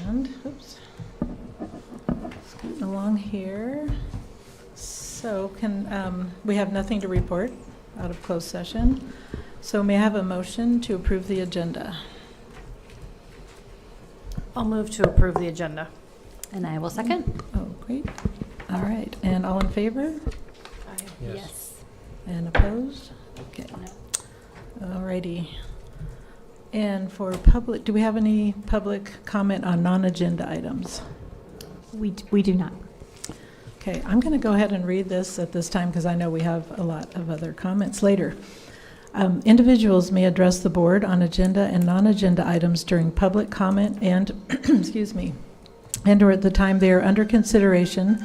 And, oops, scooting along here. So we have nothing to report out of closed session. So may I have a motion to approve the agenda? I'll move to approve the agenda. And I will second. Oh, great. All right. And all in favor? Yes. And opposed? Okay. No. All righty. And for public, do we have any public comment on non-agenda items? We do not. Okay, I'm going to go ahead and read this at this time because I know we have a lot of other comments later. Individuals may address the board on agenda and non-agenda items during public comment and, excuse me, and or at the time they are under consideration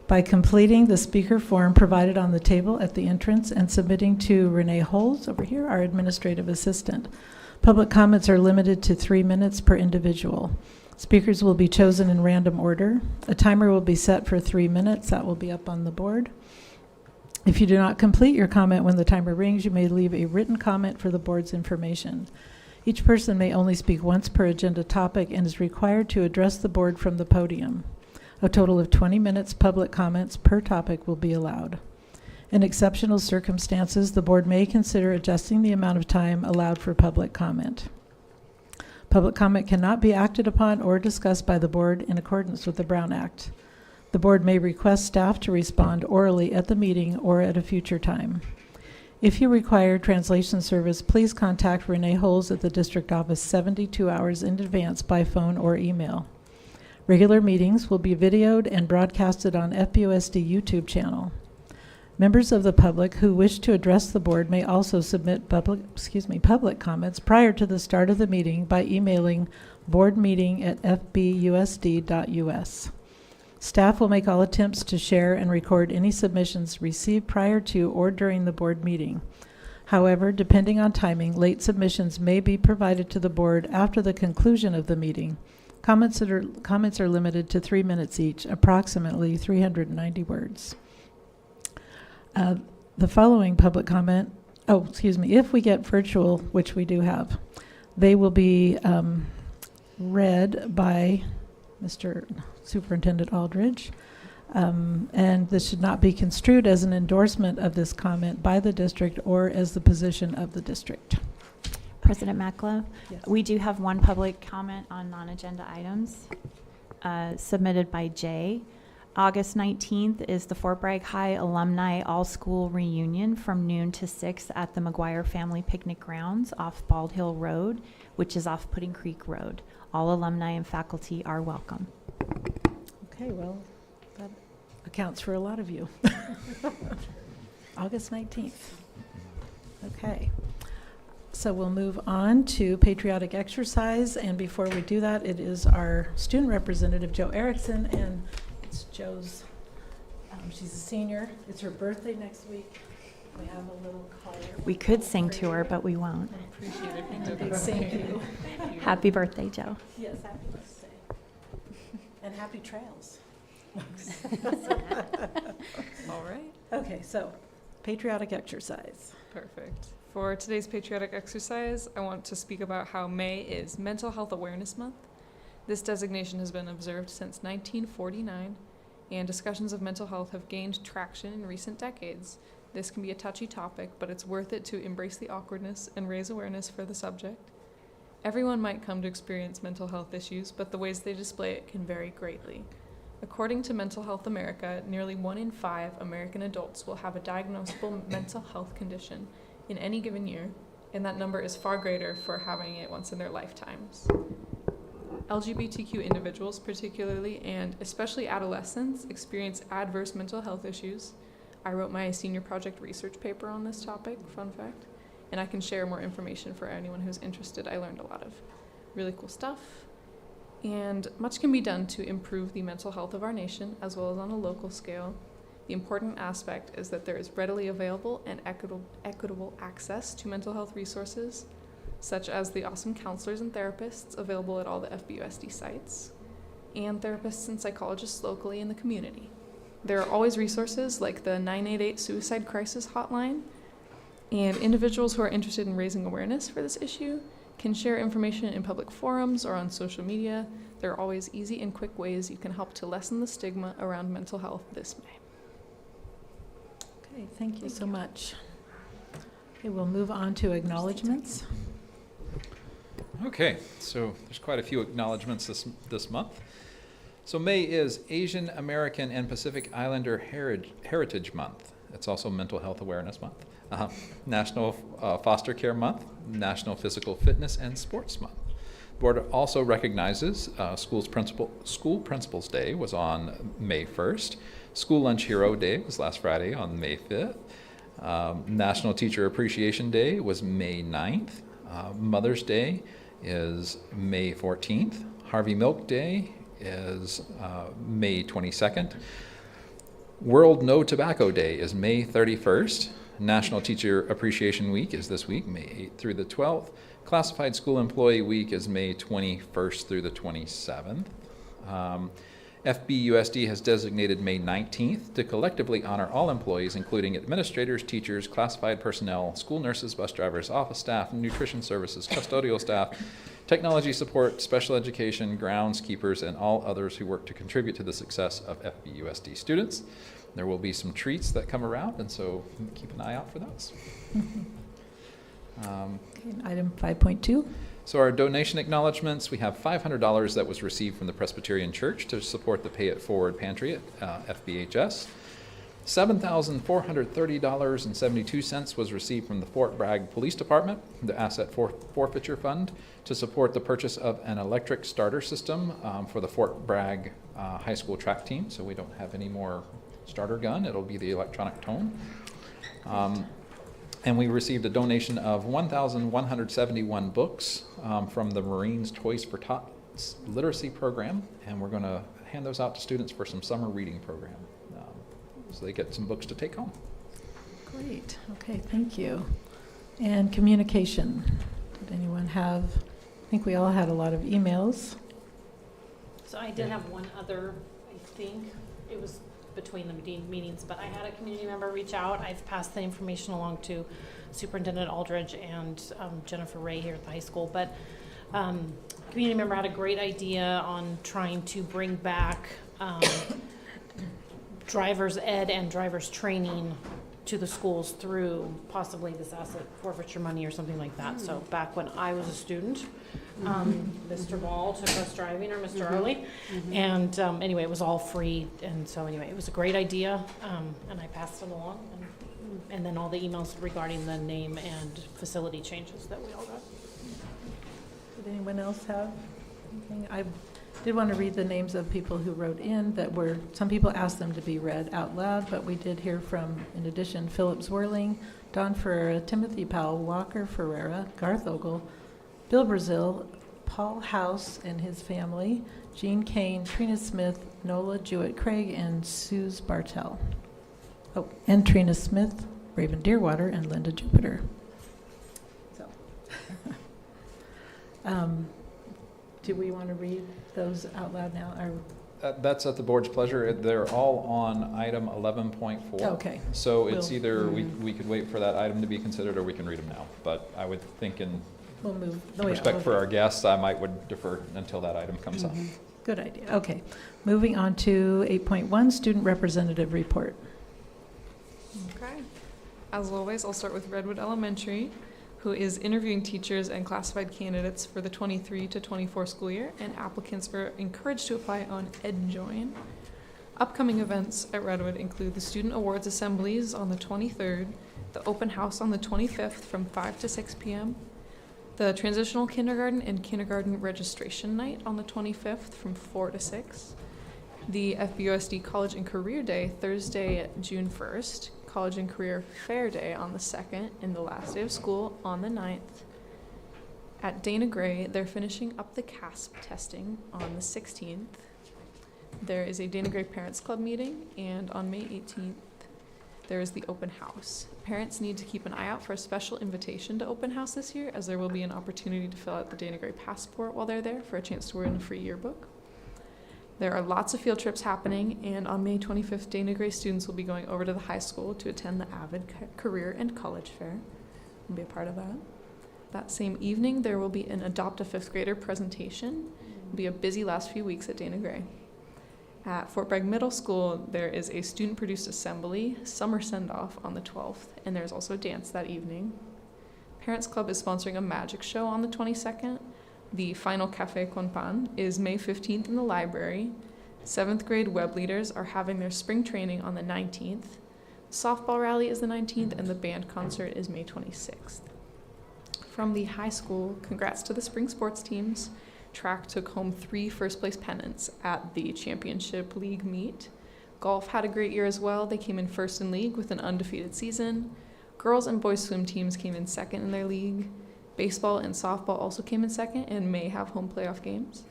by completing the speaker form provided on the table at the entrance and submitting to Renee Holz, over here, our administrative assistant. Public comments are limited to 3 minutes per individual. Speakers will be chosen in random order. A timer will be set for 3 minutes. That will be up on the board. If you do not complete your comment when the timer rings, you may leave a written comment for the board's information. Each person may only speak once per agenda topic and is required to address the board from the podium. A total of 20 minutes public comments per topic will be allowed. In exceptional circumstances, the board may consider adjusting the amount of time allowed for public comment. Public comment cannot be acted upon or discussed by the board in accordance with the Brown Act. The board may request staff to respond orally at the meeting or at a future time. If you require translation service, please contact Renee Holz at the district office 72 hours in advance by phone or email. Regular meetings will be videoed and broadcasted on FBUSD YouTube channel. Members of the public who wish to address the board may also submit public comments prior to the start of the meeting by emailing boardmeeting@fbusd.us. Staff will make all attempts to share and record any submissions received prior to or during the board meeting. However, depending on timing, late submissions may be provided to the board after the conclusion of the meeting. Comments are limited to 3 minutes each, approximately 390 words. The following public comment, if we get virtual, which we do have, they will be read by Mr. Superintendent Aldridge, and this should not be construed as an endorsement of this comment by the district or as the position of the district. President Makla, Yes. we do have one public comment on non-agenda items submitted by Jay. August 19th is the Fort Bragg High Alumni All-School Reunion from noon to 6 at the McGuire Family Picnic Grounds off Bald Hill Road, which is off Pudding Creek Road. All alumni and faculty are welcome. Okay, well, that accounts for a lot of you. August 19th. Okay. So we'll move on to patriotic exercise, and before we do that, it is our student representative, Jo Erickson, and it's Jo's, she's a senior. It's her birthday next week. We have a little choir. We could sing to her, but we won't. I appreciate it. And a big thank you. Happy birthday, Joe. Yes, happy birthday. And happy trails. All right. Okay, so patriotic exercise. Perfect. For today's patriotic exercise, I want to speak about how May is Mental Health Awareness Month. This designation has been observed since 1949, and discussions of mental health have gained traction in recent decades. This can be a touchy topic, but it's worth it to embrace the awkwardness and raise awareness for the subject. Everyone might come to experience mental health issues, but the ways they display it can vary greatly. According to Mental Health America, nearly 1 in 5 American adults will have a diagnosable mental health condition in any given year, and that number is far greater for having it once in their lifetimes. LGBTQ individuals particularly, and especially adolescents, experience adverse mental health issues. I wrote my senior project research paper on this topic, fun fact, and I can share more information for anyone who's interested. I learned a lot of really cool stuff, and much can be done to improve the mental health of our nation, as well as on a local scale. The important aspect is that there is readily available and equitable access to mental health resources, such as the awesome counselors and therapists available at all the FBUSD sites, and therapists and psychologists locally in the community. There are always resources like the 988 Suicide Crisis Hotline, and individuals who are interested in raising awareness for this issue can share information in public forums or on social media. There are always easy and quick ways you can help to lessen the stigma around mental health this May. Okay, thank you so much. Okay, we'll move on to acknowledgements. Okay, so there's quite a few acknowledgements this month. So May is Asian American and Pacific Islander Heritage Month. It's also Mental Health Awareness Month. National Foster Care Month, National Physical Fitness and Sports Month. The board also recognizes School Principals Day was on May 1st. School Lunch Hero Day was last Friday on May 5th. National Teacher Appreciation Day was May 9th. Mother's Day is May 14th. Harvey Milk Day is May 22nd. World No Tobacco Day is May 31st. National Teacher Appreciation Week is this week, May 8th through the 12th. Classified School Employee Week is May 21st through the 27th. FBUSD has designated May 19th to collectively honor all employees, including administrators, teachers, classified personnel, school nurses, bus drivers, office staff, nutrition services, custodial staff, technology support, special education, groundskeepers, and all others who work to contribute to the success of FBUSD students. There will be some treats that come around, and so keep an eye out for those. Okay, item 5.2. So our donation acknowledgements, we have $500 that was received from the Presbyterian Church to support the Pay It Forward Pantry at FBHS. $7,430.72 was received from the Fort Bragg Police Department, the Asset Forfeiture Fund, to support the purchase of an electric starter system for the Fort Bragg High School track team. So we don't have any more starter gun. It'll be the electronic tone. And we received a donation of 1,171 books from the Marines Toys for Tots literacy program, and we're going to hand those out to students for some summer reading program, so they get some books to take home. Great. Okay, thank you. And communication. Did anyone have, I think we all had a lot of emails. So I did have one other, I think, it was between the meetings, but I had a community member reach out. I've passed the information along to Superintendent Aldridge and Jennifer Ray here at the high school, but community member had a great idea on trying to bring back driver's ed and driver's training to the schools through possibly this asset forfeiture money or something like that. So back when I was a student, Mr. Ball took us driving, or Mr. Early, and anyway, it was all free, and so anyway, it was a great idea, and I passed it along, and then all the emails regarding the name and facility changes that we all got. Did anyone else have anything? I did want to read the names of people who wrote in that were, some people asked them to be read out loud, but we did hear from, in addition, Philip Zwerling, Don Ferreira, Timothy Powell, Walker Ferreira, Garth Ogle, Bill Brazil, Paul House and his family, Jean Kane, Trina Smith, Nola Jewett-Craig, and Suze Bartell. Oh, and Trina Smith, Raven Deerwater, and Linda Jupiter. So, do we want to read those out loud now? That's at the board's pleasure. They're all on item 11.4. Okay. So it's We'll- either we could wait for that item to be considered, or we can read them now. But I would think in We'll move. respect for our guests, I would defer until that item comes up. Good idea. Okay. Moving on to 8.1, Student Representative Report. Okay. As always, I'll start with Redwood Elementary, who is interviewing teachers and classified candidates for the 23 to 24 school year, and applicants are encouraged to apply on EdJoin. Upcoming events at Redwood include the Student Awards Assemblies on the 23rd, the open house on the 25th from 5 to 6 p.m., the Transitional Kindergarten and Kindergarten Registration Night on the 25th from 4 to 6, the FBUSD College and Career Day Thursday, June 1st, College and Career Fair Day on the 2nd, and the last day of school on the 9th. At Dana Gray, they're finishing up the CASP testing on the 16th. There is a Dana Gray Parents Club meeting, and on May 18th, there is the open house. Parents need to keep an eye out for a special invitation to open house this year, as there will be an opportunity to fill out the Dana Gray passport while they're there for a chance to win a free yearbook. There are lots of field trips happening, and on May 25th, Dana Gray students will be going over to the high school to attend the AVID Career and College Fair and be a part of that. That same evening, there will be an Adopt a Fifth Grader presentation. It'll be a busy last few weeks at Dana Gray. At Fort Bragg Middle School, there is a student-produced assembly, summer send-off on the 12th, and there's also dance that evening. Parents Club is sponsoring a magic show on the 22nd. The final Café con Pan is May 15th in the library. 7th grade web leaders are having their spring training on the 19th. Softball rally is the 19th, and the band concert is May 26th. From the high school, congrats to the spring sports teams. Track took home 3 first-place pennants at the championship league meet. Golf had a great year as well. They came in first in league with an undefeated season. Girls and boys swim teams came in second in their league. Baseball and softball also came in second and may have home playoff games.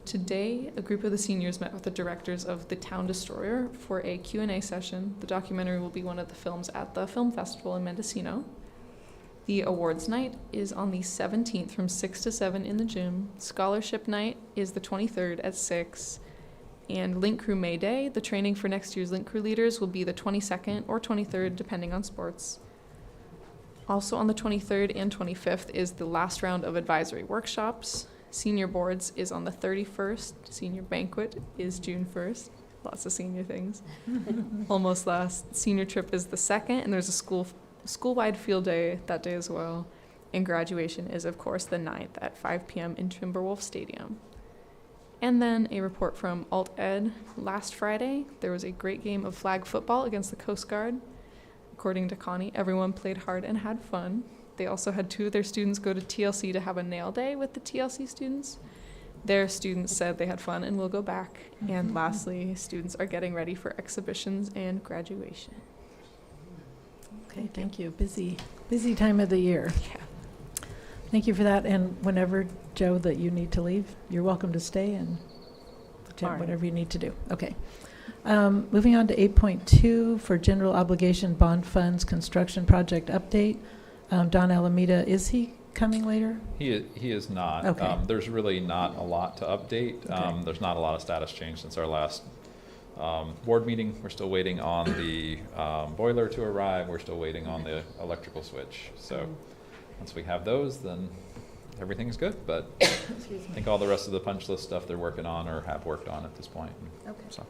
Today, a group of the seniors met with the directors of The Town Destroyer for a Q&A session. The documentary will be one of the films at the film festival in Mendocino. The awards night is on the 17th from 6 to 7 in the gym. Scholarship night is the 23rd at 6. And Link Crew May Day, the training for next year's Link Crew leaders, will be the 22nd or 23rd, depending on sports. Also on the 23rd and 25th is the last round of advisory workshops. Senior boards is on the 31st. Senior banquet is June 1st. Lots of senior things. Almost last. Senior trip is the 2nd, and there's a school-wide field day that day as well. And graduation is, of course, the 9th at 5 p.m. in Timberwolf Stadium. And then a report from Alt Ed. Last Friday, there was a great game of flag football against the Coast Guard. According to Connie, everyone played hard and had fun. They also had 2 of their students go to TLC to have a nail day with the TLC students. Their students said they had fun and will go back. And lastly, students are getting ready for exhibitions and graduation. Okay, thank you. Busy time of the year. Yeah. Thank you for that. And whenever, Joe, that you need to leave, you're welcome to stay and All right. whatever you need to do. Okay. Moving on to 8.2 for general obligation bond funds construction project update. Don Alameda, is he coming later? He is not. Okay. There's really not a lot to update. Okay. There's not a lot of status change since our last board meeting. We're still waiting on the boiler to arrive. We're still waiting on the electrical switch. So once we have those, then everything's good. But I think all the rest of the punch list stuff they're working on or have worked on at this point. Okay. So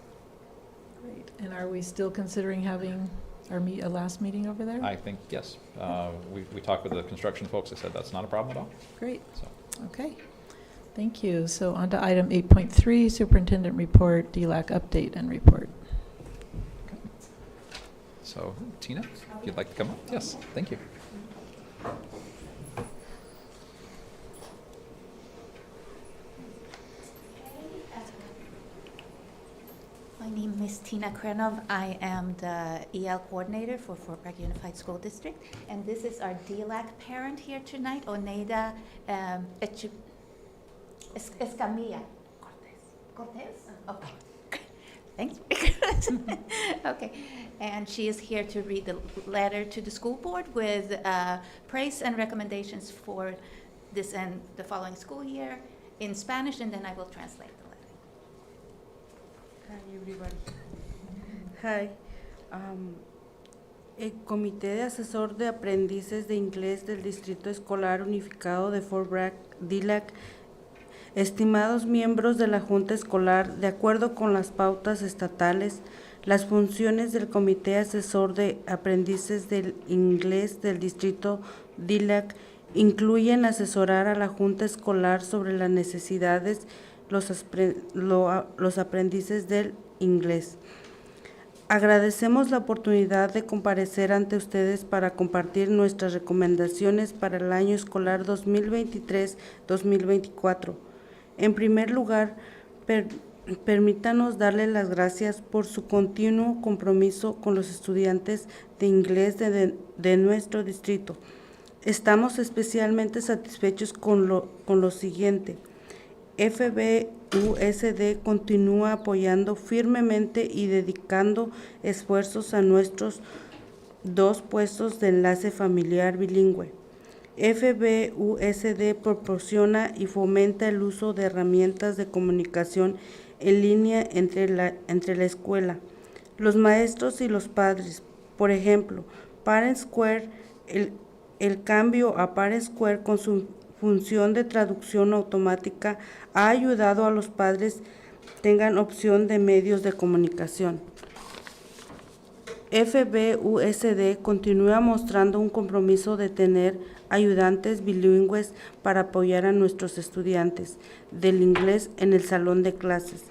Great. And are we still considering having our a last meeting over there? I think, yes. We talked with the construction folks. They said that's not a problem at all. Great. So Okay. Thank you. So on to item 8.3, superintendent report, DLAC update and report. So Tina, if you'd like to come up. Yes, thank you. My name is Tina Krenov. I am the EL coordinator for Fort Bragg Unified School District. And this is our DLAC parent here tonight, Oneida Escamilla. Cortez? Okay. Thanks. Okay. And she is here to read the letter to the school board with praise and recommendations for this and the following school year in Spanish, and then I will translate the letter. Hi, everybody. Hi. El Comité de Asesor de Aprendices de Inglés del Distrito Escolar Unificado de Fort Bragg, DLAC, estimados miembros de la Junta Escolar, de acuerdo con las pautas estatales, las funciones del Comité Asesor de Aprendices del Inglés del Distrito DLAC incluyen asesorar a la Junta Escolar sobre las necesidades los aprendices del inglés. Agradecemos la oportunidad de comparecer ante ustedes para compartir nuestras recomendaciones para el año escolar 2023-2024. En primer lugar, permítanos darle las gracias por su continuo compromiso con los estudiantes de inglés de nuestro distrito. Estamos especialmente satisfechos con lo siguiente. FBUSD continúa apoyando firmemente y dedicando esfuerzos a nuestros 2 puestos de enlace familiar bilingüe. FBUSD proporciona y fomenta el uso de herramientas de comunicación en línea entre la escuela, los maestros y los padres. Por ejemplo, Parent Square, el cambio a ParaSquare con su función de traducción automática ha ayudado a los padres tengan opción de medios de comunicación. FBUSD continúa mostrando un compromiso de tener ayudantes bilingües para apoyar a nuestros estudiantes del inglés en el salón de clases.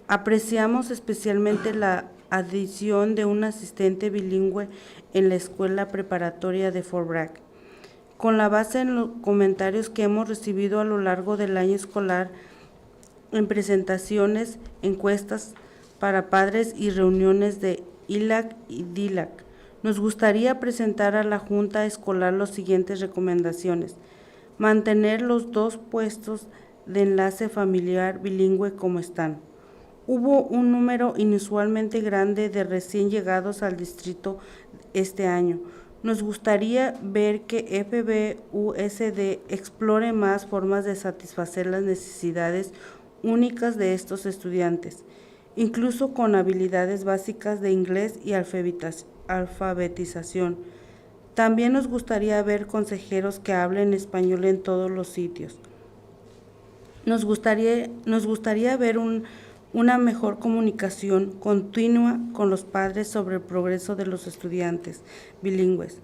Apreciamos especialmente la adición de un asistente bilingüe en la escuela preparatoria de Fort Bragg. Con la base en los comentarios que hemos recibido a lo largo del año escolar, en presentaciones, encuestas para padres y reuniones de ILAC y DILAC, nos gustaría presentar a la Junta Escolar las siguientes recomendaciones. Mantener los 2 puestos de enlace familiar bilingüe como están. Hubo un número inusualmente grande de recién llegados al distrito este año. Nos gustaría ver que FBUSD explore más formas de satisfacer las necesidades únicas de estos estudiantes, incluso con habilidades básicas de inglés y alfabetización. También nos gustaría ver consejeros que hablen español en todos los sitios. Nos gustaría ver una mejor comunicación continua con los padres sobre el progreso de los estudiantes bilingües.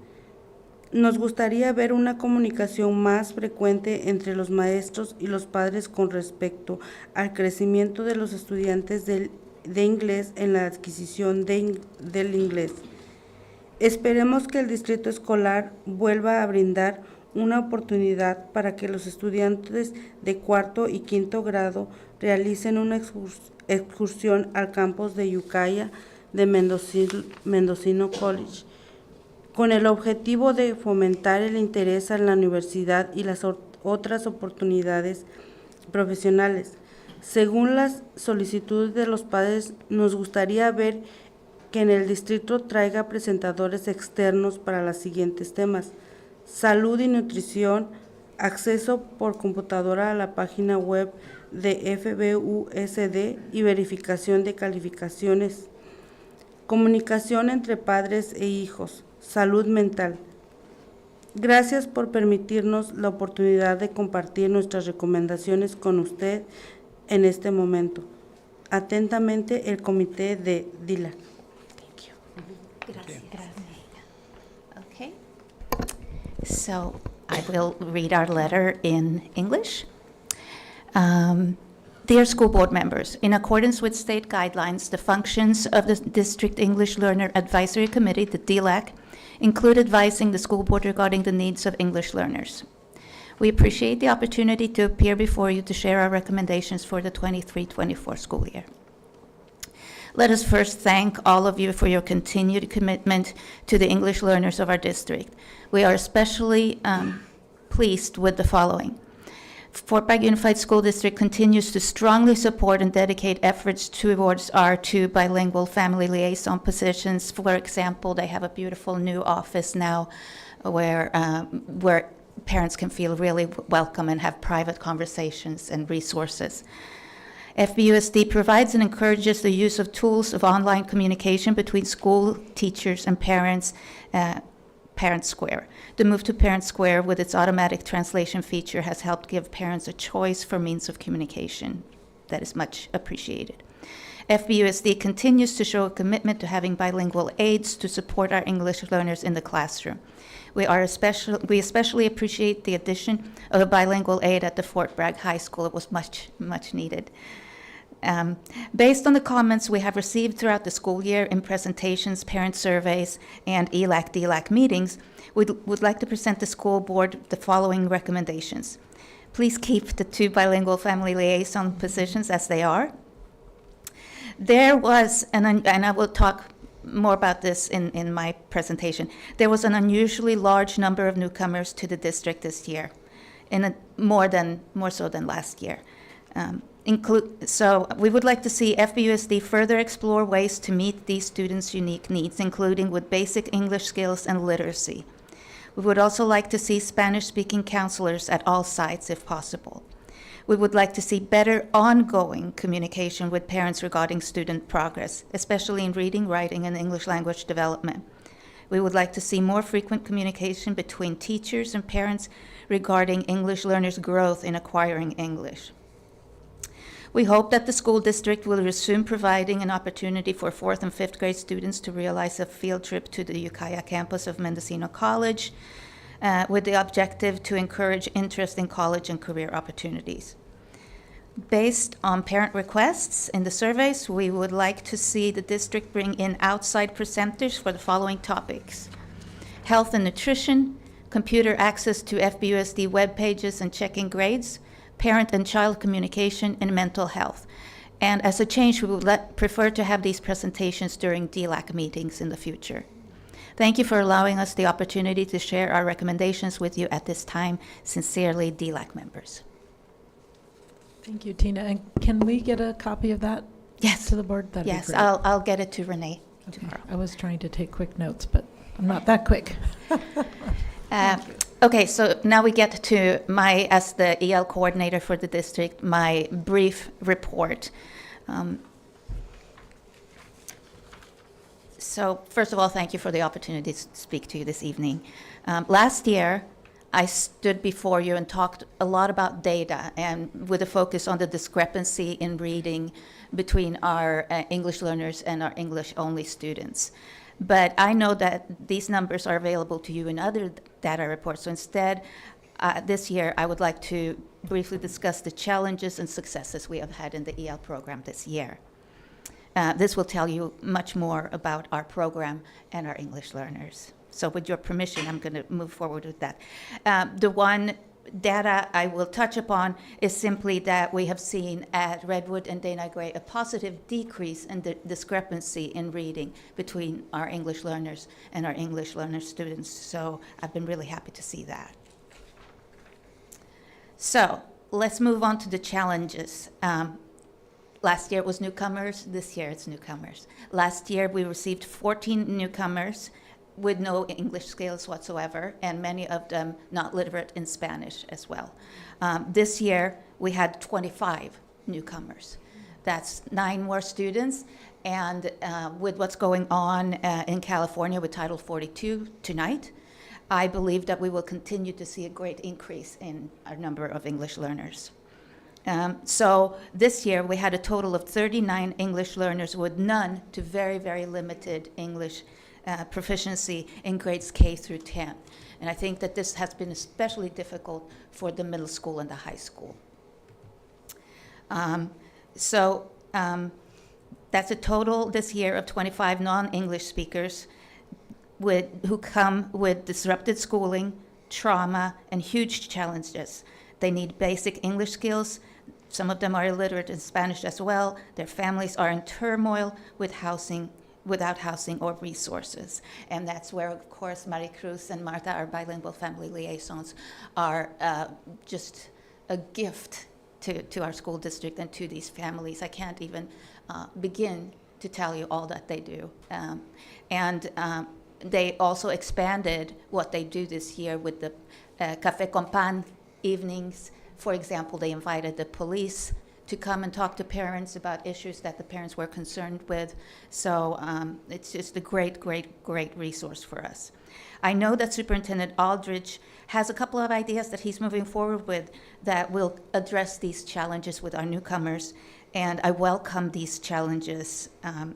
Nos gustaría ver una comunicación más frecuente entre los maestros y los padres con respecto al crecimiento de los estudiantes de inglés en la adquisición del inglés. Esperemos que el distrito escolar vuelva a brindar una oportunidad para que los estudiantes de 4º y 5º grado realicen una excursión al campus de Ukiah de Mendocino College, con el objetivo de fomentar el interés en la universidad y las otras oportunidades profesionales. Según las solicitudes de los padres, nos gustaría ver que en el distrito traiga presentadores externos para los siguientes temas: salud y nutrición, acceso por computadora a la página web de FBUSD y verificación de calificaciones, comunicación entre padres e hijos, salud mental. Gracias por permitirnos la oportunidad de compartir nuestras recomendaciones con usted en este momento. Atentamente, el comité de DILAC. Gracias. Okay. So I will read our letter in English. Dear school board members, in accordance with state guidelines, the functions of the District English Learner Advisory Committee, the DLAC, include advising the school board regarding the needs of English learners. We appreciate the opportunity to appear before you to share our recommendations for the 23-24 school year. Let us first thank all of you for your continued commitment to the English learners of our district. We are especially pleased with the following. Fort Bragg Unified School District continues to strongly support and dedicate efforts towards our 2 bilingual family liaison positions. For example, they have a beautiful new office now where parents can feel really welcome and have private conversations and resources. FBUSD provides and encourages the use of tools of online communication between school, teachers, and parents, Parent Square. The move to Parent Square with its automatic translation feature has helped give parents a choice for means of communication. That is much appreciated. FBUSD continues to show a commitment to having bilingual aides to support our English learners in the classroom. We especially appreciate the addition of a bilingual aide at the Fort Bragg High School. It was much needed. Based on the comments we have received throughout the school year in presentations, parent surveys, and ELAC-DLAC meetings, we would like to present the school board the following recommendations. Please keep the 2 bilingual family liaison positions as they are. There was, and I will talk more about this in my presentation, there was an unusually large number of newcomers to the district this year, more so than last year. So we would like to see FBUSD further explore ways to meet these students' unique needs, including with basic English skills and literacy. We would also like to see Spanish-speaking counselors at all sites if possible. We would like to see better ongoing communication with parents regarding student progress, especially in reading, writing, and English language development. We would like to see more frequent communication between teachers and parents regarding English learners' growth in acquiring English. We hope that the school district will resume providing an opportunity for 4th and 5th grade students to realize a field trip to the Ukiah campus of Mendocino College with the objective to encourage interest in college and career opportunities. Based on parent requests in the surveys, we would like to see the district bring in outside presenters for the following topics: health and nutrition, computer access to FBUSD web pages and checking grades, parent and child communication, and mental health. And as a change, we would prefer to have these presentations during DLAC meetings in the future. Thank you for allowing us the opportunity to share our recommendations with you at this time. Sincerely, DLAC members. Thank you, Tina. And can we get a copy of that Yes, to the board? That'd be yes, great. I'll get it to Renee Okay. tomorrow. I was trying to take quick notes, but I'm not that quick. Okay, so now we get to as the EL coordinator for the district, my brief report. So first of all, thank you for the opportunity to speak to you this evening. Last year, I stood before you and talked a lot about data, and with a focus on the discrepancy in reading between our English learners and our English-only students. But I know that these numbers are available to you in other data reports. So instead, this year, I would like to briefly discuss the challenges and successes we have had in the EL program this year. This will tell you much more about our program and our English learners. So with your permission, I'm going to move forward with that. The one data I will touch upon is simply that we have seen at Redwood and Dana Gray a positive decrease in the discrepancy in reading between our English learners and our English learner students. So I've been really happy to see that. So let's move on to the challenges. Last year it was newcomers, this year it's newcomers. Last year we received 14 newcomers with no English skills whatsoever, and many of them not literate in Spanish as well. This year, we had 25 newcomers. That's 9 more students, and with what's going on in California with Title 42 tonight, I believe that we will continue to see a great increase in our number of English learners. So this year, we had a total of 39 English learners with none to very, very limited English proficiency in grades K through 10. And I think that this has been especially difficult for the middle school and the high school. That's a total this year of 25 non-English speakers who come with disrupted schooling, trauma, and huge challenges. They need basic English skills. Some of them are illiterate in Spanish as well. Their families are in turmoil without housing or resources. And that's where, of course, Maricruz and Marta, our bilingual family liaisons, are just a gift to our school district and to these families. I can't even begin to tell you all that they do. They also expanded what they do this year with the Café con Pan evenings. For example, they invited the police to come and talk to parents about issues that the parents were concerned with. So it's just a great, great, great resource for us. I know that Superintendent Aldridge has a couple of ideas that he's moving forward with that will address these challenges with our newcomers, and I welcome these challenges.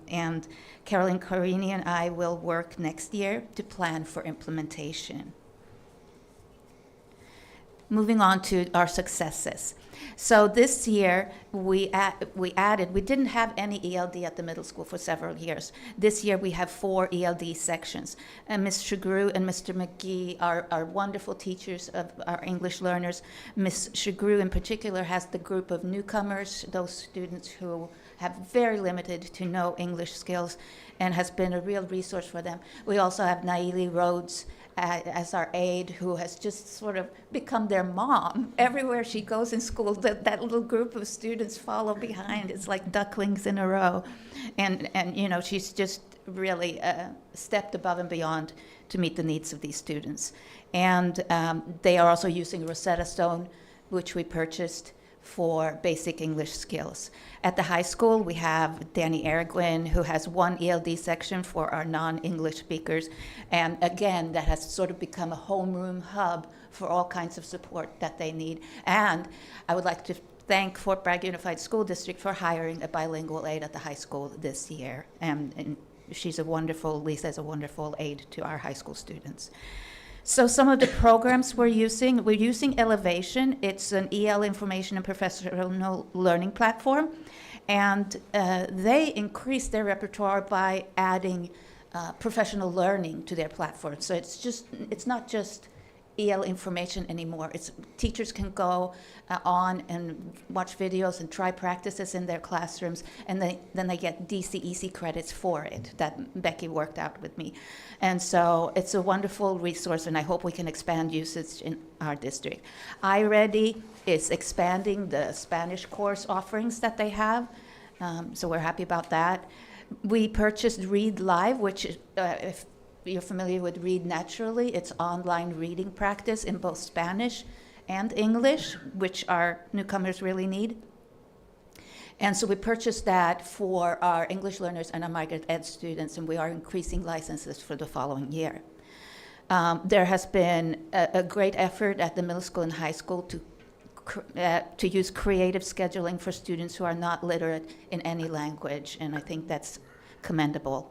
And Carolyn Carini and I will work next year to plan for implementation. Moving on to our successes. So this year, we didn't have any ELD at the middle school for several years. This year, we have 4 ELD sections. And Ms. Shagru and Mr. McGee are wonderful teachers of our English learners. Ms. Shagru, in particular, has the group of newcomers, those students who have very limited to no English skills, and has been a real resource for them. We also have Naili Rhodes as our aide, who has just sort of become their mom. Everywhere she goes in school, that little group of students follow behind. It's like ducklings in a row. And you know, she's just really stepped above and beyond to meet the needs of these students. And they are also using Rosetta Stone, which we purchased for basic English skills. At the high school, we have Danny Aragwin, who has one ELD section for our non-English speakers. And again, that has sort of become a homeroom hub for all kinds of support that they need. And I would like to thank Fort Bragg Unified School District for hiring a bilingual aide at the high school this year. And she's a wonderful, Lisa's a wonderful aide to our high school students. So some of the programs we're using Elevation. It's an EL information and professional learning platform. And they increased their repertoire by adding professional learning to their platform. So it's not just EL information anymore. Teachers can go on and watch videos and try practices in their classrooms, and then they get DCEC credits for it that Becky worked out with me. And so it's a wonderful resource, and I hope we can expand usage in our district. iReady is expanding the Spanish course offerings that they have, so we're happy about that. We purchased Read Live, which is, if you're familiar with Read Naturally, it's online reading practice in both Spanish and English, which our newcomers really need. And so we purchased that for our English learners and our migrant ed students, and we are increasing licenses for the following year. There has been a great effort at the middle school and high school to use creative scheduling for students who are not literate in any language, and I think that's commendable.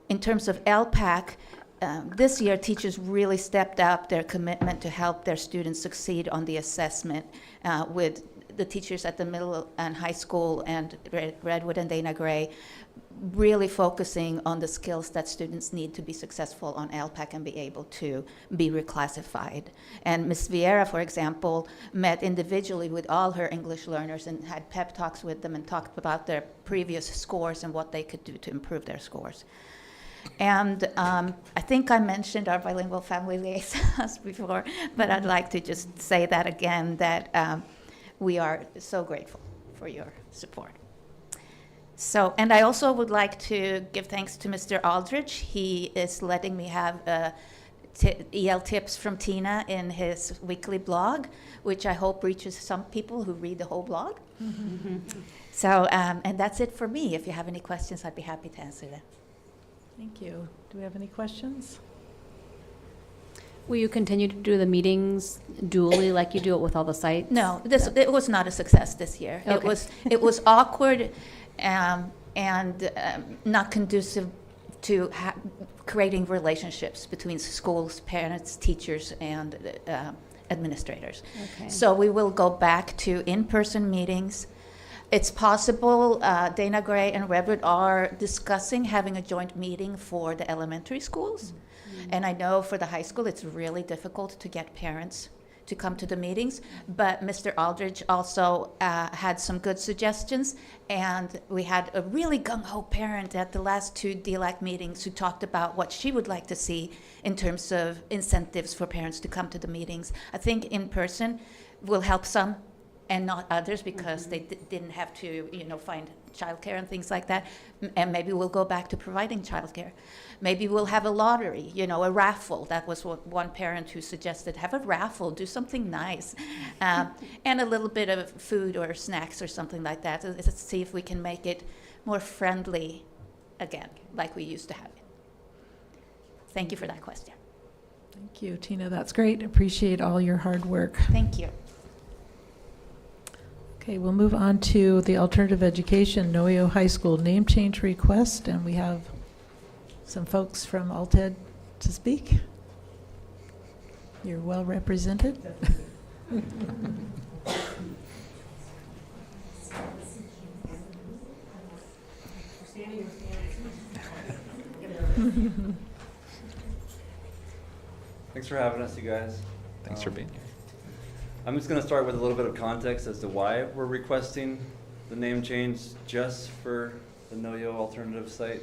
In terms of LPAC, this year teachers really stepped up their commitment to help their students succeed on the assessment with the teachers at the middle and high school and Redwood and Dana Gray really focusing on the skills that students need to be successful on LPAC and be able to be reclassified. And Ms. Vieira, for example, met individually with all her English learners and had pep talks with them and talked about their previous scores and what they could do to improve their scores. And I think I mentioned our bilingual family liaisons before, but I'd like to just say that again, that we are so grateful for your support. So, and I also would like to give thanks to Mr. Aldridge. He is letting me have EL tips from Tina in his weekly blog, which I hope reaches some people who read the whole blog. So, and that's it for me. If you have any questions, I'd be happy to answer them. Thank you. Do we have any questions? Will you continue to do the meetings dually like you do it with all the sites? No, it was not a success this year. Okay. It was awkward and not conducive to creating relationships between schools, parents, teachers, and administrators. Okay. So we will go back to in-person meetings. It's possible Dana Gray and Redwood are discussing having a joint meeting for the elementary schools. And I know for the high school, it's really difficult to get parents to come to the meetings. But Mr. Aldridge also had some good suggestions. And we had a really gung-ho parent at the last two DLAC meetings who talked about what she would like to see in terms of incentives for parents to come to the meetings. I think in person will help some and not others because they didn't have to, find childcare and things like that. And maybe we'll go back to providing childcare. Maybe we'll have a lottery, a raffle. That was what one parent who suggested, have a raffle, do something nice. And a little bit of food or snacks or something like that. Let's see if we can make it more friendly again, like we used to have it. Thank you for that question. Thank you, Tina. That's great. Appreciate all your hard work. Thank you. Okay, we'll move on to the Alternative Education Noyo High School name change request, and we have some folks from ALTED to speak. You're well represented. Thanks for having us, you guys. Thanks for being here. I'm just going to start with a little bit of context as to why we're requesting the name change just for the Noyo Alternative site.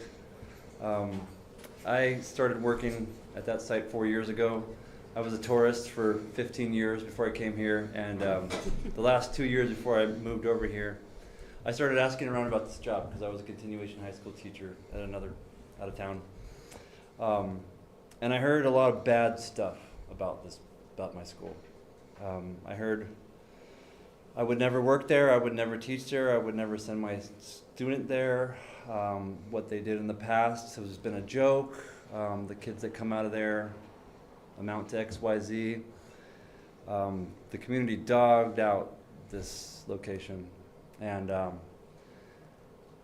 I started working at that site 4 years ago. I was a tourist for 15 years before I came here, and the last 2 years before I moved over here, I started asking around about this job because I was a continuation high school teacher at another out of town. And I heard a lot of bad stuff about my school. I heard I would never work there, I would never teach there, I would never send my student there. What they did in the past has been a joke. The kids that come out of there amount to XYZ. The community dogged out this location, and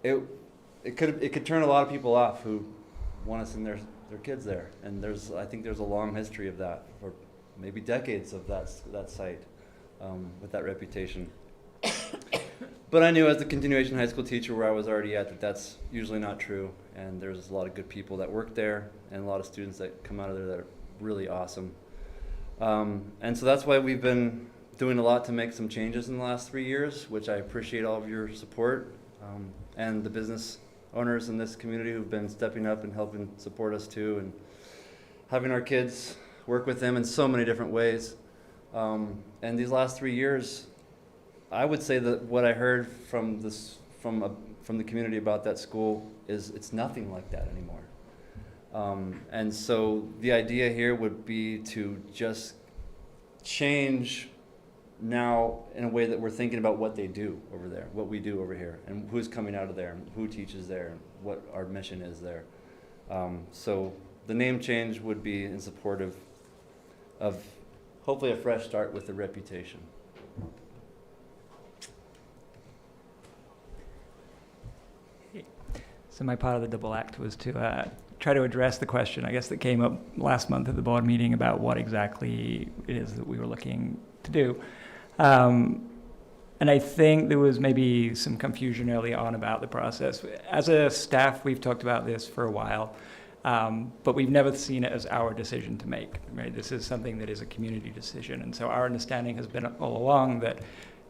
it could turn a lot of people off who want to send their kids there. And I think there's a long history of that, or maybe decades of that site with that reputation. But I knew as a continuation high school teacher where I was already at that that's usually not true, and there's a lot of good people that work there and a lot of students that come out of there that are really awesome. And so that's why we've been doing a lot to make some changes in the last 3 years, which I appreciate all of your support, and the business owners in this community who've been stepping up and helping support us too, and having our kids work with them in so many different ways. And these last 3 years, I would say that what I heard from the community about that school is it's nothing like that anymore. And so the idea here would be to just change now in a way that we're thinking about what they do over there, what we do over here, and who's coming out of there, and who teaches there, and what our mission is there. So the name change would be in support of hopefully a fresh start with the reputation. So my part of the double act was to try to address the question, I guess, that came up last month at the board meeting about what exactly it is that we were looking to do. And I think there was maybe some confusion early on about the process. As a staff, we've talked about this for a while, but we've never seen it as our decision to make, right? This is something that is a community decision. And so our understanding has been all along that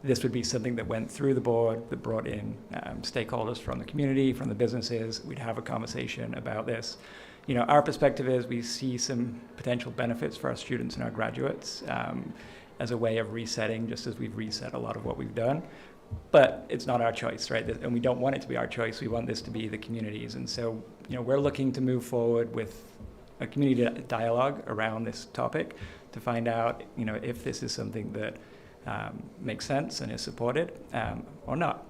this would be something that went through the board, that brought in stakeholders from the community, from the businesses. We'd have a conversation about this. You know, our perspective is we see some potential benefits for our students and our graduates as a way of resetting, just as we've reset a lot of what we've done. But it's not our choice, right? And we don't want it to be our choice. We want this to be the community's. And so, you know, we're looking to move forward with a community dialogue around this topic to find out, you know, if this is something that makes sense and is supported or not.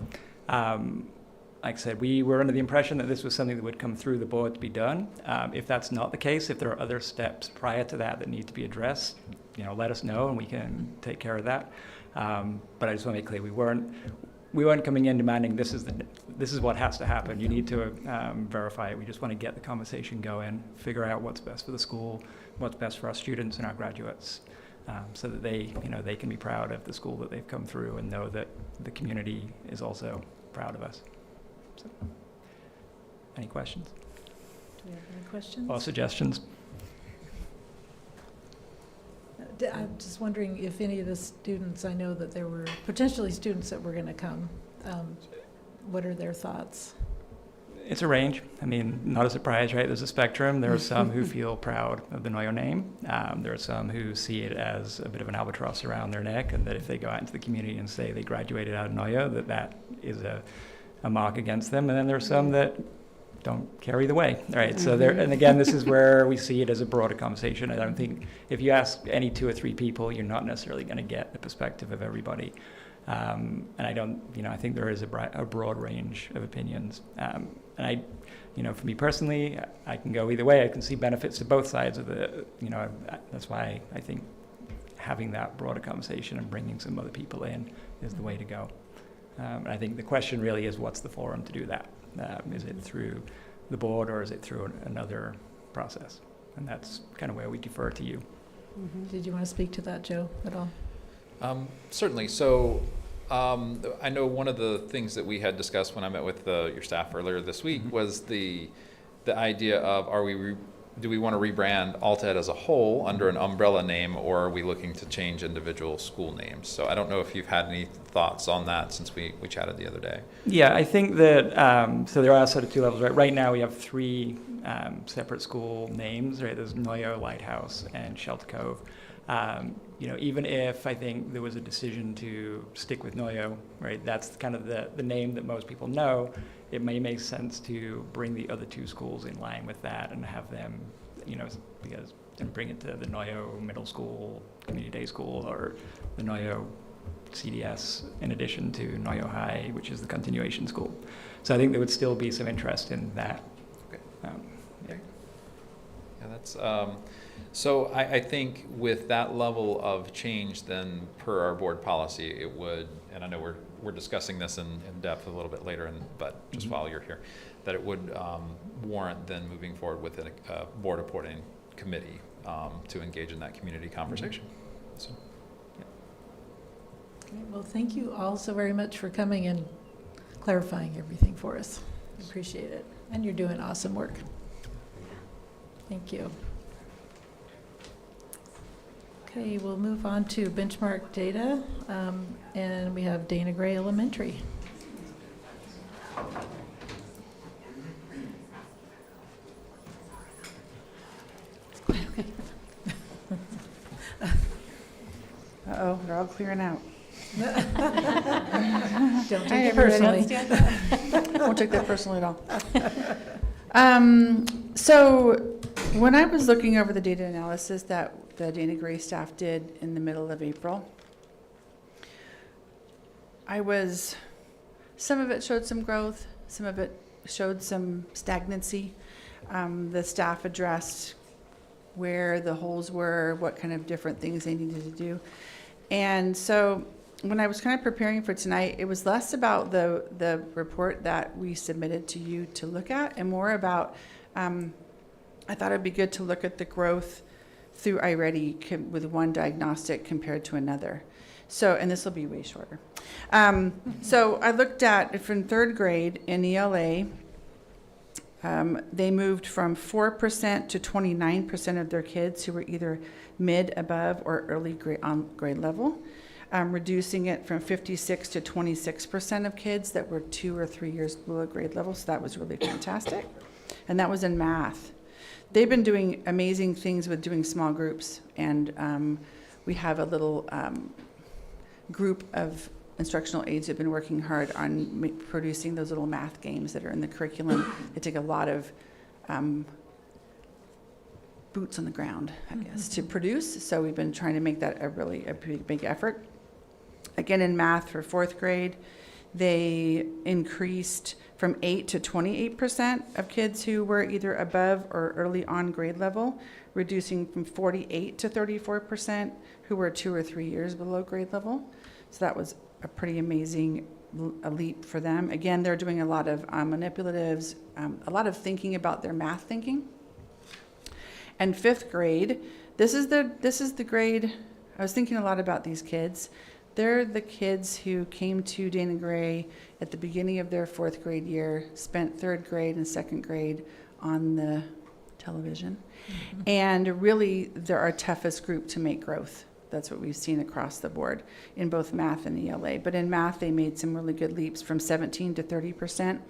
Like I said, we were under the impression that this was something that would come through the board to be done. If that's not the case, if there are other steps prior to that need to be addressed, you know, let us know and we can take care of that. But I just want to make clear, we weren't coming in demanding this is what has to happen. You need to verify it. We just want to get the conversation going, figure out what's best for the school, what's best for our students and our graduates. So that they can be proud of the school that they've come through and know that the community is also proud of us. So, any questions? Do we have any questions? Or suggestions? I'm just wondering if any of the students, I know that there were potentially students that were going to come. What are their thoughts? It's a range. I mean, not a surprise, right? There's a spectrum. There are some who feel proud of the Noyo name. There are some who see it as a bit of an albatross around their neck, and that if they go out into the community and say they graduated out of Noyo, that is a mark against them. And then there are some that don't carry the way, right? So there, and again, this is where we see it as a broader conversation. I don't think if you ask any 2 or 3 people, you're not necessarily going to get the perspective of everybody. And I think there is a broad range of opinions. And for me personally, I can go either way. I can see benefits to both sides of that's why I think having that broader conversation and bringing some other people in is the way to go. And I think the question really is, what's the forum to do that? Is it through the board or is it through another process? And that's kind of where we defer to you. Did you want to speak to that, Joe, at all? Certainly. So I know one of the things that we had discussed when I met with your staff earlier this week was the idea of do we want to rebrand Alta Ed as a whole under an umbrella name, or are we looking to change individual school names? So I don't know if you've had any thoughts on that since we chatted the other day. Yeah, I think that, so there are sort of 2 levels, right? Right now we have 3 separate school names, right? There's Noyo, Lighthouse, and Shelter Cove. Even if I think there was a decision to stick with Noyo, right? That's kind of the name that most people know. It may make sense to bring the other 2 schools in line with that and have them, and bring it to the Noyo Middle School, Community Day School, or the Noyo CDS in addition to Noyo High, which is the continuation school. So I think there would still be some interest in that. Okay. Yeah. Yeah, that's, so I think with that level of change, then per our board policy, it would, and I know we're discussing this in depth a little bit later, but just while you're here, that it would warrant then moving forward with a board appointing committee to engage in that community conversation. So, Okay, well, thank you all so very much for coming and clarifying everything for us. Appreciate it. And you're doing awesome work. Thank you. Okay, we'll move on to benchmark data, and we have Dana Gray Elementary. Uh-oh, they're all clearing out. Don't Hi, take it everybody. personally. Won't take that personally at all. So when I was looking over the data analysis that the Dana Gray staff did in the middle of April, some of it showed some growth, some of it showed some stagnancy. The staff addressed where the holes were, what kind of different things they needed to do. And so when I was kind of preparing for tonight, it was less about the report that we submitted to you to look at and more about, I thought it'd be good to look at the growth through iReady with one diagnostic compared to another. So, and this will be way shorter. So I looked at, from third grade in ELA, they moved from 4% to 29% of their kids who were either mid, above, or early grade, on grade level, reducing it from 56 to 26% of kids that were 2 or 3 years below grade level. So that was really fantastic. And that was in math. They've been doing amazing things with doing small groups. And we have a little group of instructional aides have been working hard on producing those little math games that are in the curriculum. They take a lot of boots on the ground, I guess, to produce. So we've been trying to make that a big effort. Again, in math for fourth grade, they increased from 8 to 28% of kids who were either above or early on grade level, reducing from 48 to 34% who were 2 or 3 years below grade level. So that was a pretty amazing leap for them. Again, they're doing a lot of manipulatives, a lot of thinking about their math thinking. And fifth grade, this is the grade. I was thinking a lot about these kids. They're the kids who came to Dana Gray at the beginning of their fourth grade year, spent third grade and second grade on the television. Mm-hmm. And really, they're our toughest group to make growth. That's what we've seen across the board in both math and ELA. But in math, they made some really good leaps from 17 to 30%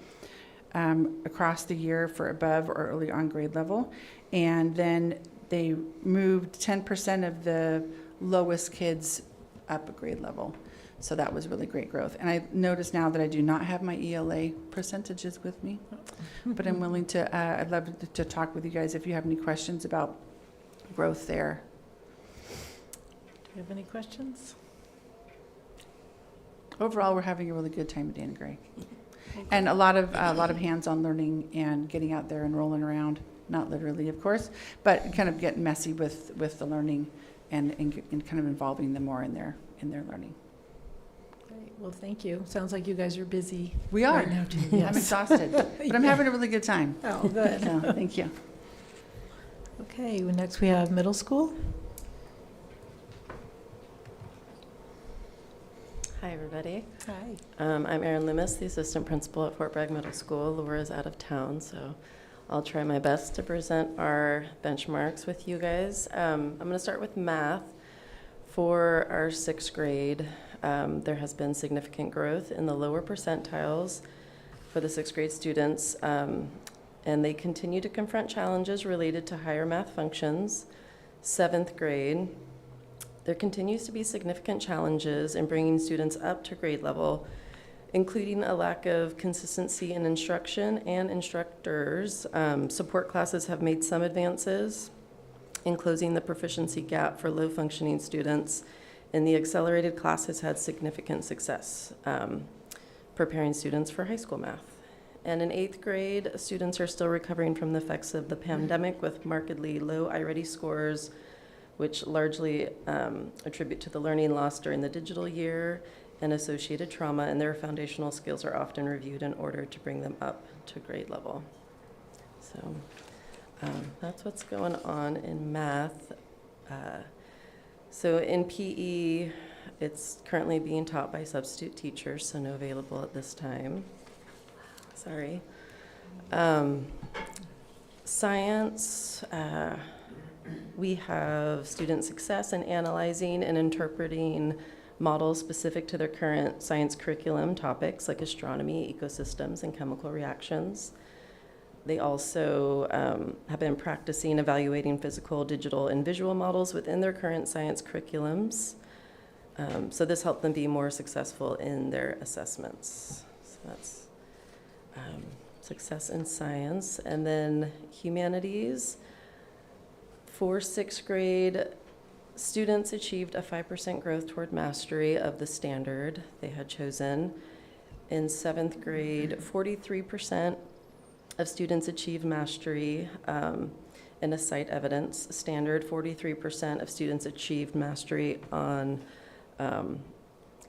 across the year for above or early on grade level. And then they moved 10% of the lowest kids up a grade level. So that was really great growth. And I notice now that I do not have my ELA percentages with me, but I'm willing to, I'd love to talk with you guys if you have any questions about growth there. Do you have any questions? Overall, we're having a really good time at Dana Gray. And a lot of hands-on learning and getting out there and rolling around, not literally, of course, but kind of getting messy with the learning and kind of involving them more in their learning. Great. Well, thank you. Sounds like you guys are busy. We are. Right now too. Yes. I'm exhausted, but I'm having a really good time. Oh, good. So, thank you. Okay, well, next we have middle school. Hi, everybody. Hi. I'm Erin Loomis, the assistant principal at Fort Bragg Middle School. Laura's out of town, so I'll try my best to present our benchmarks with you guys. I'm going to start with math. For our sixth grade, there has been significant growth in the lower percentiles for the sixth grade students, and they continue to confront challenges related to higher math functions. Seventh grade, there continues to be significant challenges in bringing students up to grade level, including a lack of consistency in instruction and instructors. Support classes have made some advances in closing the proficiency gap for low-functioning students and the accelerated class has had significant success preparing students for high school math. And in 8th grade, students are still recovering from the effects of the pandemic with markedly low iReady scores, which largely attribute to the learning loss during the digital year and associated trauma, and their foundational skills are often reviewed in order to bring them up to grade level. So that's what's going on in math. So in PE, it's currently being taught by substitute teachers, so no available at this time. Sorry. Science, we have student success in analyzing and interpreting models specific to their current science curriculum topics like astronomy, ecosystems, and chemical reactions. They also have been practicing evaluating physical, digital, and visual models within their current science curriculums. So this helped them be more successful in their assessments. So that's success in science. And then humanities. For 6th grade, students achieved a 5% growth toward mastery of the standard they had chosen. In 7th grade, 43% of students achieved mastery in a cite evidence standard. 43% of students achieved mastery on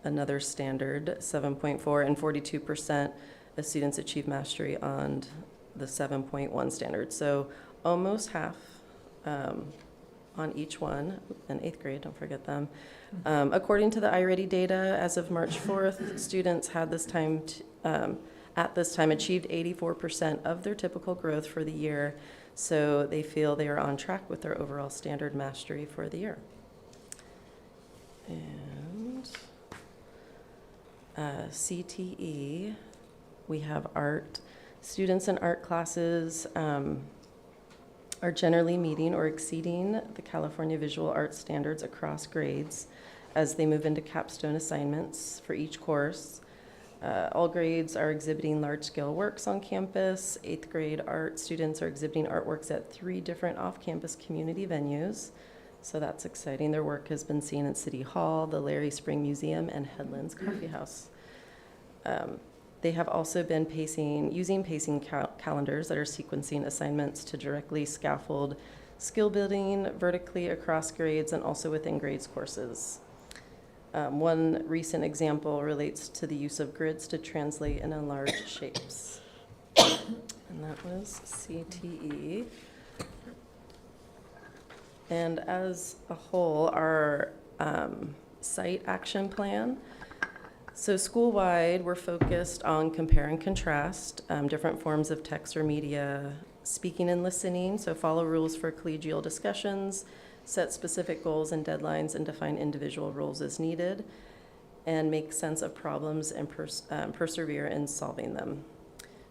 another standard, 7.4, and 42% of students achieved mastery on the 7.1 standard. So almost half on each one. In 8th grade, don't forget them. According to the iReady data, as of March 4th, students had this time at this time achieved 84% of their typical growth for the year, so they feel they are on track with their overall standard mastery for the year. And CTE, we have art. Students in art classes are generally meeting or exceeding the California Visual Arts standards across grades as they move into capstone assignments for each course. All grades are exhibiting large-scale works on campus. 8th grade art students are exhibiting artworks at 3 different off-campus community venues. So that's exciting. Their work has been seen at City Hall, the Larry Spring Museum, and Headlands Coffee House. They have also been using pacing calendars that are sequencing assignments to directly scaffold skill building vertically across grades and also within grades courses. One recent example relates to the use of grids to translate and enlarge shapes. And that was CTE. And as a whole, our site action plan. So school-wide, we're focused on compare and contrast different forms of text or media, speaking and listening, so follow rules for collegial discussions, set specific goals and deadlines, and define individual roles as needed, and make sense of problems and persevere in solving them.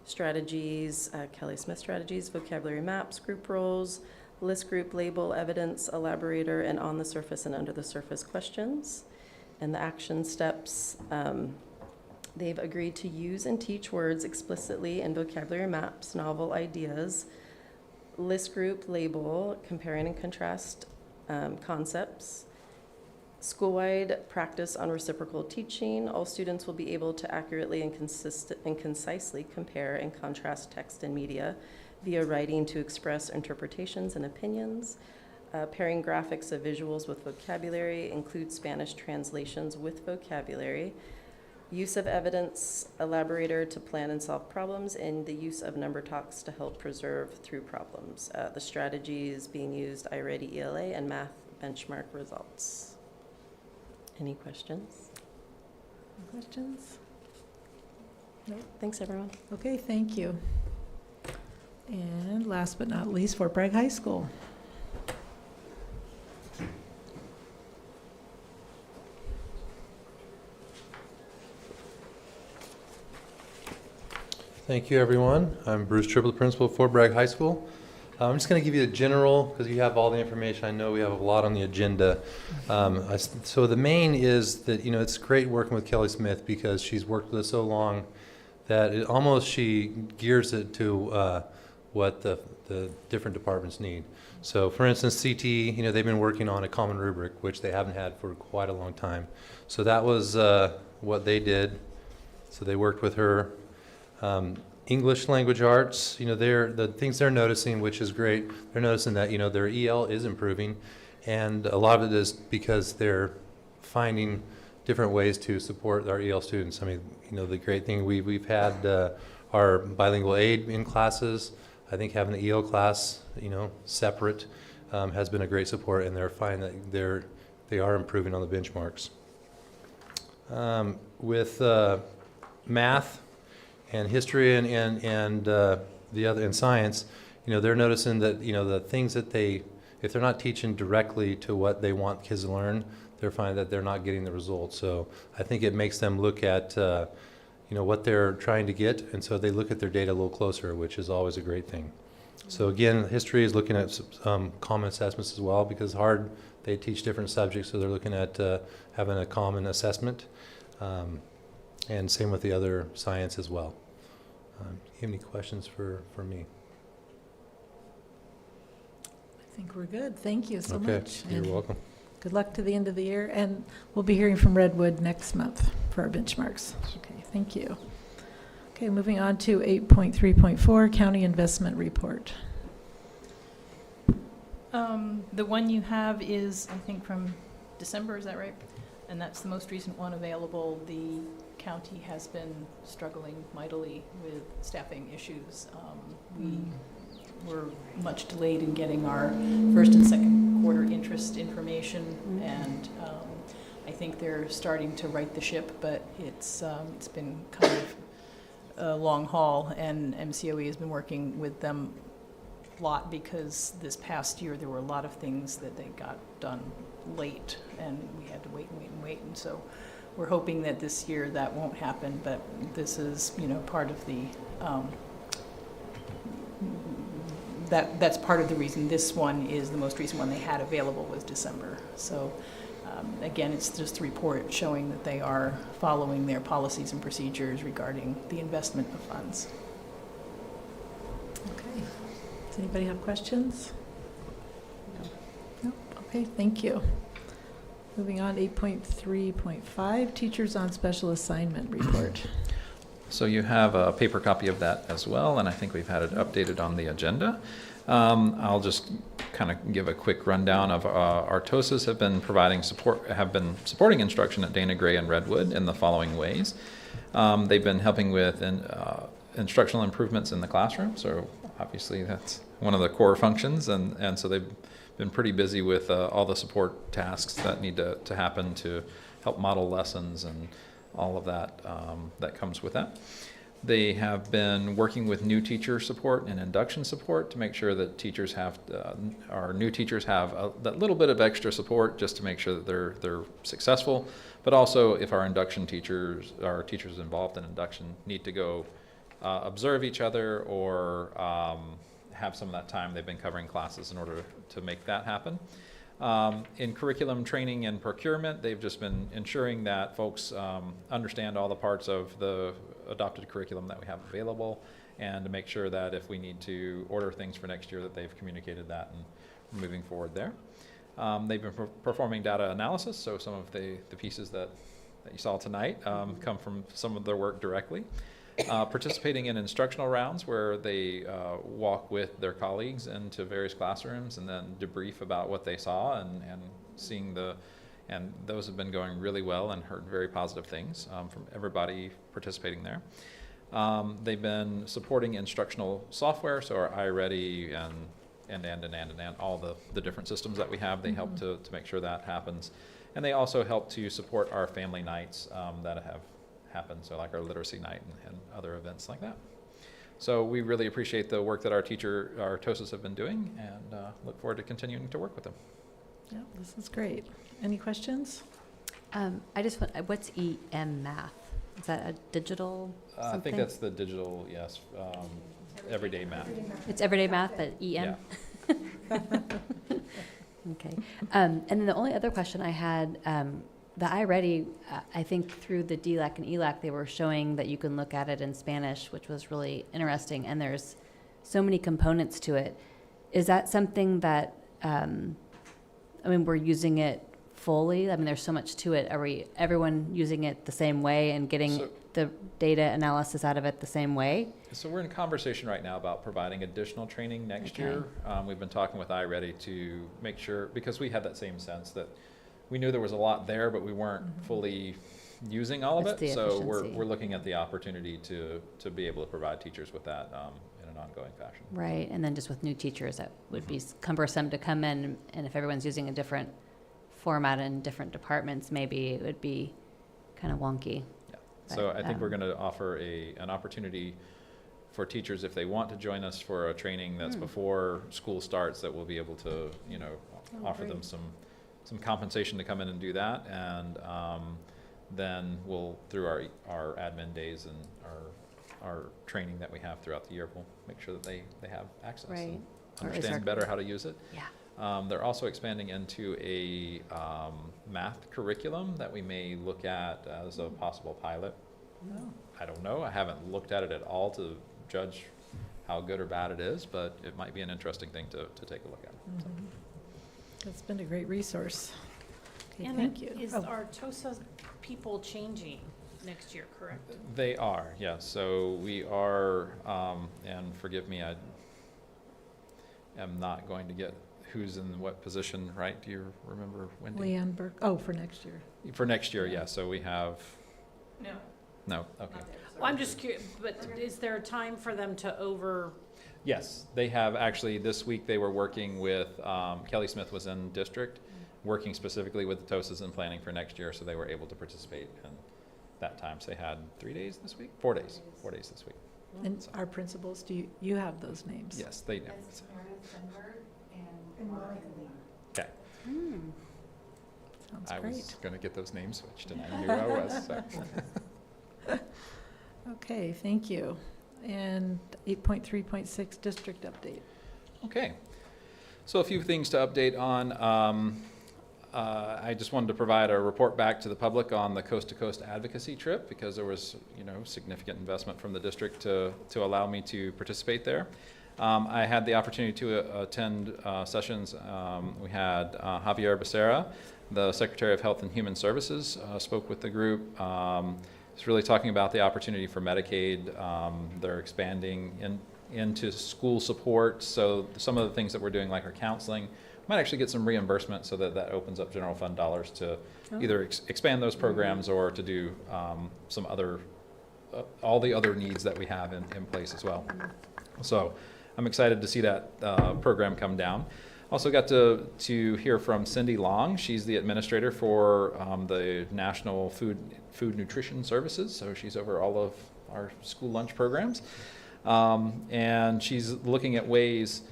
Strategies, Kelly Smith strategies, vocabulary maps, group roles, list, group, label, evidence, elaborator, and on the surface and under the surface questions. And the action steps, they've agreed to use and teach words explicitly in vocabulary maps, novel ideas, list, group, label, comparing and contrast concepts, school-wide practice on reciprocal teaching. All students will be able to accurately and concisely compare and contrast text and media via writing to express interpretations and opinions. Pairing graphics of visuals with vocabulary, include Spanish translations with vocabulary, use of evidence elaborator to plan and solve problems, and the use of number talks to help preserve through problems. The strategies being used, iReady ELA and math benchmark results. Any questions? Questions? No. Thanks, everyone. Okay, thank you. And last but not least, Fort Bragg High School. Thank you, everyone. I'm Bruce Triplett, principal of Fort Bragg High School. I'm just going to give you a general, because you have all the information. I know we have a lot on the agenda. So the main is that, it's great working with Kelly Smith because she's worked with us so long that she gears it to what the different departments need. So for instance, CT, they've been working on a common rubric, which they haven't had for quite a long time. So that was what they did. So they worked with her. English language arts, the things they're noticing, which is great. They're noticing that, their EL is improving, and a lot of it is because they're finding different ways to support our EL students. I mean, the great thing, we've had our bilingual aid in classes. I think having an EL class, separate, has been a great support, and they're finding that they are improving on the benchmarks. With math and history and the other, and science, they're noticing that, the things that if they're not teaching directly to what they want kids to learn, they're finding that they're not getting the results. So I think it makes them look at, what they're trying to get, and so they look at their data a little closer, which is always a great thing. So again, history is looking at common assessments as well, because they teach different subjects, so they're looking at having a common assessment. And same with the other science as well. Do you have any questions for me? I think we're good. Thank you so Okay, much. you're And welcome. good luck to the end of the year, and we'll be hearing from Redwood next month for our benchmarks. Okay, thank you. Okay, moving on to 8.3.4, County Investment Report. The one you have is, I think, from December, is that right? And that's the most recent one available. The county has been struggling mightily with staffing issues. We were much delayed in getting our first and second quarter interest information, and I think they're starting to right the ship, but it's been kind of a long haul, and MCOE has been working with them a lot because this past year there were a lot of things that they got done late, and we had to wait and wait and wait, and so we're hoping that this year that won't happen, but this is, part of the that's part of the reason this one is the most recent one they had available was December. So again, it's just a report showing that they are following their policies and procedures regarding the investment of funds. Okay. Does anybody have questions? No. Okay, thank you. Moving on, 8.3.5, Teachers on Special Assignment Report. So you have a paper copy of that as well, and I think we've had it updated on the agenda. I'll just kind of give a quick rundown of our TOSAs have been supporting instruction at Dana Gray and Redwood in the following ways. They've been helping with instructional improvements in the classroom, so obviously that's one of the core functions, and so they've been pretty busy with all the support tasks that need to happen to help model lessons and all of that that comes with that. They have been working with new teacher support and induction support to make sure that teachers have, our new teachers have that little bit of extra support just to make sure that they're successful. But also, if our teachers involved in induction need to go observe each other or have some of that time they've been covering classes in order to make that happen. In curriculum training and procurement, they've just been ensuring that folks understand all the parts of the adopted curriculum that we have available, and to make sure that if we need to order things for next year that they've communicated that and we're moving forward there. They've been performing data analysis, so some of the pieces that you saw tonight come from some of their work directly. Participating in instructional rounds where they walk with their colleagues into various classrooms and then debrief about what they saw and seeing and those have been going really well and heard very positive things from everybody participating there. They've been supporting instructional software, so our iReady and all the different systems that we have, they help to make sure that happens. And they also help to support our family nights that have happened, so like our literacy night and other events like that. So we really appreciate the work that our TOSAs have been doing, and look forward to continuing to work with them. Yeah, this is great. Any questions? I just want, what's EM Math? Is that a digital something? I think that's the digital, yes, everyday math. It's everyday math, but EM? Yeah. Okay. And then the only other question I had, the iReady, I think through the DLAC and ELAC, they were showing that you can look at it in Spanish, which was really interesting. And there's so many components to it. Is that something that, I mean, we're using it fully? I mean, there's so much to it. Are we, everyone using it the same way and getting So- the data analysis out of it the same way? So we're in conversation right now about providing additional training next Okay. year. We've been talking with iReady to make sure, because we had that same sense that we knew there was a lot there, but we weren't fully using all of That's it. the So efficiency. we're looking at the opportunity to be able to provide teachers with that in an ongoing fashion. Right, and then just with new teachers, that would be cumbersome to come in, and if everyone's using a different format in different departments, maybe it would be kind of wonky. Yeah. So But, I think we're going to offer an opportunity for teachers, if they want to join us for a training that's before school starts, that we'll be able to, offer them some compensation to come in and do that. And then we'll, through our admin days and our training that we have throughout the year, we'll make sure that they have access Right. and Or is understand there- better how to use it. Yeah. They're also expanding into a math curriculum that we may look at as a possible pilot. Oh. I don't know. I haven't looked at it at all to judge how good or bad it is, but it might be an interesting thing to take a look at. So. It's been a great resource. Okay, And thank you. Is Oh. our TOSA people changing next year, correct? They are, yeah. So we are, and forgive me, I am not going to get who's in what position, right? Do you remember, Wendy? Leanne Burke, oh, for next year. For next year, yeah. So we have, No. no, okay. Well, I'm just curious, but is there a time for them to Yes, they have actually, this week they were working with, Kelly Smith was in district, working specifically with the TOSAs and planning for next year, so they were able to participate in that time. So they had 3 days this week? 4 days, 4 days this week. And our principals, do you have those names? Yes, they do. Okay, Sounds I great. was gonna get those names switched and I knew I was, so. Okay, thank you. And 8.3.6 district update. Okay, so a few things to update on. I just wanted to provide a report back to the public on the Coast to Coast advocacy trip, because there was, significant investment from the district to allow me to participate there. I had the opportunity to attend sessions. We had Javier Becerra, the Secretary of Health and Human Services, spoke with the group. It's really talking about the opportunity for Medicaid. They're expanding into school support. So some of the things that we're doing, like our counseling, might actually get some reimbursement, so that opens up general fund dollars to either expand those programs or to do some other, all the other needs that we have in place as well. So I'm excited to see that program come down. Also got to hear from Cindy Long. She's the administrator for the National Food Nutrition Services. So she's over all of our school lunch programs. And she's looking at ways.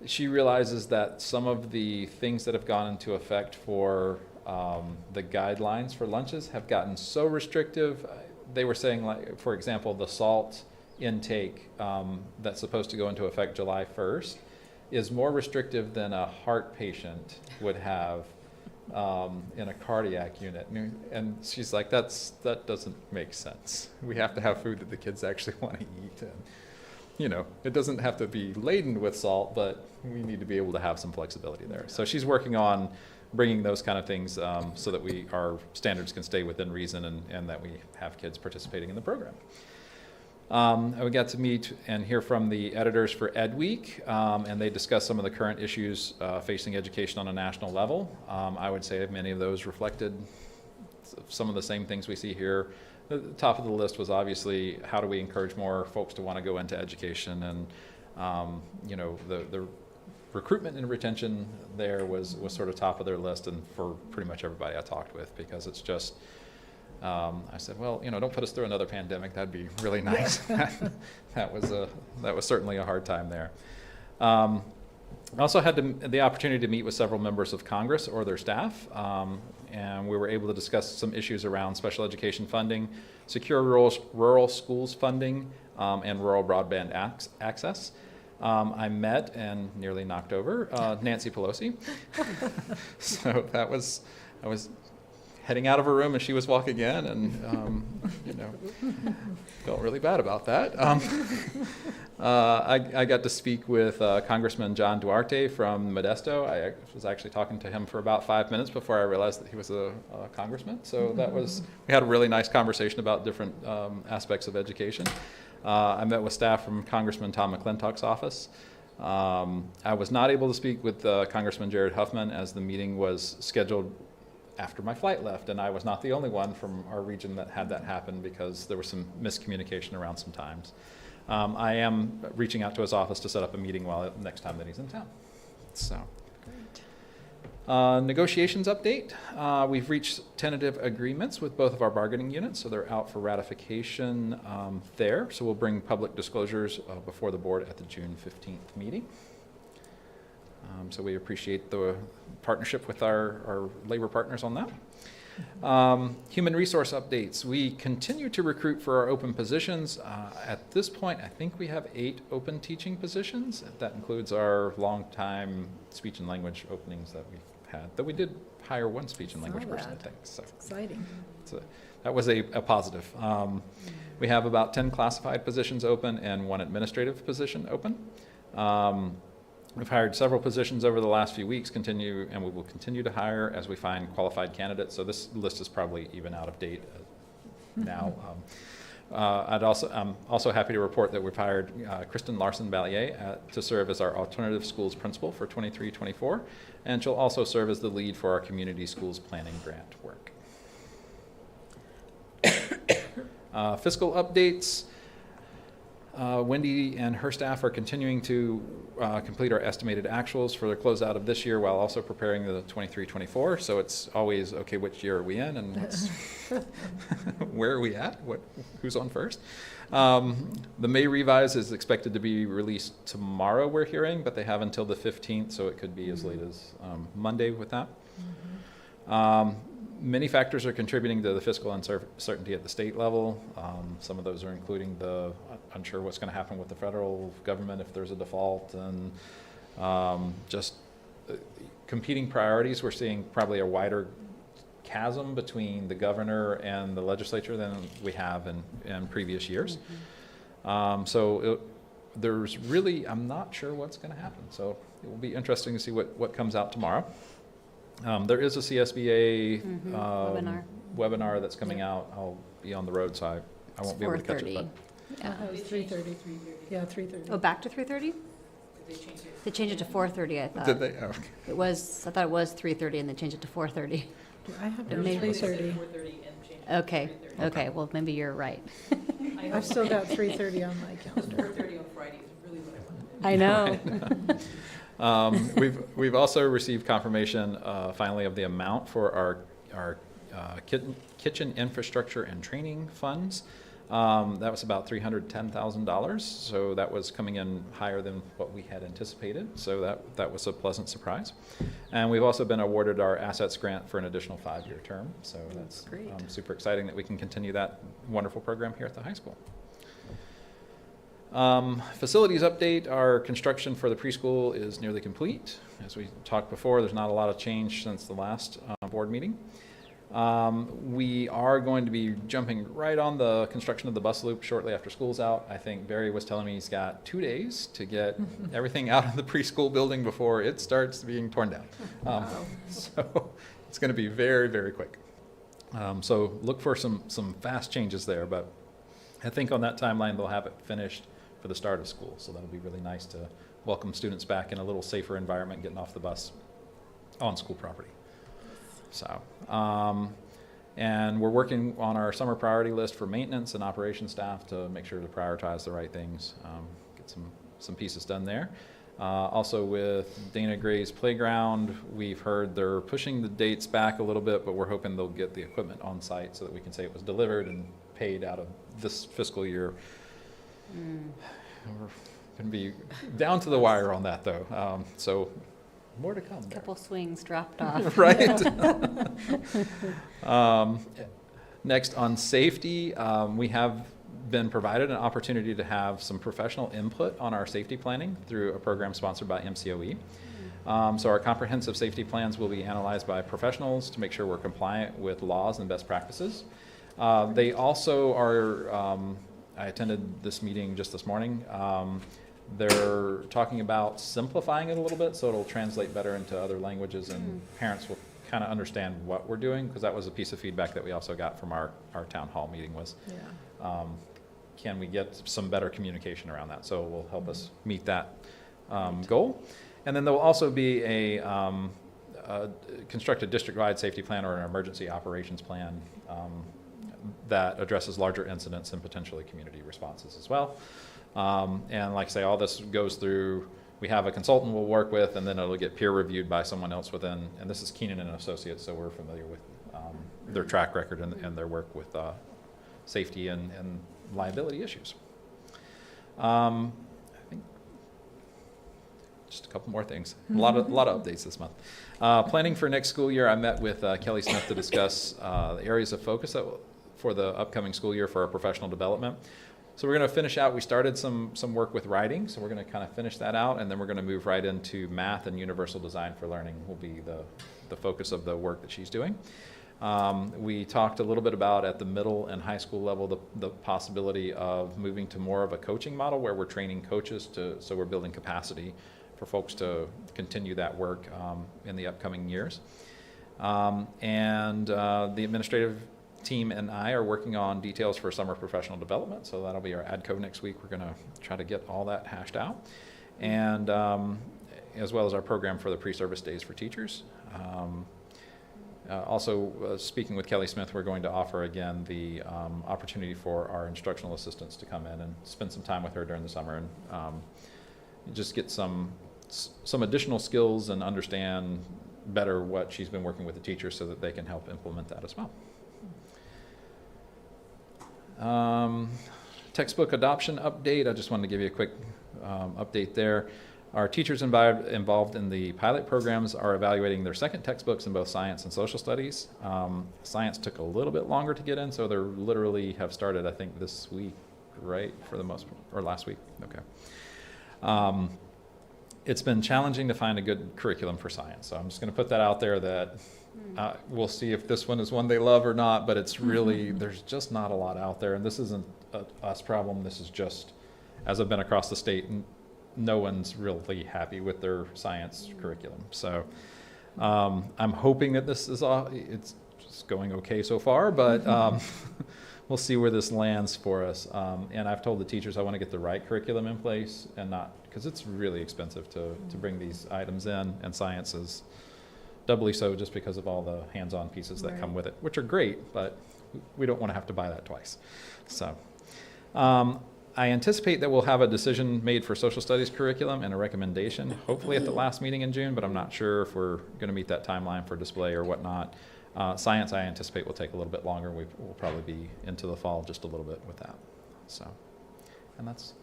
She realizes that some of the things that have gone into effect for the guidelines for lunches have gotten so restrictive. They were saying, like, for example, the salt intake that's supposed to go into effect July 1st is more restrictive than a heart patient would have in a cardiac unit. And she's like, that doesn't make sense. We have to have food that the kids actually want to eat. And, it doesn't have to be laden with salt, but we need to be able to have some flexibility there. So she's working on bringing those kind of things so that our standards can stay within reason and that we have kids participating in the program. We got to meet and hear from the editors for Ed Week, and they discussed some of the current issues facing education on a national level. I would say many of those reflected some of the same things we see here. The top of the list was obviously, how do we encourage more folks to want to go into education, and the recruitment and retention there was sort of top of their list, and for pretty much everybody I talked with, because it's just. I said, well, don't put us through another pandemic. That'd be really nice. That was certainly a hard time there. I also had the opportunity to meet with several members of Congress or their staff, and we were able to discuss some issues around special education funding, secure rural schools funding, and rural broadband access. I met and nearly knocked over Nancy Pelosi. So I was heading out of her room as she was walking in, and felt really bad about that. I got to speak with Congressman John Duarte from Modesto. I was actually talking to him for about 5 minutes before I realized that he was a congressman. So we had a really nice conversation about different aspects of education. I met with staff from Congressman Tom McClintock's office. I was not able to speak with Congressman Jared Huffman as the meeting was scheduled after my flight left, and I was not the only one from our region that had that happen because there was some miscommunication around some times. I am reaching out to his office to set up a meeting next time that he's in town. So, negotiations update. We've reached tentative agreements with both of our bargaining units, so they're out for ratification there. So we'll bring public disclosures before the board at the June 15th meeting. So we appreciate the partnership with our labor partners on that. Human resource updates. We continue to recruit for our open positions. At this point, I think we have 8 open teaching positions. That includes our longtime speech and language openings that we've had. Though we did hire 1 speech and language person, I think. So Exciting. that was a positive. We have about 10 classified positions open and 1 administrative position open. We've hired several positions over the last few weeks, and we will continue to hire as we find qualified candidates. So this list is probably even out of date now. I'm also happy to report that we've hired Kristen Larson-Ballier to serve as our alternative schools principal for 23-24, and she'll also serve as the lead for our community schools planning grant work. Fiscal updates. Wendy and her staff are continuing to complete our estimated actuals for the closeout of this year while also preparing the 23-24. So it's always, okay, which year are we in and where are we at? Who's on first? The May revise is expected to be released tomorrow, we're hearing, but they have until the 15th, so it could be as late as Monday with that. Many factors are contributing to the fiscal uncertainty at the state level. Some of those are including unsure what's going to happen with the federal government if there's a default, and just competing priorities. We're seeing probably a wider chasm between the governor and the legislature than we have in previous years. There's really, I'm not sure what's going to happen. So it will be interesting to see what comes out tomorrow. There is a CSBA webinar that's coming out. I'll be on the road, so I won't be able to catch it. But Yeah. It was 3:30. Yeah, 3:30. Oh, back to 3:30? They changed it to 4:30, I thought. did they? Oh, okay. I thought it was 3:30 and they changed it to 4:30. I have down Maybe- 3:30. Okay, okay, well, maybe you're right. I've still got 3:30 on my calendar. 4:30 on Friday is really what I wanted. I know. We've also received confirmation finally of the amount for our kitchen infrastructure and training funds. That was about $310,000, so that was coming in higher than what we had anticipated, so that was a pleasant surprise. And we've also been awarded our assets grant for an additional 5-year term, so that's super exciting that we can continue that wonderful program here at the high school. Facilities update. Our construction for the preschool is nearly complete. As we talked before, there's not a lot of change since the last board meeting. We are going to be jumping right on the construction of the bus loop shortly after school's out. I think Barry was telling me he's got 2 days to get everything out of the preschool building before it starts being torn down. So it's going to be very, very quick. So look for some fast changes there, but I think on that timeline they'll have it finished for the start of school. So that'll be really nice to welcome students back in a little safer environment, getting off the bus on school property. So, and we're working on our summer priority list for maintenance and operations staff to make sure to prioritize the right things, get some pieces done there. Also with Dana Gray's playground, we've heard they're pushing the dates back a little bit, but we're hoping they'll get the equipment on site so that we can say it was delivered and paid out of this fiscal year. We're going to be down to the wire on that though. So more to come there. Couple swings dropped off. Right. Next on safety, we have been provided an opportunity to have some professional input on our safety planning through a program sponsored by MCOE. So our comprehensive safety plans will be analyzed by professionals to make sure we're compliant with laws and best practices. They also are, I attended this meeting just this morning. They're talking about simplifying it a little bit so it'll translate better into other languages and parents will kind of understand what we're doing, because that was a piece of feedback that we also got from our town hall meeting was, can we get some better communication around that? So it will help us meet that goal. And then there will also be a constructed district-wide safety plan or an emergency operations plan that addresses larger incidents and potentially community responses as well. And like I say, all this goes through, we have a consultant we'll work with, and then it'll get peer reviewed by someone else within, and this is Keenan and Associates, so we're familiar with their track record and their work with safety and liability issues. I think just a couple more things. A lot of updates this month. Planning for next school year, I met with Kelly Smith to discuss the areas of focus for the upcoming school year for our professional development. So we're going to finish out, we started some work with writing, so we're going to kind of finish that out, and then we're going to move right into math and universal design for learning will be the focus of the work that she's doing. We talked a little bit about at the middle and high school level the possibility of moving to more of a coaching model where we're training coaches so we're building capacity for folks to continue that work in the upcoming years. And the administrative team and I are working on details for summer professional development, so that'll be our ADCO next week. We're going to try to get all that hashed out, and as well as our program for the pre-service days for teachers. Also, speaking with Kelly Smith, we're going to offer again the opportunity for our instructional assistants to come in and spend some time with her during the summer and just get some additional skills and understand better what she's been working with the teachers so that they can help implement that as well. Textbook adoption update. I just wanted to give you a quick update there. Our teachers involved in the pilot programs are evaluating their second textbooks in both science and social studies. Science took a little bit longer to get in, so they're literally have started, I think, this week, right? For the most, or last week, okay. It's been challenging to find a good curriculum for science, so I'm just going to put that out there that we'll see if this one is one they love or not, but it's really, there's just not a lot out there, and this isn't a us problem. This is just, as I've been across the state, no one's really happy with their science curriculum. So I'm hoping that this is it's just going okay so far, but we'll see where this lands for us. And I've told the teachers I want to get the right curriculum in place, and not, because it's really expensive to bring these items in, and science is doubly so just because of all the hands-on pieces that come with it, which are great, but we don't want to have to buy that twice. So I anticipate that we'll have a decision made for social studies curriculum and a recommendation, hopefully at the last meeting in June, but I'm not sure if we're going to meet that timeline for display or whatnot. Science, I anticipate, will take a little bit longer. We'll probably be into the fall just a little bit with that. So, and that's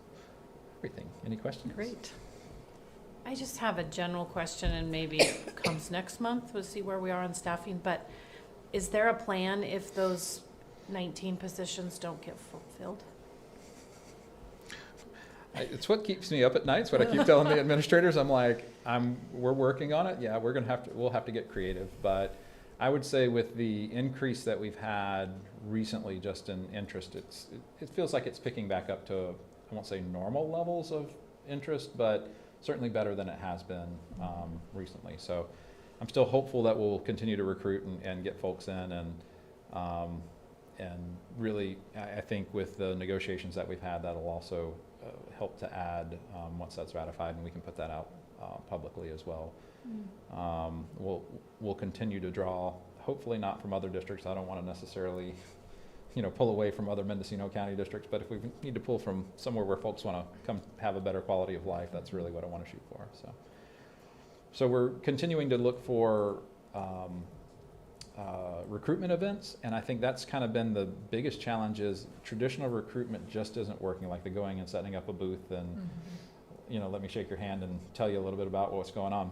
everything. Any questions? Great. I just have a general question, and maybe it comes next month. We'll see where we are on staffing, but is there a plan if those 19 positions don't get fulfilled? It's what keeps me up at night. It's what I keep telling the administrators. I'm like, we're working on it. Yeah, we'll have to get creative. But I would say with the increase that we've had recently, just in interest, it feels like it's picking back up to, I won't say normal levels of interest, but certainly better than it has been recently. So I'm still hopeful that we'll continue to recruit and get folks in, and really, I think with the negotiations that we've had, that'll also help to add once that's ratified, and we can put that out publicly as well. We'll continue to draw, hopefully not from other districts. I don't want to necessarily, pull away from other Mendocino County districts, but if we need to pull from somewhere where folks want to come have a better quality of life, that's really what I want to shoot for. So we're continuing to look for recruitment events, and I think that's kind of been the biggest challenge. Is traditional recruitment just isn't working, like the going and setting up a booth and let me shake your hand and tell you a little bit about what's going on.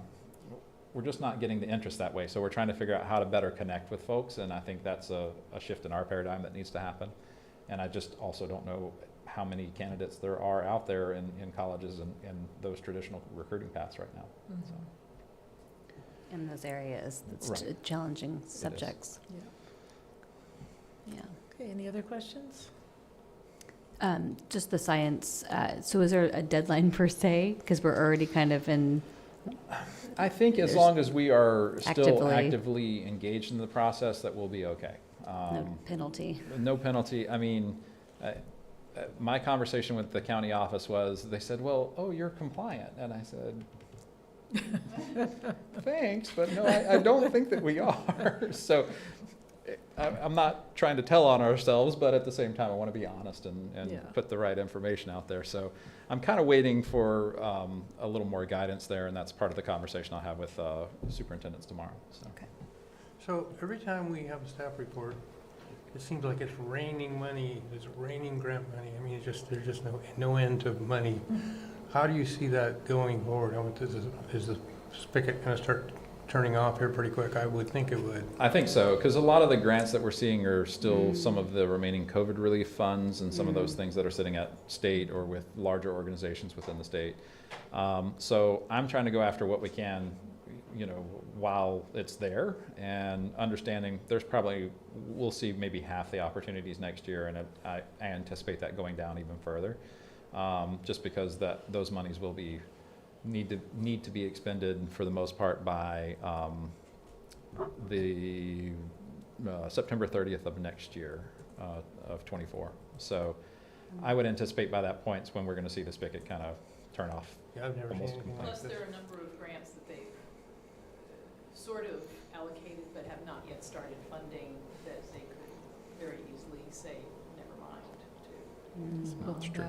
We're just not getting the interest that way, so we're trying to figure out how to better connect with folks, and I think that's a shift in our paradigm that needs to happen. And I just also don't know how many candidates there are out there in colleges and those traditional recruiting paths right now. in those areas. It's Right. challenging subjects. Yeah. Okay, any other questions? Just the science, so is there a deadline per se? Because we're already kind of in, I think as There's long as we are still actively- actively engaged in the process, that we'll be okay. no penalty. No penalty. I mean, my conversation with the county office was, they said, well, oh, you're compliant. And I said, thanks, but no, I don't think that we are. So I'm not trying to tell on ourselves, but at the same time, I want to be honest and Yeah. put the right information out there. So I'm kind of waiting for a little more guidance there, and that's part of the conversation I'll have with superintendents tomorrow. So. So every time we have a staff report, it seems like it's raining money, it's raining grant money. I mean, it's just, there's just no end to money. How do you see that going forward? I mean, is the spigot going to start turning off here pretty quick? I would think it would. I think so, because a lot of the grants that we're seeing are still some of the remaining COVID relief funds and some of those things that are sitting at state or with larger organizations within the state. So I'm trying to go after what we can, you know, while it's there, and understanding there's probably, we'll see maybe half the opportunities next year, and I anticipate that going down even further, just because those monies will be need to be expended for the most part by the September 30th of next year of 24. So I would anticipate by that point is when we're going to see the spigot kind of turn off. Yeah, I've never seen almost anything like Plus, this. there are a number of grants that they've sort of allocated but have not yet started funding that they could very easily say, never mind, to That's true.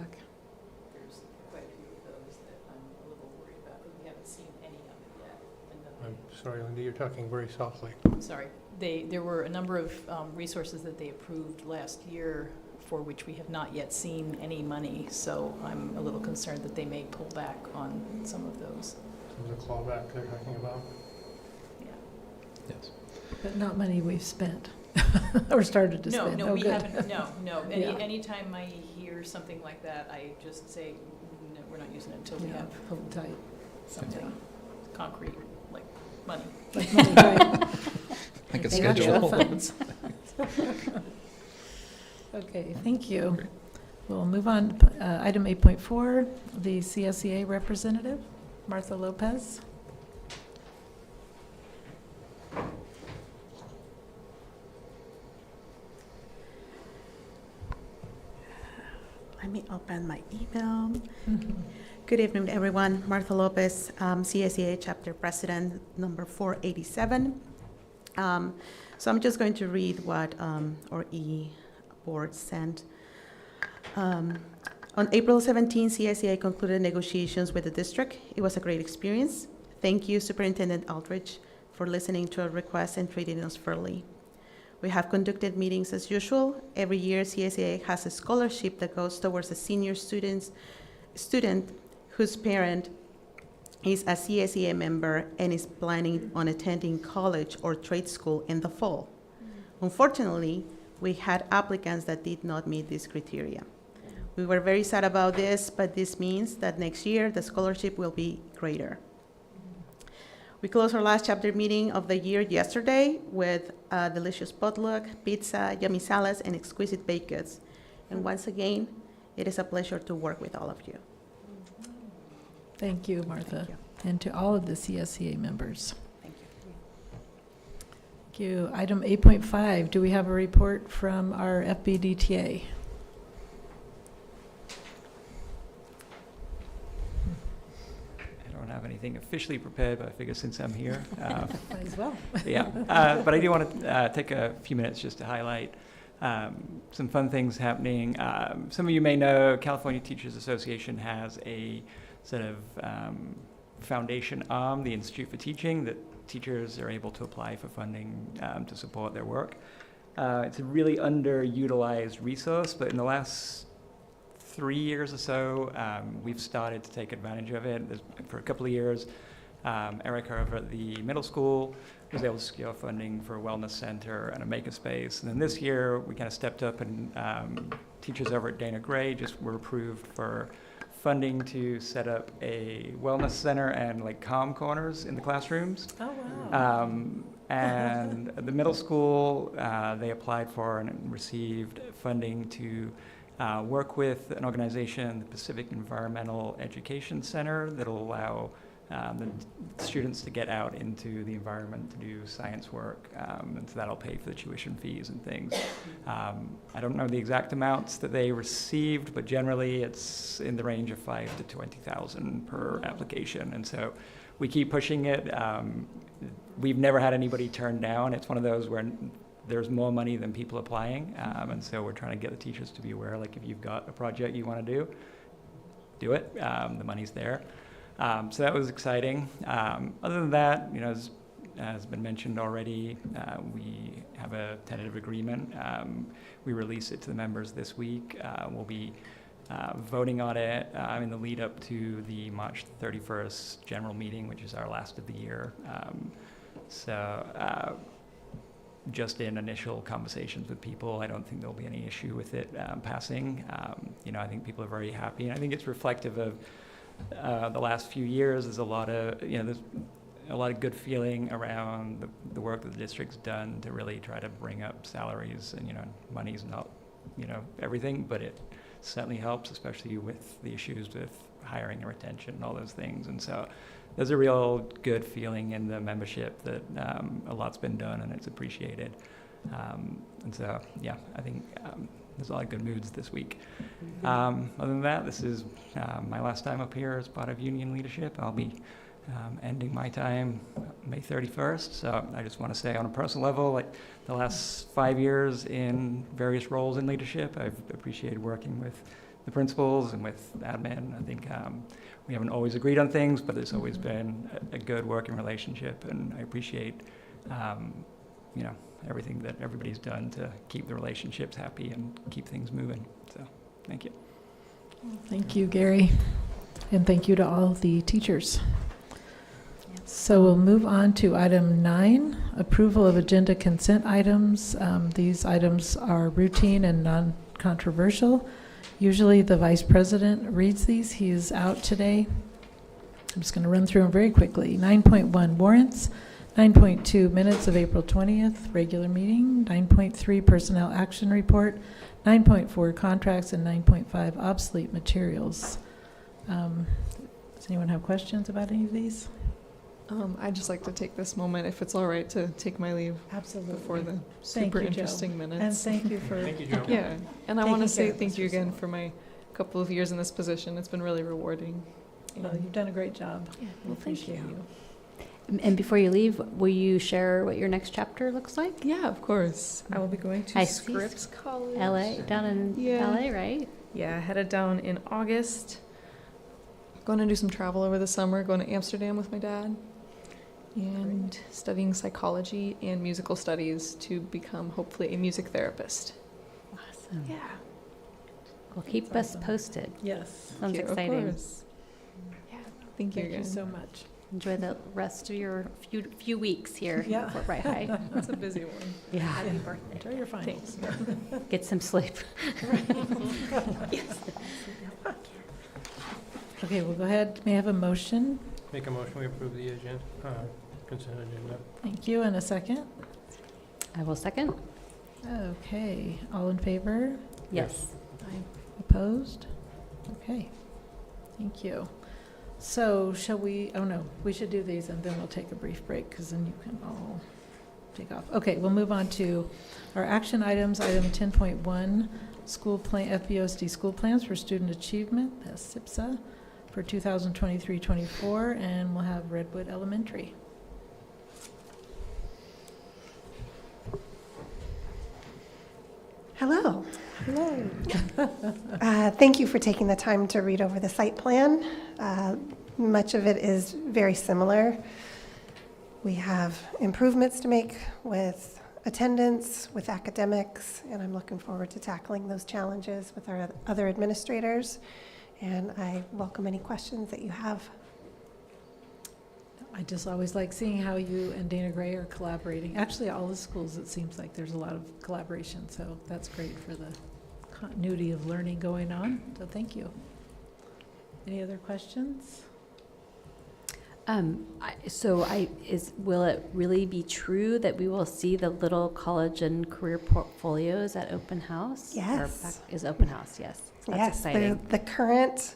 There's quite a few of those that I'm a little worried about, but we haven't seen any of it yet. And I'm sorry, Linda, you're talking very softly. sorry, there were a number of resources that they approved last year for which we have not yet seen any money, so I'm a little concerned that they may pull back on some of those. Some of the clawback they're talking about. Yes. But not money we've spent or started to spend. No, Oh, we good. haven't, no. Yeah. Anytime I hear something like that, I just say, no, we're not using it until we Yeah, have hold tight. something concrete, like money. Like money, right. Like a They got schedule. your funds. Okay, thank you. We'll move on. Item 8.4, the CSEA representative, Martha Lopez. Let me open my email. Good evening, everyone. Martha Lopez, CSEA Chapter President, number 487. So I'm just going to read what our board sent. On April 17, CSEA concluded negotiations with the district. It was a great experience. Thank you, Superintendent Aldrich, for listening to our requests and treating us fairly. We have conducted meetings as usual. Every year, CSEA has a scholarship that goes towards a senior student whose parent is a CSEA member and is planning on attending college or trade school in the fall. Unfortunately, we had applicants that did not meet this criteria. We were very sad about this, but this means that next year the scholarship will be greater. We closed our last chapter meeting of the year yesterday with a delicious potluck, pizza, yummy salads, and exquisite baked goods. And once again, it is a pleasure to work with all of you. Thank you, Martha. Thank you. And to all of the CSEA members. Thank you. Thank you. Item 8.5, do we have a report from our FBDTA? I don't have anything officially prepared, but I figure since I'm here. Might as well. Yeah, but I do want to take a few minutes just to highlight some fun things happening. Some of you may know California Teachers Association has a sort of foundation arm, the Institute for Teaching, that teachers are able to apply for funding to support their work. It's a really underutilized resource, but in the last 3 years or so, we've started to take advantage of it. For a couple of years, Erica over at the middle school was able to secure funding for a wellness center and a makerspace. And then this year, we kind of stepped up, and teachers over at Dana Gray just were approved for funding to set up a wellness center and like calm corners in the classrooms. Oh, wow. And the middle school, they applied for and received funding to work with an organization, the Pacific Environmental Education Center, that'll allow the students to get out into the environment to do science work, and so that'll pay for the tuition fees and things. I don't know the exact amounts that they received, but generally it's in the range of $5,000 to $20,000 per application, and so we keep pushing it. We've never had anybody turn down. It's one of those where there's more money than people applying, and so we're trying to get the teachers to be aware, like if you've got a project you want to do it. The money's there. So that was exciting. Other than that, you know, as has been mentioned already, we have a tentative agreement. We release it to the members this week. We'll be voting on it in the lead up to the March 31st general meeting, which is our last of the year. Just in initial conversations with people, I don't think there'll be any issue with it passing. You know, I think people are very happy, and I think it's reflective of the last few years. There's a lot of, you know, there's a lot of good feeling around the work that the district's done to really try to bring up salaries, and, you know, money's not, you know, everything, but it certainly helps, especially with the issues with hiring and retention and all those things. And so there's a real good feeling in the membership that a lot's been done and it's appreciated. And so, yeah, I think there's a lot of good moods this week. Other than that, this is my last time up here as part of union leadership. I'll be ending my time May 31st. So I just want to say on a personal level, like the last 5 years in various roles in leadership, I've appreciated working with the principals and with admin. I think we haven't always agreed on things, but there's always been a good working relationship, and I appreciate you know, everything that everybody's done to keep the relationships happy and keep things moving. So thank you. Thank you, Gary. And thank you to all the teachers. So we'll move on to item 9, approval of agenda consent items. These items are routine and non-controversial. Usually the vice president reads these. He is out today. I'm just going to run through them very quickly. 9.1 warrants. 9.2 minutes of April 20th, regular meeting. 9.3 personnel action report. 9.4 contracts, and 9.5 obsolete materials. Does anyone have questions about any of these? I'd just like to take this moment, if it's all right, to take my leave. Absolutely. Before the Thank super you, Joe. interesting minutes. And thank you for Thank you, Joe. Yeah, and I want to taking care say of thank us you for again so for my couple of years in this position. It's been really rewarding. Well, you've done a great job. Yeah, We well, thank appreciate you. you. And before you leave, will you share what your next chapter looks like? Yeah, of course. I will be going to I see. Scripps College. LA, down in Yeah. LA, right? Yeah, headed down in August. Going to do some travel over the summer, going to Amsterdam with my dad. And studying psychology and musical studies to become, hopefully, a music therapist. Awesome. Yeah. Well, keep us posted. Yes. Sounds Of exciting. course. Yeah, thank you Thank again. you so much. Enjoy the rest of your few weeks here Yeah. at Fort Bragg High. That's a busy one. Yeah. Happy birthday. Enjoy your finals. Get some sleep. Okay, we'll go ahead. May I have a motion? Make a motion, we approve the agenda, consent agenda. Thank you. And a second? I will second. Okay, all in favor? Yes. Opposed? Okay, thank you. So shall we, oh no, we should do these and then we'll take a brief break because then you can all take off. Okay, we'll move on to our action items. Item 10.1, school plan, FBOSD school plans for student achievement, that's SIPSA, for 2023-24, and we'll have Redwood Elementary. Hello. Hello. Thank you for taking the time to read over the site plan. Much of it is very similar. We have improvements to make with attendance, with academics, and I'm looking forward to tackling those challenges with our other administrators. And I welcome any questions that you have. I just always like seeing how you and Dana Gray are collaborating. Actually, all the schools, it seems like there's a lot of collaboration, so that's great for the continuity of learning going on. So thank you. Any other questions? Will it really be true that we will see the little college and career portfolios at open house? Yes. Is open house, yes. That's Yes, exciting. the current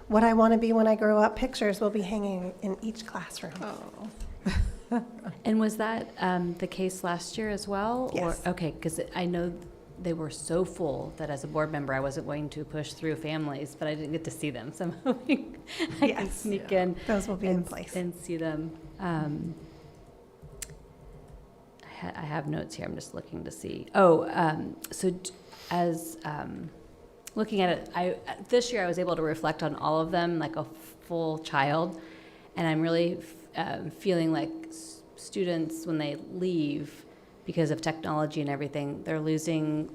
what I want to be when I grow up pictures will be hanging in each classroom. Oh. And was that the case last year as well? Yes. Or, okay, because I know they were so full that as a board member, I wasn't going to push through families, but I didn't get to see them. So I'm hoping I can Yes. sneak in. Those will be in place. And see them. I have notes here. I'm just looking to see. Looking at it, this year I was able to reflect on all of them like a full child, and I'm really feeling like students, when they leave because of technology and everything, they're losing,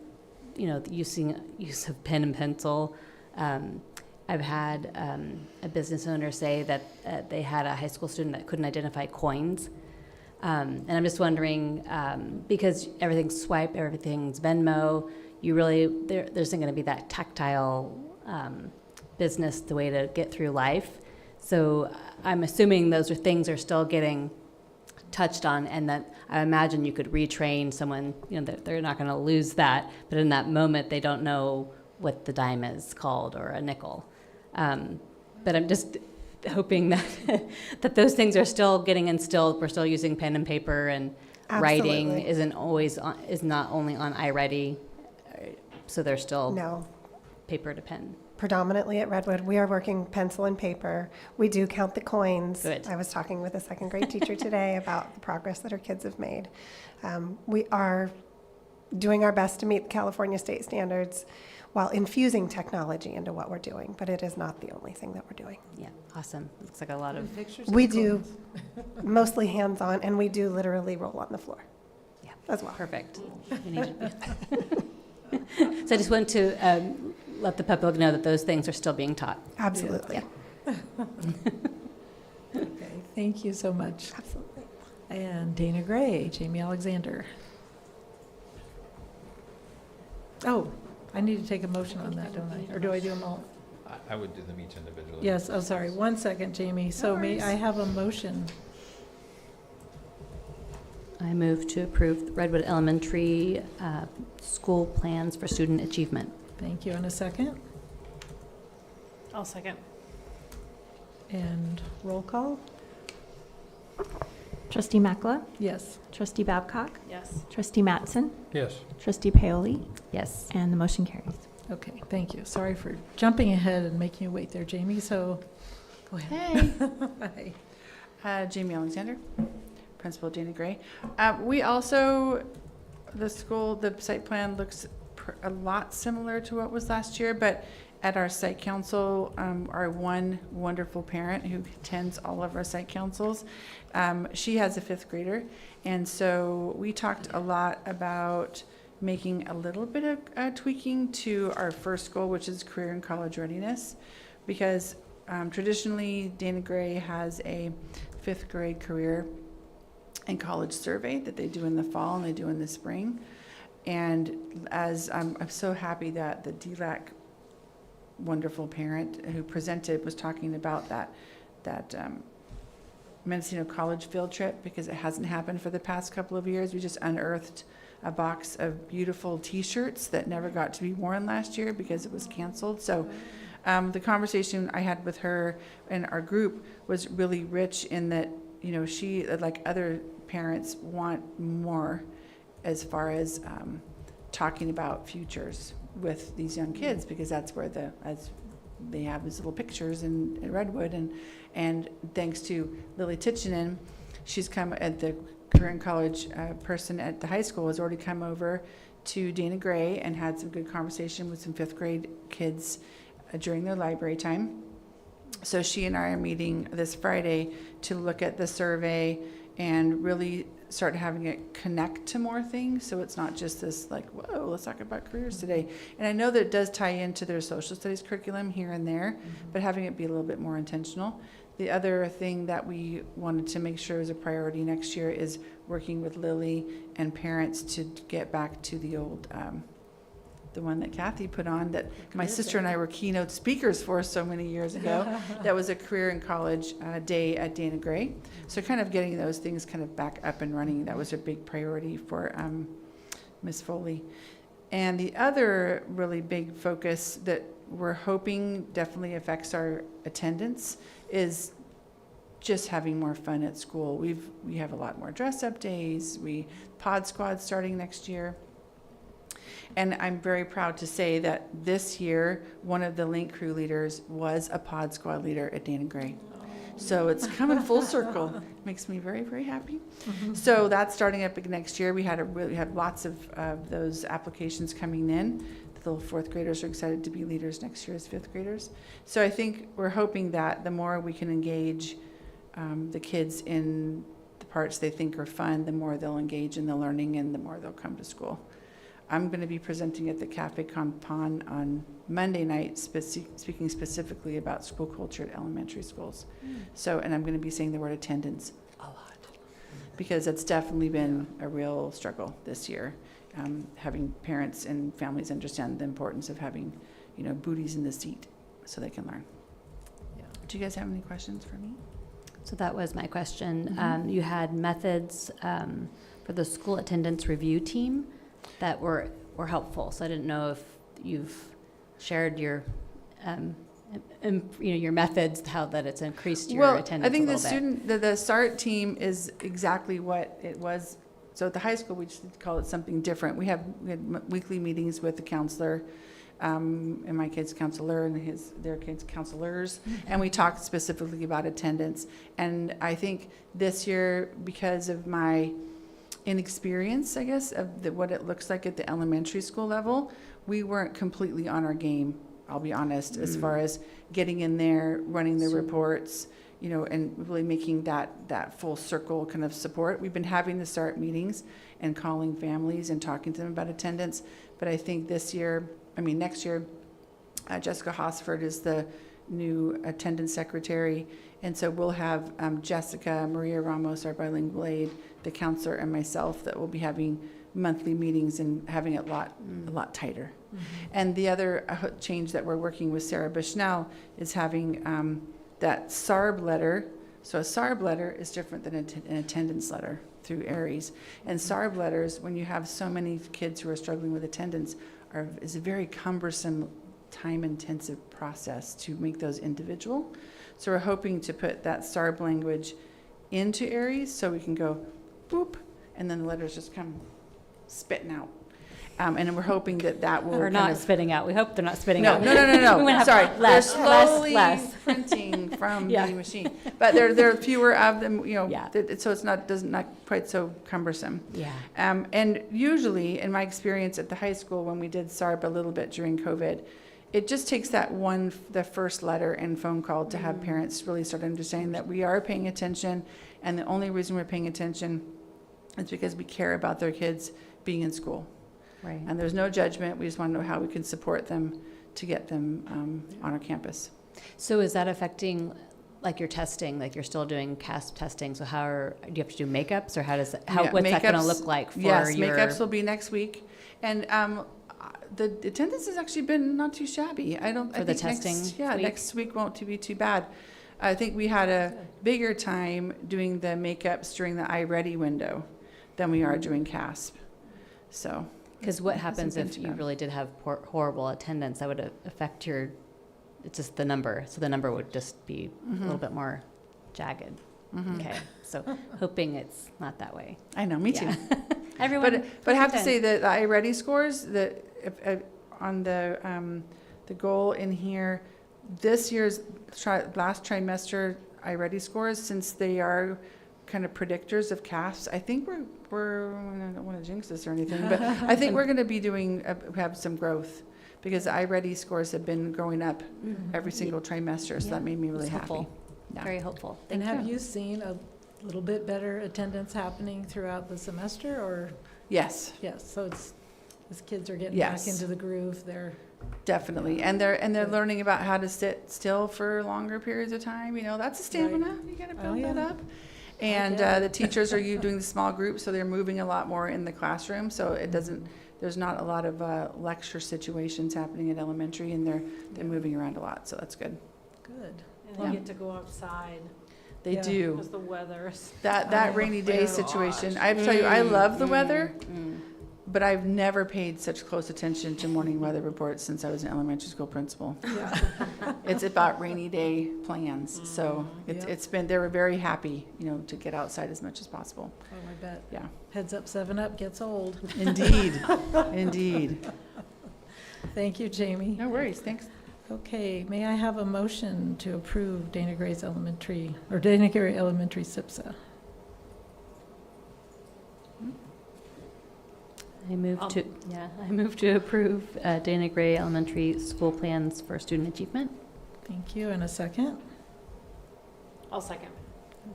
the use of pen and pencil. I've had a business owner say that they had a high school student that couldn't identify coins. And I'm just wondering, because everything's Swipe, everything's Venmo, there isn't going to be that tactile business, the way to get through life. So I'm assuming things are still getting touched on, and that I imagine you could retrain someone, that they're not going to lose that, but in that moment they don't know what the dime is called or a nickel. But I'm just hoping that that those things are still getting instilled. We're still using pen and paper, and writing is not only on iReady, so they're still paper to pen. Predominantly at Redwood, we are working pencil and paper. We do count the coins. Good. I was talking with a second grade teacher today about the progress that our kids have made. We are doing our best to meet the California state standards while infusing technology into what we're doing, but it is not the only thing that we're doing. Yeah, awesome. Looks like a lot of Pictures. We do mostly hands-on, and we do literally roll on the floor. Yeah, as well. Perfect. We need So I just want to let the public know that those things are still being taught. Absolutely. Yeah. Okay, thank you so much. Absolutely. And Dana Gray, Jamie Alexander. Oh, I need to take a motion on that, don't I? Or do I do them all? I would do them each individually. Yes, oh, sorry, 1 second, Jamie. So may I have a motion? I move to approve the Redwood Elementary school plans for student achievement. Thank you. And a second? I'll second. And roll call? Trustee Makla? Yes. Trustee Babcock? Yes. Trustee Mattson? Yes. Trustee Paoli? Yes. And the motion carries. Okay, thank you. Sorry for jumping ahead and making you wait there, Jamie, so go ahead. Hey. Hi. Jamie Alexander, Principal Dana Gray. We also, the site plan looks a lot similar to what was last year, but at our site council, our one wonderful parent who attends all of our site councils, she has a 5th grader. And so we talked a lot about making a little bit of tweaking to our first goal, which is career and college readiness, because traditionally Dana Gray has a 5th grade career and college survey that they do in the fall and they do in the spring. And as I'm so happy that the DLAC wonderful parent who presented was talking about that Mendocino College field trip, because it hasn't happened for the past couple of years. We just unearthed a box of beautiful T-shirts that never got to be worn last year because it was canceled. So the conversation I had with her and our group was really rich in that, she, like other parents, want more as far as talking about futures with these young kids, because that's where as they have these little pictures in Redwood, and thanks to Lily Titchenen, she's come at the career and college person at the high school has already come over to Dana Gray and had some good conversation with some 5th grade kids during their library time. So she and I are meeting this Friday to look at the survey and really start having it connect to more things, so it's not just this like, whoa, let's talk about careers today. And I know that it does tie into their social studies curriculum here and there, but having it be a little bit more intentional. The other thing that we wanted to make sure is a priority next year is working with Lily and parents to get back to the old the one that Kathy put on that my sister and I were keynote speakers for so many years ago. That was a career in college day at Dana Gray. So kind of getting those things kind of back up and running, that was a big priority for Ms. Foley. And the other really big focus that we're hoping definitely affects our attendance is just having more fun at school. We have a lot more dress-up days. Pod Squad starting next year. And I'm very proud to say that this year, one of the Link Crew leaders was a Pod Squad leader at Dana Gray. So it's coming full circle. Makes me very, very happy. So that's starting up next year. We had lots of those applications coming in. The little fourth graders are excited to be leaders next year as fifth graders. So I think we're hoping that the more we can engage the kids in the parts they think are fun, the more they'll engage in the learning and the more they'll come to school. I'm going to be presenting at the Cafe Con Pan on Monday night, speaking specifically about school culture at elementary schools. So, and I'm going to be saying the word attendance a lot, because it's definitely been a real struggle this year, having parents and families understand the importance of having, booties in the seat so they can learn. Yeah. Do you guys have any questions for me? So that was my question. You had methods for the school attendance review team that were helpful. So I didn't know if you've shared your, your methods, how that it's increased your attendance. I think a little bit. the SART team is exactly what it was. So at the high school, we just call it something different. We had weekly meetings with the counselor, and my kid's counselor and their kids' counselors, and we talked specifically about attendance. And I think this year, because of my inexperience, I guess, of what it looks like at the elementary school level, we weren't completely on our game, I'll be honest, as far as getting in there, running the reports, and really making that full circle kind of support. We've been having the SART meetings and calling families and talking to them about attendance. But I think next year, Jessica Hosford is the new attendance secretary. And so we'll have Jessica, Maria Ramos, our bilingual aide, the counselor, and myself that will be having monthly meetings and having it a lot tighter. And the other change that we're working with Sarah Bushnell is having that SARB letter. So a SARB letter is different than an attendance letter through Aries. And SARB letters, when you have so many kids who are struggling with attendance, is a very cumbersome, time-intensive process to make those individual. So we're hoping to put that SARB language into Aries so we can go boop, and then the letters just come spitting out. And we're hoping that will Or not spitting out. We hope they're not spitting out. No. We have Sorry, less, they're slowly less. printing from the machine, but there are fewer of them. Yeah. So it's not quite so cumbersome. Yeah. And usually, in my experience at the high school, when we did SARB a little bit during COVID, it just takes the first letter and phone call to have parents really start understanding that we are paying attention, and the only reason we're paying attention is because we care about their kids being in school. Right. And there's no judgment. We just want to know how we can support them to get them on our campus. So is that affecting your testing? Like you're still doing CASP testing. So do you have to do makeups, or what's that going to look like for your... Yes, makeups will be next week. And the attendance has actually been not too shabby. I think the testing next week won't be too bad. I think we had a bigger time doing the makeups during the iReady window than we are doing CASP. So... Because what happens if you really did have horrible attendance? That would affect it's just the number. So the number would just be a little bit more jagged. Okay. So hoping it's not that way. I know, me too. Everyone. But I have to say that the iReady scores, on the goal in here, this year's last trimester iReady scores, since they are kind of predictors of CAFs, I think we're I don't want to jinx this or anything, but I think we're going to be have some growth, because iReady scores have been going up every single trimester, so that made me really happy. Yeah. Very hopeful. And have you seen a little bit better attendance happening throughout the semester, or? Yes. Yes, so as kids are getting back into the groove, they're... Definitely, and they're learning about how to sit still for longer periods of time. That's a stamina. Right. You got to build that up. And the teachers are doing the small groups, so they're moving a lot more in the classroom, so it doesn't there's not a lot of lecture situations happening at elementary, and they're moving around a lot, so that's good. Good. And they get to go outside. They Yeah. do. Because the weather is. That rainy day situation, I have to tell you, I love the weather, but I've never paid such close attention to morning weather reports since I was an elementary school principal. Yeah. It's about rainy day plans, so it's been, they were very happy, to get outside as much as possible. Oh, I bet. Yeah. Heads up, 7-Up gets old. Indeed, indeed. Thank you, Jamie. No worries, thanks. Okay, may I have a motion to approve Dana Gray Elementary SIPSA? I move to approve Dana Gray Elementary School plans for student achievement. Thank you, and a second? I'll second.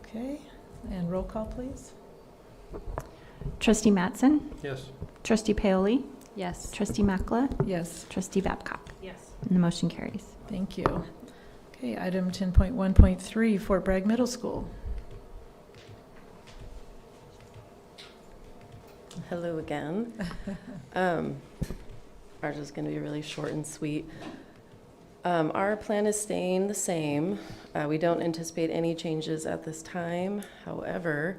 Okay, and roll call, please. Trustee Mattson? Yes. Trustee Paoli? Yes. Trustee Makla? Yes. Trustee Babcock? Yes. And the motion carries. Thank you. Okay, item 10.1.3, Fort Bragg Middle School. Hello again. Ours is going to be really short and sweet. Our plan is staying the same. We don't anticipate any changes at this time. However,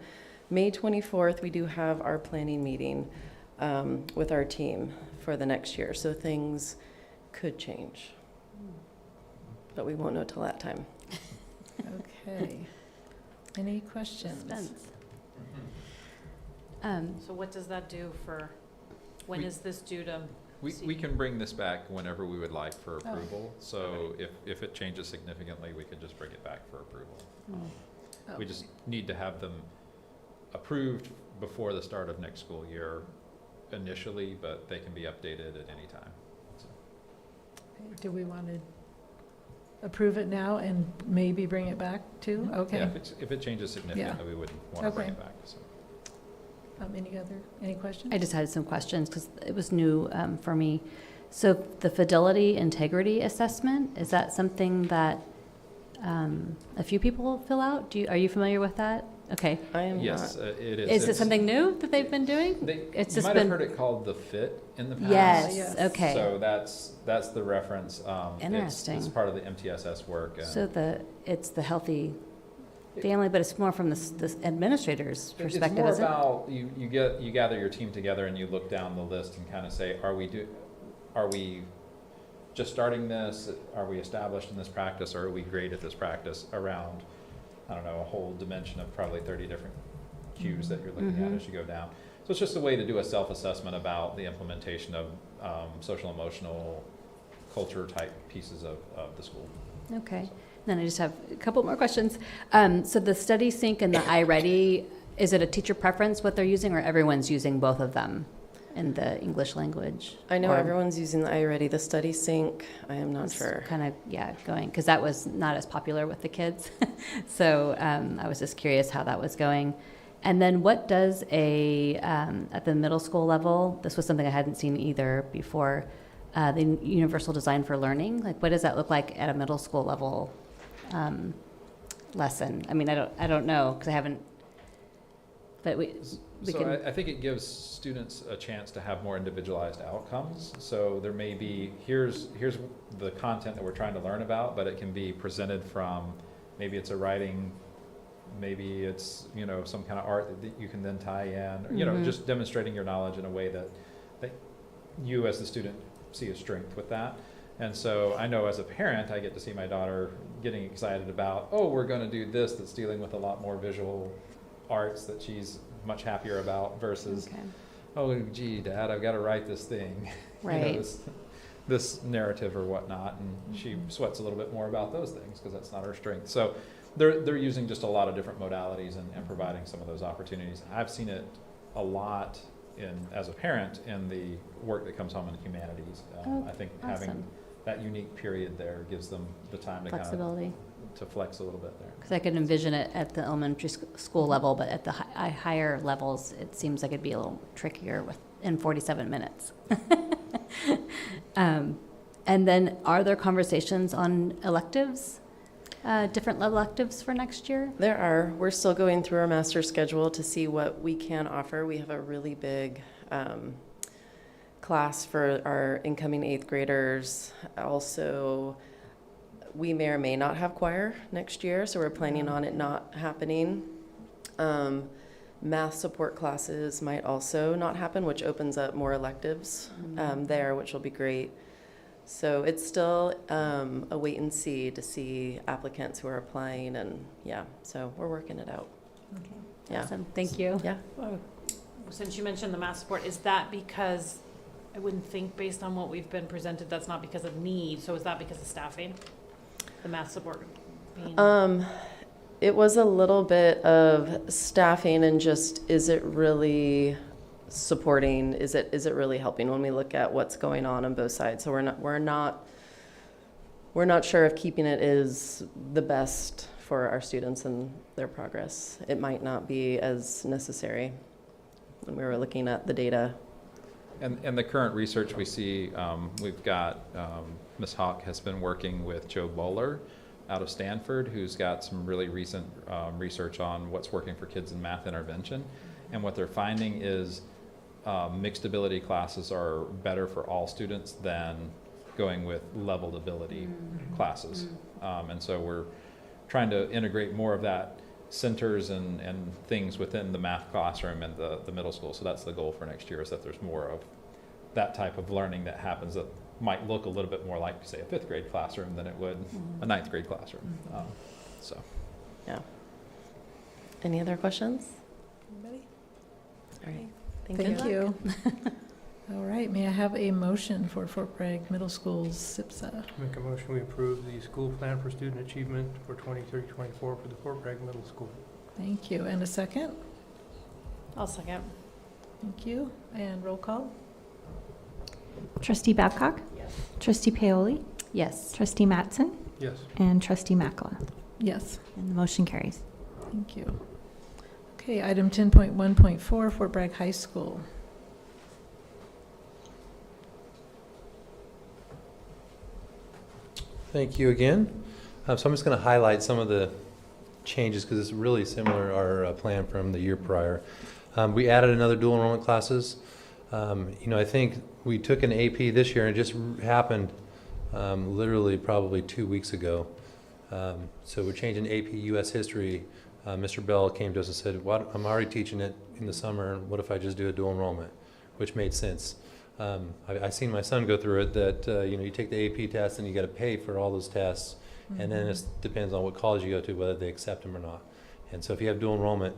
May 24th, we do have our planning meeting with our team for the next year. So things could change, but we won't know till that time. Okay. Any questions? Suspense. So what does that do for, when is this due to? We can bring this back whenever we would like for Oh. approval. So if it changes significantly, we could just bring it back for approval. Oh. We just need to have them approved before the start of next school year initially, but they can be updated at any time. So. Do we want to approve it now and maybe bring it back too? Okay. Yeah, if it changes significantly, we wouldn't want to bring Okay. it back. So. Any questions? I just had some questions because it was new for me. So the fidelity integrity assessment, is that something that a few people fill out? Are you familiar with that? Okay. I am Yes, not. it is. Is it something new that they've been doing? It's You just might been. have heard it called the FIT in the past. Yes, Yes. okay. So that's the reference. Interesting. It's part of the MTSS work. And So it's the healthy family, but it's more from the administrator's perspective, it's is more it? about you gather your team together and you look down the list and kind of say, are we just starting this? Are we established in this practice, or are we great at this practice around, I don't know, a whole dimension of probably 30 different cues that you're looking at as you go down. So it's just a way to do a self-assessment about the implementation of social emotional culture type pieces of the school. Okay. Then I just have a couple more questions. So the Study Sync and the iReady, is it a teacher preference what they're using, or everyone's using both of them in the English language? I know Or everyone's using the iReady. The Study Sync, I am not sure. Kind of, going, because that was not as popular with the kids. So I was just curious how that was going. And then what does at the middle school level, this was something I hadn't seen either before, the Universal Design for Learning, like what does that look like at a middle school level lesson? I mean, I don't know, because I haven't, but we So can. I think it gives students a chance to have more individualized outcomes. So there may be, here's the content that we're trying to learn about, but it can be presented from, maybe it's a writing, maybe it's, some kind of art that you can then tie in, or, just demonstrating your knowledge in a way that you as the student see a strength with that. And so I know as a parent, I get to see my daughter getting excited about, we're going to do this that's dealing with a lot more visual arts that she's much happier about versus, gee, Dad, I've got to write this thing, Right. this narrative or whatnot, and she sweats a little bit more about those things because that's not her strength. So they're using just a lot of different modalities and providing some of those opportunities. I've seen it a lot as a parent in the work that comes home in humanities. I think having that unique period there gives them the time to Flexibility. to flex a little bit there. Because I could envision it at the elementary school level, but at the higher levels, it seems like it'd be a little trickier in 47 minutes. And then are there conversations on electives, different level electives for next year? There are. We're still going through our master schedule to see what we can offer. We have a really big class for our incoming 8th graders. Also, we may or may not have choir next year, so we're planning on it not happening. Math support classes might also not happen, which opens up more electives there, which will be great. So it's still a wait and see to see applicants who are applying, and yeah, so we're working it out. Okay. Yeah. Awesome. Thank you. Yeah. Since you mentioned the math support, is that because, I wouldn't think based on what we've been presented, that's not because of need, so is that because of staffing? The math support being? It was a little bit of staffing and just, is it really supporting, is it really helping when we look at what's going on both sides? So we're not sure if keeping it is the best for our students and their progress. It might not be as necessary when we were looking at the data. And the current research we see, we've got Ms. Hawk has been working with Joe Bowler out of Stanford, who's got some really recent research on what's working for kids in math intervention. And what they're finding is mixed ability classes are better for all students than going with leveled ability classes. And so we're trying to integrate more of that centers and things within the math classroom and the middle school. So that's the goal for next year, is that there's more of that type of learning that happens that might look a little bit more like, say, a 5th grade classroom than it would a 9th grade classroom. So, yeah. Any other questions? Anybody? All right. Thank you. All right, may I have a motion for Fort Bragg Middle School's SIPSA? Make a motion, we approve the school plan for student achievement for 23-24 for the Fort Bragg Middle School. Thank you. And a second? I'll second. Thank you. And roll call? Trustee Babcock? Yes. Trustee Paoli? Yes. Trustee Mattson? Yes. And Trustee Makla? Yes. And the motion carries. Thank you. Okay, item 10.1.4, Fort Bragg High School. Thank you again. So I'm just going to highlight some of the changes because it's really similar to our plan from the year prior. We added another dual enrollment classes. I think we took an AP this year and it just happened literally probably 2 weeks ago. So we're changing AP US History. Mr. Bell came to us and said, I'm already teaching it in the summer. What if I just do a dual enrollment? Which made sense. I've seen my son go through it that, you take the AP test and you got to pay for all those tests. And then it depends on what college you go to, whether they accept them or not. And so if you have dual enrollment,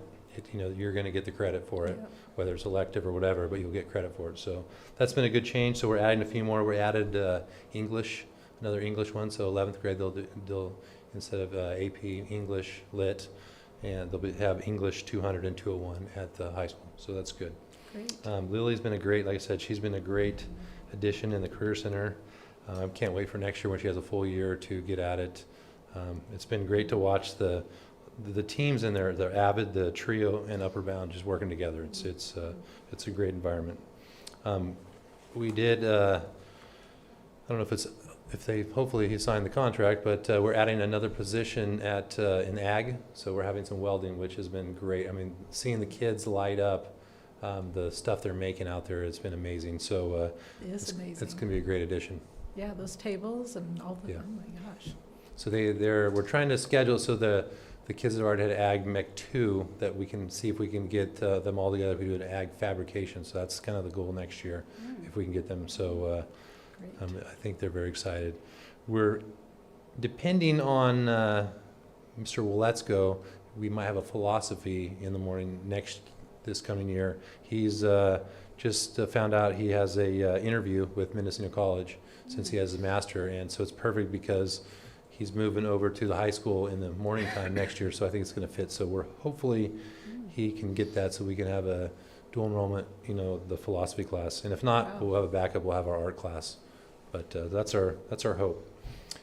you're going to get the credit for it, whether it's elective or whatever, but you'll get credit for it. So that's been a good change. So we're adding a few more. We added English, another English one. So 11th grade, they'll instead of AP, English, Lit, and they'll have English 200 and 201 at the high school. So that's good. Great. Lily's been like I said, she's been a great addition in the Career Center. I can't wait for next year when she has a full year to get at it. It's been great to watch the teams in there. They're Avid, the trio, and Upper Bound just working together. It's a great environment. We did. I don't know if they hopefully he signed the contract, but we're adding another position at in ag. So we're having some welding, which has been great. I mean, seeing the kids light up. The stuff they're making out there, it's been amazing. So It's amazing. It's going to be a great addition. Yeah, those tables and all the, Yeah. oh my gosh. So we're trying to schedule so the kids that already had Ag Mech 2 that we can see if we can get them all together. We do an Ag fabrication, so that's kind of the goal next year, if we can get them. So I think they're very excited. We're depending on Mr. Woletsko. We might have a philosophy in the morning this coming year. He's just found out he has a interview with Mendocino College since he has his master, and so it's perfect because he's moving over to the high school in the morning time next year, so I think it's going to fit. So we're hopefully he can get that so we can have a dual enrollment, the philosophy class. And if not, we'll have a backup, we'll have our art class. But that's our hope.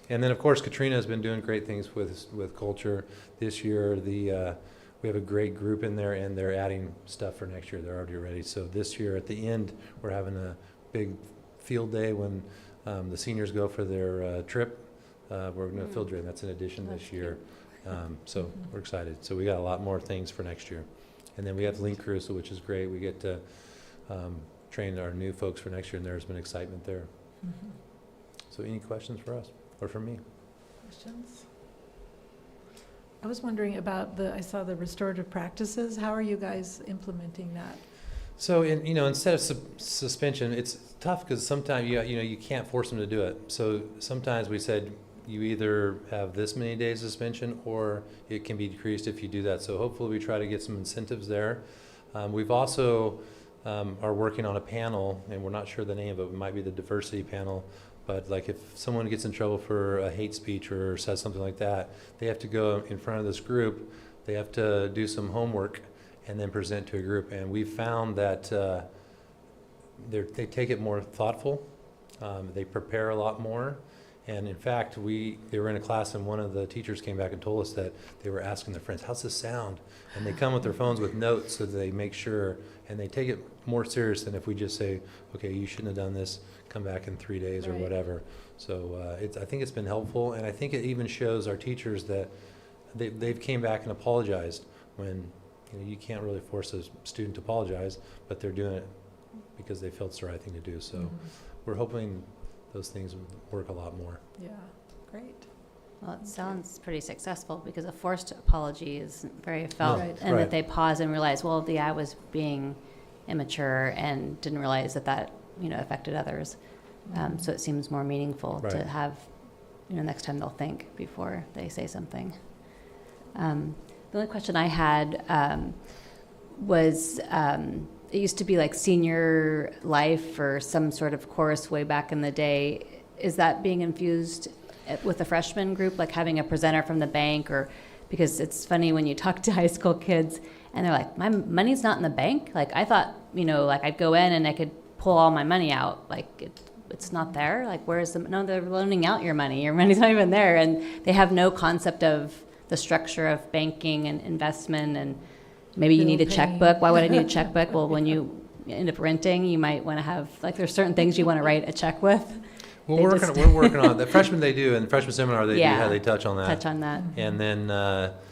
And then of course Katrina has been doing great things with culture this year. We have a great group in there, and they're adding stuff for next year. They're already ready. So this year at the end, we're having a big field day when the seniors go for their trip. We're going to field day. That's an addition this year. So we're excited. So we got a lot more things for next year. And then we have Link Caruso, which is great. We get to train our new folks for next year, and there's been excitement there. So any questions for us or for me? Questions? I was wondering about I saw the restorative practices. How are you guys implementing that? So, instead of suspension, it's tough because sometimes you can't force them to do it. So sometimes we said you either have this many days suspension or it can be decreased if you do that. So hopefully we try to get some incentives there. We've also are working on a panel, and we're not sure the name of it. It might be the diversity panel. But like if someone gets in trouble for a hate speech or says something like that, they have to go in front of this group. They have to do some homework and then present to a group. And we've found that they take it more thoughtful. They prepare a lot more. And in fact, they were in a class and one of the teachers came back and told us that they were asking their friends, how's this sound? And they come with their phones with notes so that they make sure, and they take it more serious than if we just say, okay, you shouldn't have done this, come back in 3 days or whatever. So I think it's been helpful, and I think it even shows our teachers that they've came back and apologized when you can't really force a student to apologize, but they're doing it because they felt it's the right thing to do. So we're hoping those things work a lot more. Yeah, great. Well, it sounds pretty successful because a forced apology is very felt, and Right. that they pause and realize, well, I was being immature and didn't realize that affected others. So it seems more meaningful to have, next time they'll think before they say something. The only question I had was, it used to be like senior life or some sort of course way back in the day. Is that being infused with the freshman group, like having a presenter from the bank? Or because it's funny when you talk to high school kids and they're like, my money's not in the bank. Like I thought, like I'd go in and I could pull all my money out. Like it's not there. Like where's no, they're loaning out your money. Your money's not even there. And they have no concept of the structure of banking and investment, and maybe you need a checkbook. Why would I need a checkbook? Well, when you end up renting, you might want to have, like, there's certain things you want to write a check with. Well, we're working on it. The freshmen they do, and the freshman seminar they do, they touch on that. Touch on that. And then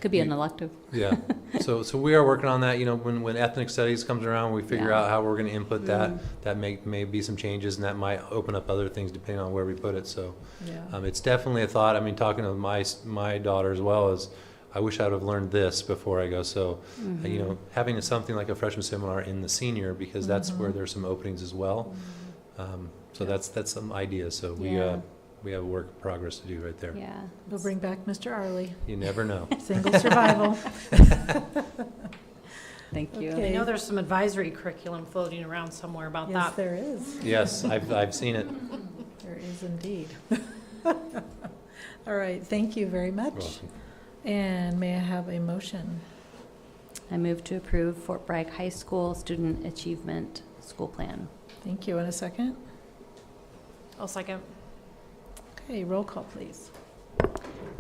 Could be an elective. Yeah. So we are working on that. When ethnic studies comes around, we figure out how we're going to input that. That may be some changes, and that might open up other things depending on where we put it. So it's definitely a thought. I mean, talking to my daughter as well, is I wish I would have learned this before I go. So having something like a freshman seminar in the senior, because that's where there's some openings as well. So that's some ideas. So we have a work in progress to do right there. Yeah. We'll bring back Mr. Arley. You never know. Single survival. Thank you. I know there's some advisory curriculum floating around somewhere about that. Yes, there is. Yes, I've seen it. There is indeed. All right, thank you very much. You're welcome. And may I have a motion? I move to approve Fort Bragg High School Student Achievement School Plan. Thank you. And a second? I'll second. Okay, roll call, please.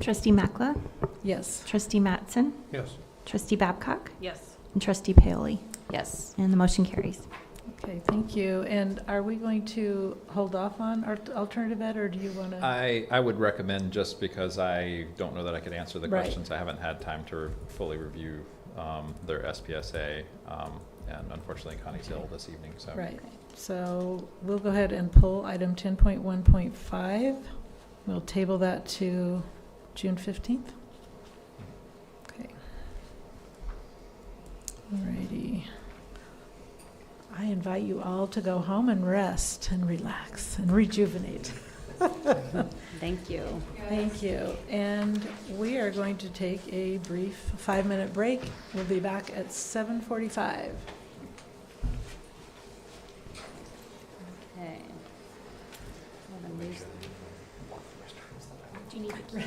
Trustee Mackla, Yes. Trustee Mattson, Yes. Trustee Babcock, Yes. and Trustee Paoli. Yes. And the motion carries. Okay, thank you. And are we going to hold off on our alternative ed, or do you want to? I would recommend, just because I don't know that I could answer the Right. questions. I haven't had time to fully review their SPSA, and unfortunately Connie's ill this evening. So. Right. So we'll go ahead and pull item 10.1.5. We'll table that to June 15th. Okay. Alrighty. I invite you all to go home and rest and relax and rejuvenate. Thank you. Thank you. And we are going to take a brief 5-minute break. We'll be back at 7:45. Okay. Do you need to?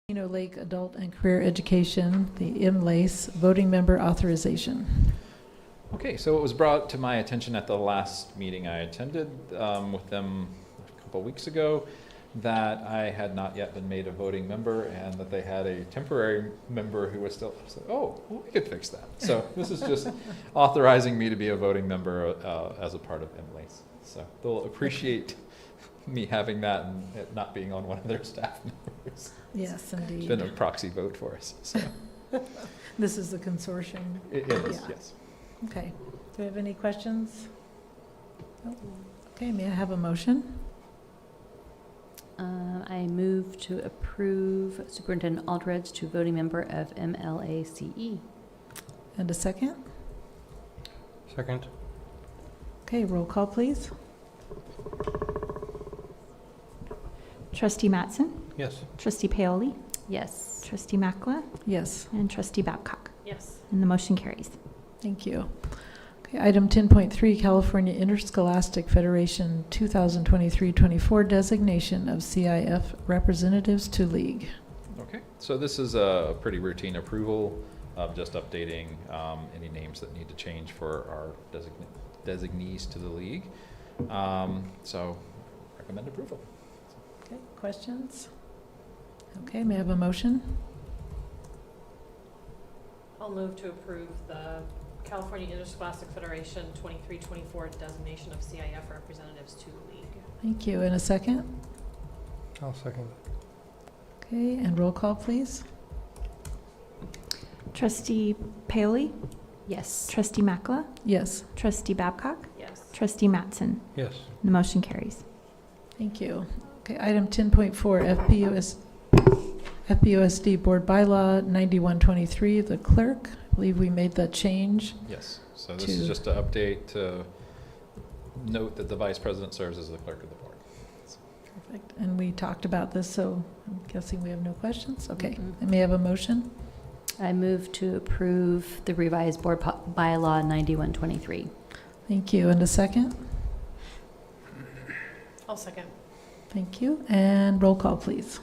Chino Lake Adult and Career Education, the MLACE voting member authorization. Okay, so it was brought to my attention at the last meeting I attended with them a couple weeks ago that I had not yet been made a voting member and that they had a temporary member who was still, I was like, oh, well, we could fix that. So this is just authorizing me to be a voting member as a part of MLACE. So they'll appreciate me having that and it not being on one of their staff members. Yes, indeed. It's been a proxy vote for us. So. This is the consortium. It is, Yeah. yes. Okay. Do we have any questions? No? Okay, may I have a motion? I move to approve Superintendent Aldridge to voting member of MLACE. And a second? Second. Okay, roll call, please. Trustee Mattson? Yes. Trustee Paoli? Yes. Trustee Makla? Yes. And Trustee Babcock? Yes. And the motion carries. Thank you. Okay, item 10.3, California Interscholastic Federation 2023-24 designation of CIF representatives to league. Okay, so this is a pretty routine approval of just updating any names that need to change for our designees to the league. So recommend approval. Okay, questions? Okay, may I have a motion? I'll move to approve the California Interscholastic Federation 23-24 designation of CIF representatives to the league. Thank you. And a second? I'll second. Okay, and roll call, please. Trustee Paoli? Yes. Trustee Makla? Yes. Trustee Babcock? Yes. Trustee Mattson? Yes. The motion carries. Thank you. Okay, item 10.4, FPUSD Board Bylaw 9123, the clerk. I believe we made that change. Yes, so this is just to update to note that the vice president serves as the clerk of the board. Perfect. And we talked about this, so I'm guessing we have no questions. Okay, Mm-mm. I may have a motion. I move to approve the revised board bylaw 9123. Thank you. And a second? I'll second. Thank you. And roll call, please.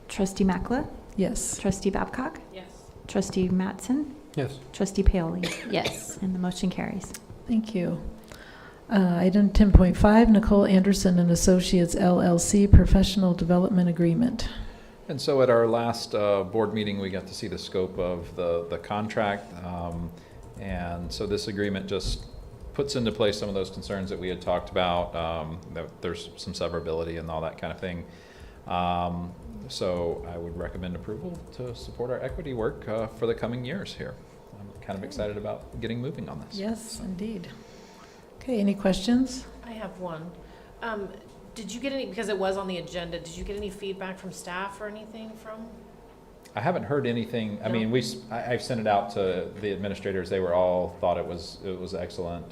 Trustee Makla? Yes. Trustee Babcock? Yes. Trustee Mattson? Yes. Trustee Paoli? Yes. And the motion carries. Thank you. Item 10.5, Nicole Anderson and Associates LLC Professional Development Agreement. And so at our last board meeting, we got to see the scope of the contract. And so this agreement just puts into place some of those concerns that we had talked about, that there's some severability and all that kind of thing. So I would recommend approval to support our equity work for the coming years here. I'm kind of excited about getting moving on this. Yes, indeed. Okay, any questions? I have one. Did you get any, because it was on the agenda, did you get any feedback from staff or anything from? I haven't heard anything. I mean, I've sent it out to the administrators. They were all thought it was excellent.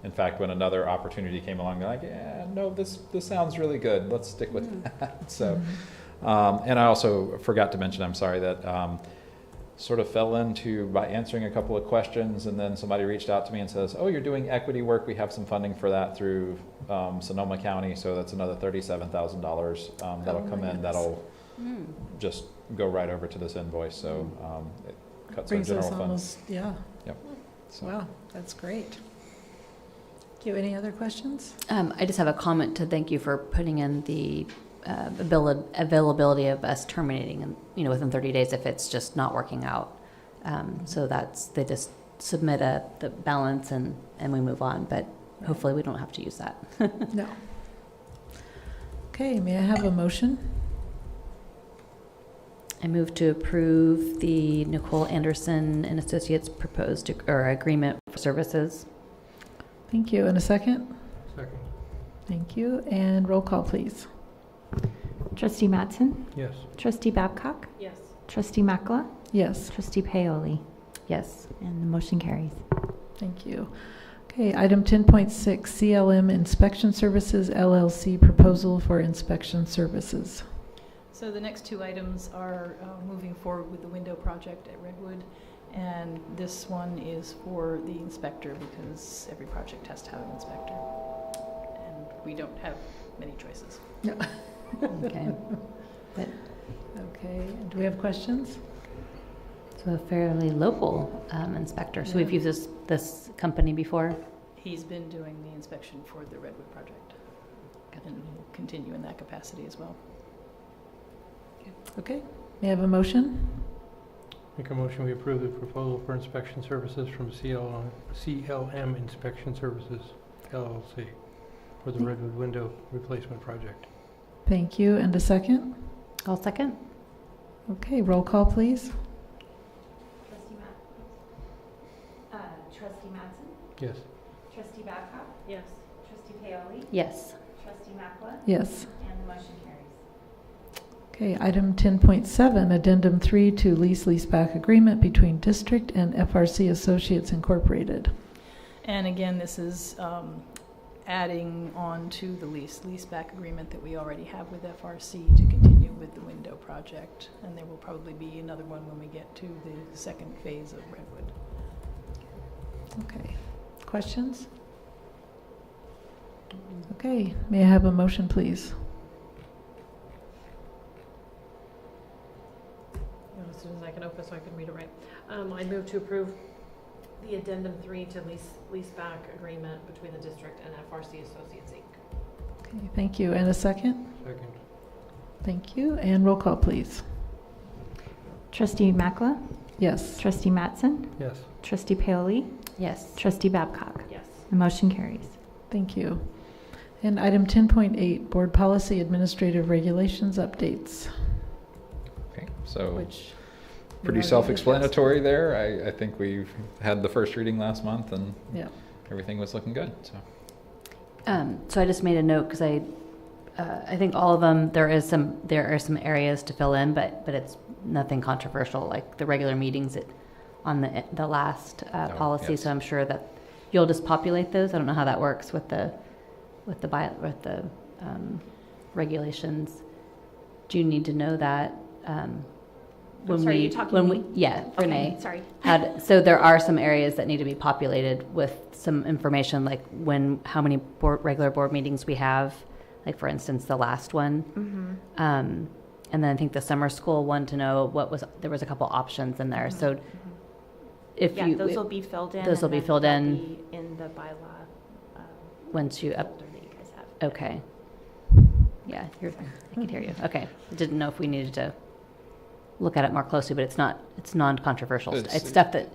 In fact, when another opportunity came along, they're like, yeah, no, this sounds really good. Let's stick with that. So, and I also forgot to mention, I'm sorry, that sort of fell into by answering a couple of questions, and then somebody reached out to me and says, oh, you're doing equity work. We have some funding for that through Sonoma County. So that's another $37,000 that'll come in. That'll just go right over to this invoice. So it cuts our Brings general us fund. almost, yeah. Yep. So. Wow, that's great. Do you have any other questions? I just have a comment to thank you for putting in the availability of us terminating, within 30 days if it's just not working out. So they just submit the balance and we move on, but hopefully we don't have to use that. No. Okay, may I have a motion? I move to approve the Nicole Anderson and Associates proposed agreement for services. Thank you. And a second? Second. Thank you. And roll call, please. Trustee Mattson? Yes. Trustee Babcock? Yes. Trustee Makla? Yes. Trustee Paoli? Yes. And the motion carries. Thank you. Okay, item 10.6, CLM Inspection Services LLC proposal for inspection services. So the next two items are moving forward with the window project at Redwood. And this one is for the inspector because every project has to have an inspector. And we don't have many choices. No. Okay. Okay, do we have questions? So a fairly local inspector. So we've used this company before. He's been doing the inspection for the Redwood project, and will continue in that capacity as well. Okay, may I have a motion? Make a motion, we approve the proposal for inspection services from CLM Inspection Services LLC for the Redwood window replacement project. Thank you, and a second? I'll second. Okay, roll call, please. Trustee Mattson? Yes. Trustee Babcock? Yes. Trustee Paoli? Yes. Trustee Makla? Yes. And the motion carries. Okay, item 10.7, Addendum 3 to leaseback agreement between district and FRC Associates Incorporated. And again, this is adding on to the leaseback agreement that we already have with FRC to continue with the window project. And there will probably be another one when we get to the second phase of Redwood. Okay, questions? Okay, may I have a motion, please? As soon as I can open so I can read it right. I move to approve the addendum 3 to leaseback agreement between the district and FRC Associates, Inc. Okay, thank you. And a second? Second. Thank you. And roll call, please. Trustee Makla? Yes. Trustee Mattson? Yes. Trustee Paoli? Yes. Trustee Babcock? Yes. The motion carries. Thank you. And item 10.8, Board Policy Administrative Regulations Updates. Okay, so Which we pretty already self-explanatory there. I think we've had the first reading last month and Yeah. everything was looking good, so. So I just made a note because I think all of them, there are some areas to fill in, but it's nothing controversial, like the regular meetings on the last policy. yes. So I'm sure that you'll just populate those. I don't know how that works with the regulations. Do you need to know that? sorry, you're talking Yeah, Okay, Renee. sorry. So there are some areas that need to be populated with some information, like how many regular board meetings we have, like for instance, the last one. Mm-hmm. And then I think the summer school one to know there was a couple options in there. So if Yeah, you. those will be filled in. Those will and be then filled they'll in. be in the bylaw. Once you folder that you guys have. Okay. Yeah, I can hear you. Okay. I didn't know if we needed to look at it more closely, but it's non-controversial. It's stuff that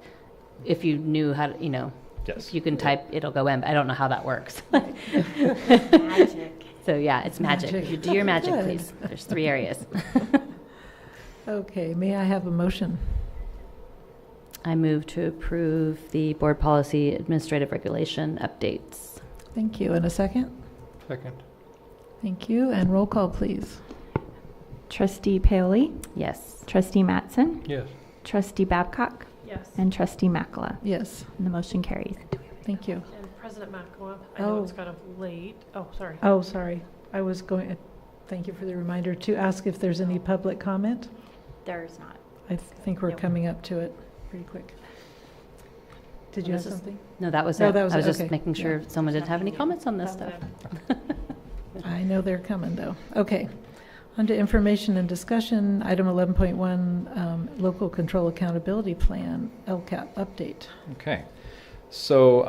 if you knew how to, Yes. if you can type, it'll go in, but I don't know how that works. Magic. So yeah, it's magic. Magic. You do your magic, Good. please. There's 3 areas. Okay, may I have a motion? I move to approve the board policy administrative regulation updates. Thank you. And a second? Second. Thank you. And roll call, please. Trustee Paoli? Yes. Trustee Mattson? Yes. Trustee Babcock? Yes. And Trustee Makla? Yes. And the motion carries. Thank you. And President Makwa, I know it's kind of late. Oh, sorry. Oh, sorry. I was going, thank you for the reminder to ask if there's any public comment. There's not. I think we're coming up to it pretty quick. Did you have This is- something? No, that was No, it. that was I was it. just Okay. making sure someone didn't have any comments on this stuff. I know they're coming, though. Okay. On to information and discussion, item 11.1, Local Control Accountability Plan, LCAP update. Okay, so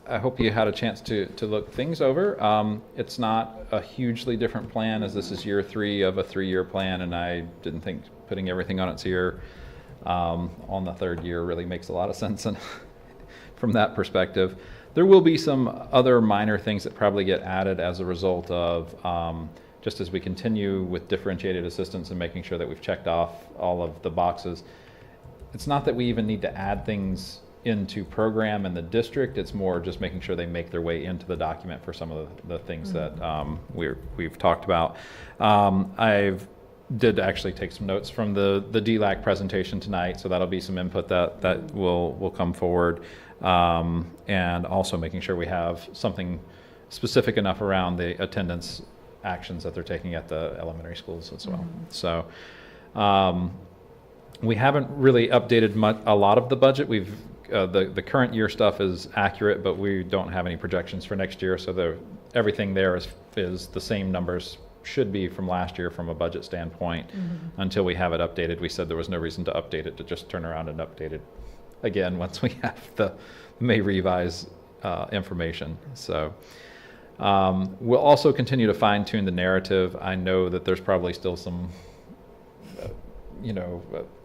I hope you had a chance to look things over. It's not a hugely different plan, as this is year 3 of a 3-year plan, and I didn't think putting everything on its ear on the 3rd year really makes a lot of sense and from that perspective. There will be some other minor things that probably get added as a result of just as we continue with differentiated assistance and making sure that we've checked off all of the boxes. It's not that we even need to add things into program in the district. It's more just making sure they make their way into the document for some of the things that we've talked about. I've did actually take some notes from the DLAC presentation tonight, so that'll be some input that will come forward, and also making sure we have something specific enough around the attendance actions that they're taking at the elementary schools as well. So we haven't really updated a lot of the budget. We've the current year stuff is accurate, but we don't have any projections for next year, so everything there is the same numbers should be from last year from a budget standpoint. Until we have it updated, we said there was no reason to update it, to just turn around and update it again once we have the May revise information. So we'll also continue to fine tune the narrative. I know that there's probably still some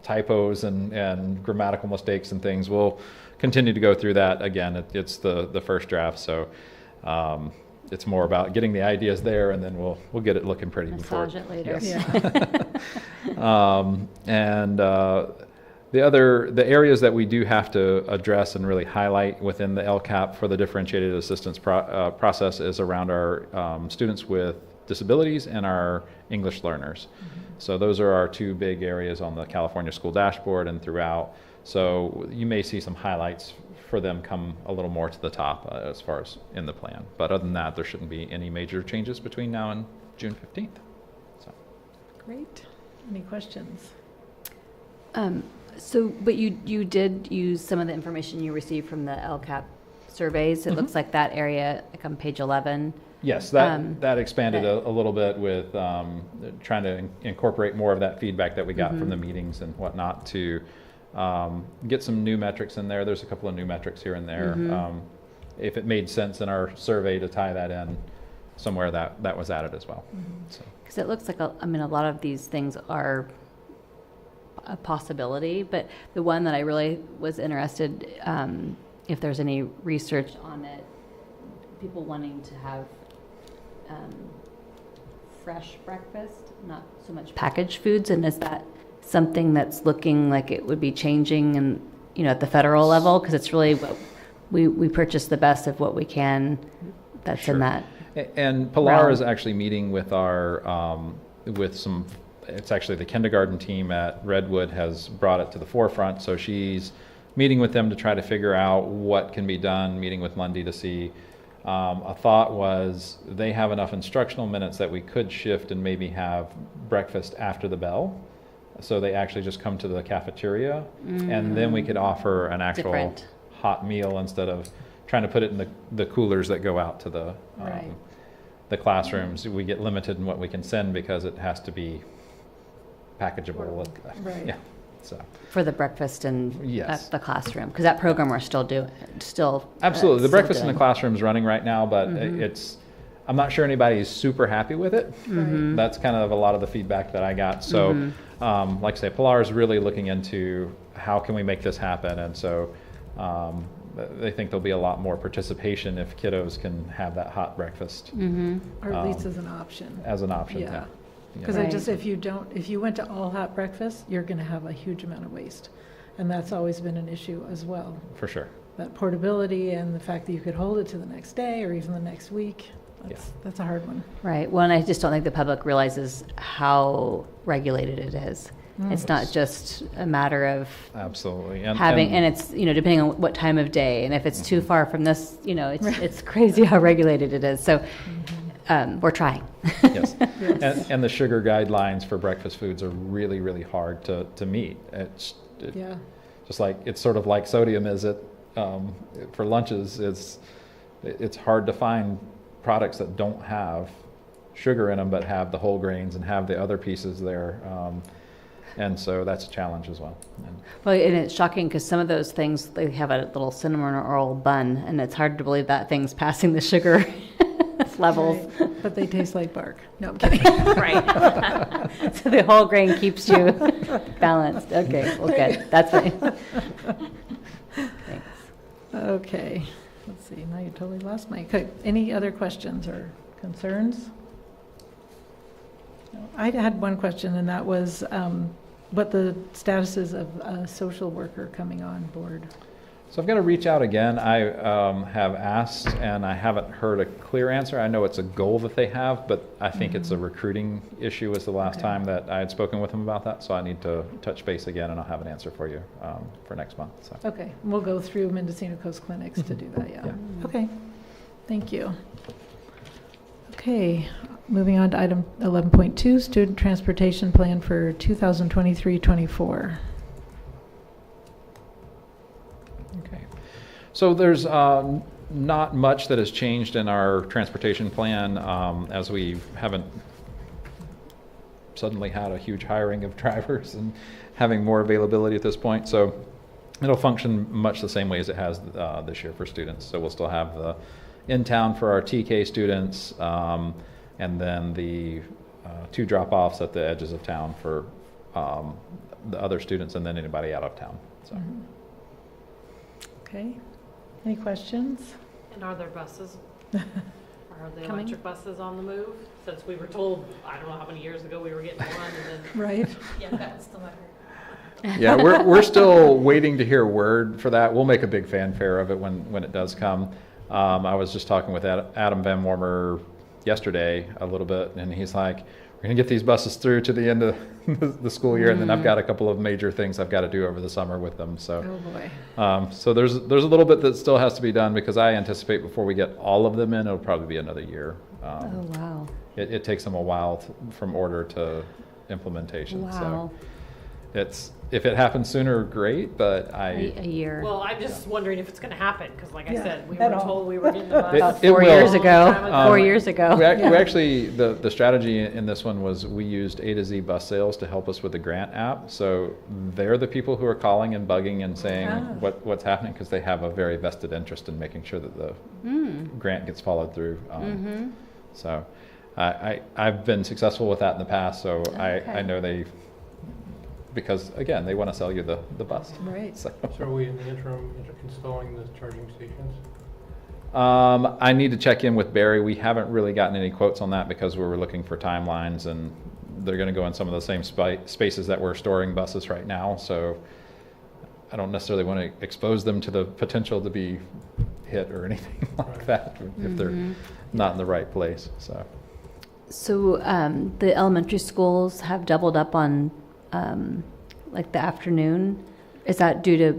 typos and grammatical mistakes and things. We'll continue to go through that. Again, it's the first draft, so it's more about getting the ideas there, and then we'll get it looking pretty Massage before. it later. Yes. And the areas that we do have to address and really highlight within the LCAP for the differentiated assistance process is around our students with disabilities and our English learners. So those are our two big areas on the California School Dashboard and throughout. So you may see some highlights for them come a little more to the top as far as in the plan. But other than that, there shouldn't be any major changes between now and June 15th. So. Great. Any questions? But you did use some of the information you received from the LCAP surveys. It looks like that area, like on page 11. Yes, that expanded a little bit with trying to incorporate more of that feedback that we got from the meetings and whatnot to get some new metrics in there. There's a couple of new metrics here and there. If it made sense in our survey to tie that in somewhere, that was added as well. Because it looks like, a lot of these things are a possibility, but the one that I really was interested, if there's any research on it, people wanting to have fresh breakfast, not so much packaged foods, and is that something that's looking like it would be changing and at the federal level? Because it's really what we purchase the best of what we can that's Sure. in that. And Pilar realm. is actually meeting with it's actually the kindergarten team at Redwood has brought it to the forefront. So she's meeting with them to try to figure out what can be done, meeting with Lundy to see. A thought was they have enough instructional minutes that we could shift and maybe have breakfast after the bell. So they actually just come to the cafeteria and then we could offer an actual Different. hot meal instead of trying to put it in the coolers that go out to the classrooms. We get limited in what we can send because it has to be packageable. Right. Yeah. So For the breakfast and Yes. the classroom, because that program we're still doing, absolutely. The still breakfast in the doing. classroom is running right now, but I'm not sure anybody's super happy with it. That's kind of a lot of the feedback that I got. So, like I say, Pilar is really looking into how can we make this happen, and so they think there'll be a lot more participation if kiddos can have that hot breakfast Or at least as an option. as an option. Yeah. Yeah. Because Right. if you went to all hot breakfast, you're going to have a huge amount of waste. And that's always been an issue as well. For sure. That portability and the fact that you could hold it to the next day or even the next week, that's a hard one. Right. Well, and I just don't think the public realizes how regulated it is. It's not just a matter of Absolutely. having, and it's, depending on what time of day, and if it's too far from this, it's crazy how regulated it is. So we're trying. Yes. And the sugar guidelines for breakfast foods are really, really hard to meet. Just like, it's sort of like sodium is it for lunches. It's hard to find products that don't have sugar in them, but have the whole grains and have the other pieces there. And so that's a challenge as well. Well, and it's shocking because some of those things, they have a little cinnamon roll bun, and it's hard to believe that thing's passing the sugar levels. Right. But they taste like bark. No, I'm kidding. Right. So the whole grain keeps you balanced. Okay, well, good. That's fine. Thanks. Okay, let's see, now you totally lost my, any other questions or concerns? No, I had one question, and that was what the status is of a social worker coming on board. So I've got to reach out again. I have asked, and I haven't heard a clear answer. I know it's a goal that they have, but I think it's a recruiting issue was the last time that I had spoken with them about that. So I need to touch base again, and I'll have an answer for you for next month. So. Okay, we'll go through Mendocino Coast Clinics to do that, yeah. Okay, thank you. Okay, moving on to item 11.2, student transportation plan for 2023-24. Okay. So there's not much that has changed in our transportation plan as we haven't suddenly had a huge hiring of drivers and having more availability at this point. So it'll function much the same way as it has this year for students. So we'll still have the in-town for our TK students, and then the 2 drop-offs at the edges of town for the other students, and then anybody out of town. So. Okay. Any questions? And are there buses? Are the electric buses on the move? Since we were told, I don't know how many years ago we were getting one, and then. Right. Yeah, that's the letter. Yeah, we're still waiting to hear word for that. We'll make a big fanfare of it when it does come. I was just talking with Adam Van Wormer yesterday a little bit, and he's like, we're going to get these buses through to the end of the school year, and then I've got a couple of major things I've got to do over the summer with them. So, oh boy. So there's a little bit that still has to be done, because I anticipate before we get all of them in, it'll probably be another year. Oh, wow. It takes them a while from order to implementation. Wow. So if it happens sooner, great, but A year. Well, I'm just wondering if it's gonna happen, because like I Yeah, said, we at were all. told we were getting the bus. About It 4 will. years ago. Um, 4 years ago. We actually, the strategy in this one was we used A to Z Bus Sales to help us with the grant app. So they're the people who are calling and bugging and saying what's happening, because they have a very vested interest in making sure that the grant gets followed through. So I've been successful with that in the past, so I know because again, they want to sell you the bus. Right. So are we in the interim installing the charging stations? I need to check in with Barry. We haven't really gotten any quotes on that, because we were looking for timelines, and they're going to go in some of the same spaces that we're storing buses right now. So I don't necessarily want to expose them to the potential to be hit or anything like that if they're not in the right place. So the elementary schools have doubled up on like the afternoon. Is that due to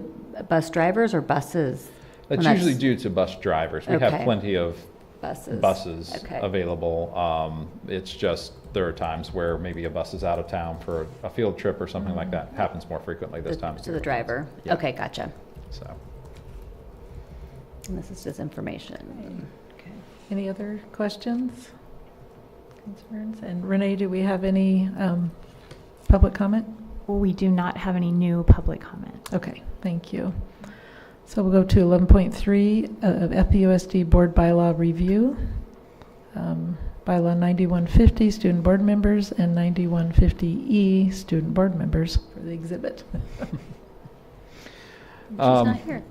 bus drivers or buses? That's usually due to bus drivers. We have plenty of buses available. It's just there are times where maybe a bus is out of town for a field trip or something like that. Happens more frequently this time. To the driver. Yeah. Okay, gotcha. So. And this is just information. Okay. Any other questions, concerns? And Renee, do we have any public comment? We do not have any new public comment. Okay, thank you. So we'll go to 11.3 of FPUSD Board Bylaw Review. Bylaw 9150, student board members, and 9150E, student board members for the exhibit. She's not here.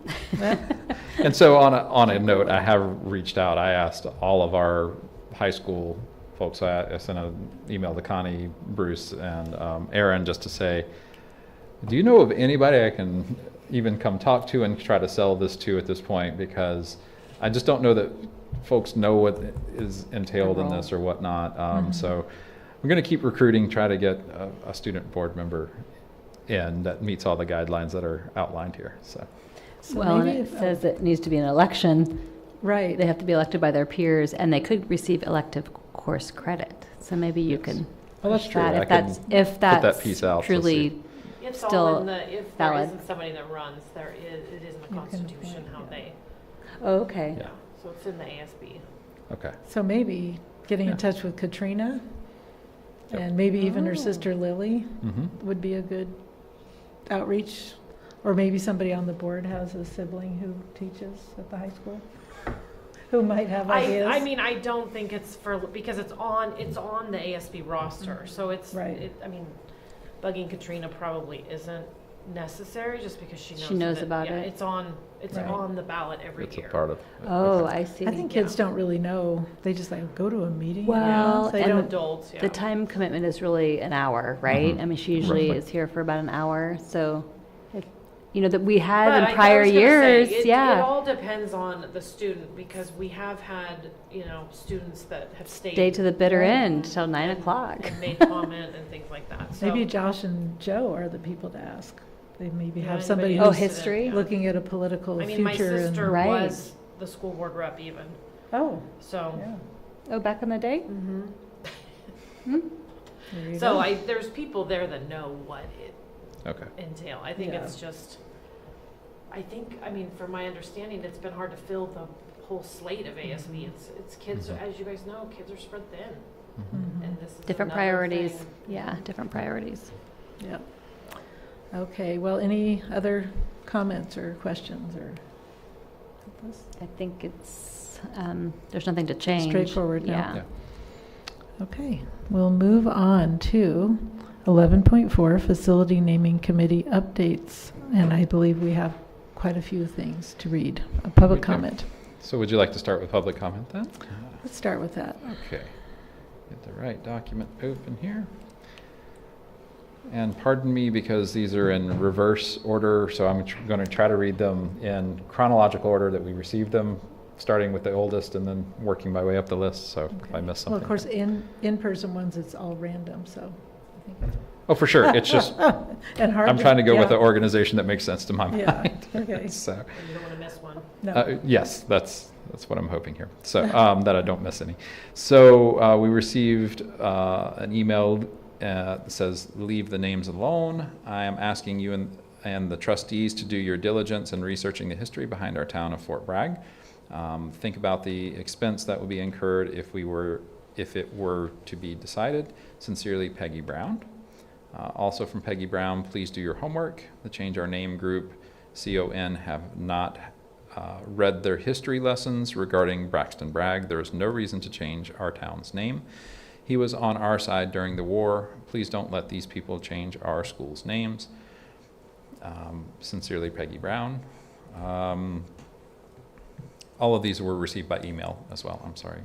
And so on a note, I have reached out. I asked all of our high school folks. I sent an email to Connie, Bruce, and Aaron just to say, do you know of anybody I can even come talk to and try to sell this to at this point? Because I just don't know that folks know what is entailed in this or whatnot. So we're going to keep recruiting, try to get a student board member in that meets all the guidelines that are outlined here. So Well, and it says it needs to be an election. Right. They have to be elected by their peers, and they could receive elective course credit. So maybe you can. Well, that's push true. that I if can that's if put that's that piece out. truly It's still all in the, if there valid. isn't somebody that runs, it is in the Constitution how they, Oh, okay. Yeah. so it's in the ASB. Okay. So maybe getting in touch with Katrina, and maybe even her sister Lily would be a good outreach. Or maybe somebody on the board has a sibling who teaches at the high school, who might have ideas. I mean, I don't think it's because it's on the ASB roster, so it's, Right. I mean, bugging Katrina probably isn't necessary, just because she knows. She knows that, about yeah, it. It's on the ballot every It's year. a part of. Oh, I see. I think kids don't really know. They just like go to a meeting. Well, they and don't. Adults, yeah. The time commitment is really an hour, right? I mean, she usually Roughly. is here for about an hour. So, you know, that we had But in prior was gonna say, years. it Yeah. all depends on the student, because we have had, students that have Stay to the bitter end till 9 o'clock. and made comment and things like that. So Maybe Josh and Joe are the people to ask. They maybe Yeah, have somebody anybody who's interested in- history? yeah. looking at a political I mean, my future. sister Right. was the school board rep even, Oh, so. yeah. Oh, back in the day? Mhm. There you So go. there's people there that know what it Okay. entail. I think Yeah. it's just, I mean, from my understanding, it's been hard to fill the whole slate of ASB. It's kids, as you guys know, kids are spread thin. And this is Different another priorities. thing. Yeah, different priorities. Yeah. Okay, well, any other comments or questions or? I think it's, there's nothing to change. Straightforward, no? Yeah. Yeah. Okay, we'll move on to 11.4, Facility Naming Committee updates. And I believe we have quite a few things to read. A public We do. comment. So would you like to start with public comment then? Let's start with that. Okay. Get the right document open here. And pardon me because these are in reverse order, so I'm going to try to read them in chronological order that we received them, starting with the oldest and then working my way up the list, so if I miss something. Well, of course, in-person ones, it's all random, so I think it's. Oh, for sure, it's just, And hard I'm trying to go with yeah. an organization that makes sense to my Yeah, mind. okay. So, And you don't want to miss one. No. yes, that's what I'm hoping here. So, that I don't miss any. So, we received an email that says, leave the names alone. I am asking you and the trustees to do your diligence in researching the history behind our town of Fort Bragg. Think about the expense that would be incurred if it were to be decided. Sincerely, Peggy Brown. Also from Peggy Brown, please do your homework. The Change Our Name group, CON, have not read their history lessons regarding Braxton Bragg. There is no reason to change our town's name. He was on our side during the war. Please don't let these people change our school's names. Sincerely, Peggy Brown. All of these were received by email as well. I'm sorry.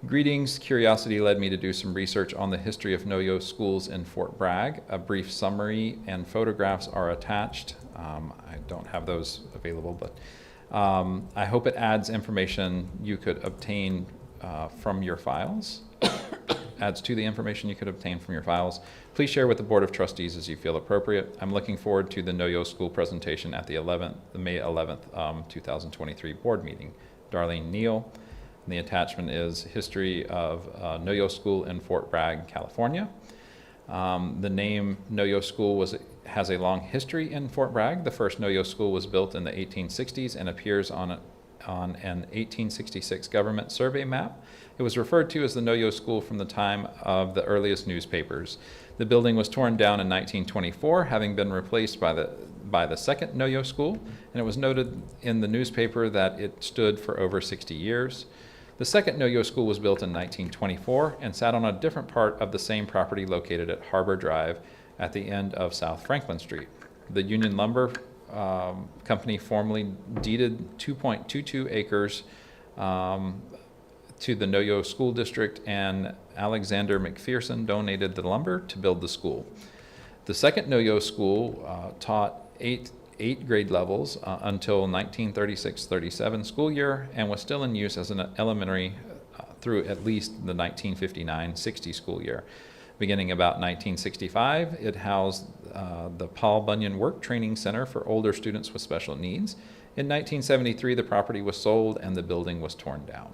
Greetings. Curiosity led me to do some research on the history of No-Yo schools in Fort Bragg. A brief summary and photographs are attached. I don't have those available, but I hope it adds information you could obtain from your files. Adds to the information you could obtain from your files. Please share with the Board of Trustees as you feel appropriate. I'm looking forward to the No-Yo school presentation at the May 11th, 2023 board meeting. Darlene Neal. And the attachment is History of No-Yo School in Fort Bragg, California. The name No-Yo School has a long history in Fort Bragg. The first No-Yo School was built in the 1860s and appears on an 1866 government survey map. It was referred to as the No-Yo School from the time of the earliest newspapers. The building was torn down in 1924, having been replaced by the second No-Yo School, and it was noted in the newspaper that it stood for over 60 years. The second No-Yo School was built in 1924 and sat on a different part of the same property located at Harbor Drive at the end of South Franklin Street. The Union Lumber Company formerly deeded 2.22 acres to the No-Yo School District, and Alexander McPherson donated the lumber to build the school. The second No-Yo School taught eight grade levels until 1936-37 school year and was still in use as an elementary through at least the 1959-60 school year. Beginning about 1965, it housed the Paul Bunyan Work Training Center for older students with special needs. In 1973, the property was sold and the building was torn down.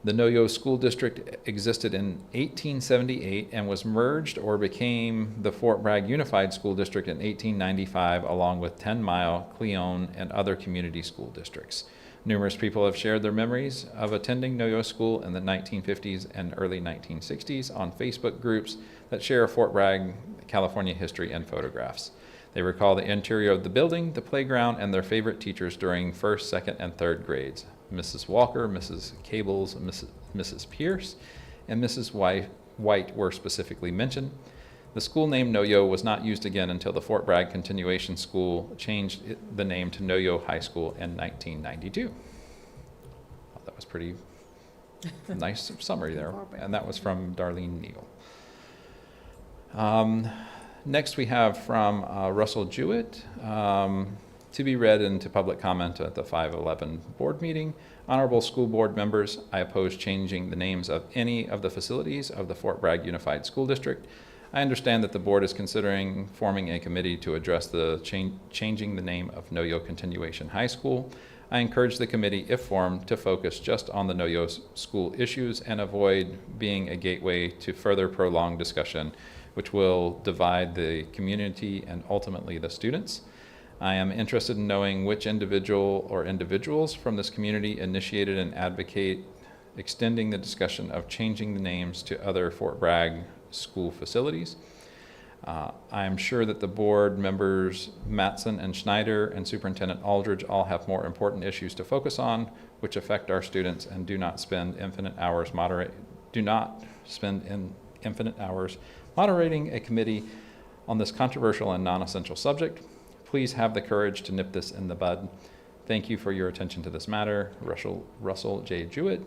The No-Yo School District existed in 1878 and was merged or became the Fort Bragg Unified School District in 1895, along with 10 Mile, Cleone, and other community school districts. Numerous people have shared their memories of attending No-Yo School in the 1950s and early 1960s on Facebook groups that share Fort Bragg, California history and photographs. They recall the interior of the building, the playground, and their favorite teachers during first, second, and third grades. Mrs. Walker, Mrs. Cables, Mrs. Pierce, and Mrs. White were specifically mentioned. The school name No-Yo was not used again until the Fort Bragg Continuation School changed the name to No-Yo High School in 1992. Well, that was pretty nice summary there, and that was from Darlene Neal. Next we have from Russell Jewett, to be read into public comment at the 5/11 board meeting. Honorable school board members, I oppose changing the names of any of the facilities of the Fort Bragg Unified School District. I understand that the board is considering forming a committee to address the changing the name of No-Yo Continuation High School. I encourage the committee, if formed, to focus just on the No-Yo school issues and avoid being a gateway to further prolonged discussion, which will divide the community and ultimately the students. I am interested in knowing which individual or individuals from this community initiated and extending the discussion of changing the names to other Fort Bragg school facilities. I am sure that the board members Mattson and Schneider and Superintendent Aldridge all have more important issues to focus on, which affect our students, and do not spend infinite hours moderating a committee on this controversial and non-essential subject. Please have the courage to nip this in the bud. Thank you for your attention to this matter. Russell J. Jewett,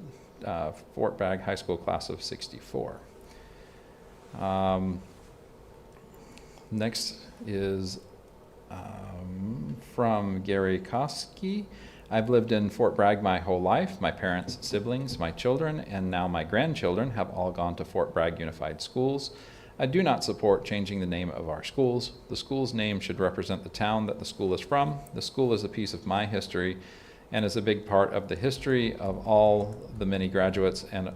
Fort Bragg High School class of '64. Next is from Gary Koski. I've lived in Fort Bragg my whole life. My parents, siblings, my children, and now my grandchildren have all gone to Fort Bragg Unified Schools. I do not support changing the name of our schools. The school's name should represent the town that the school is from. The school is a piece of my history and is a big part of the history of all the many graduates and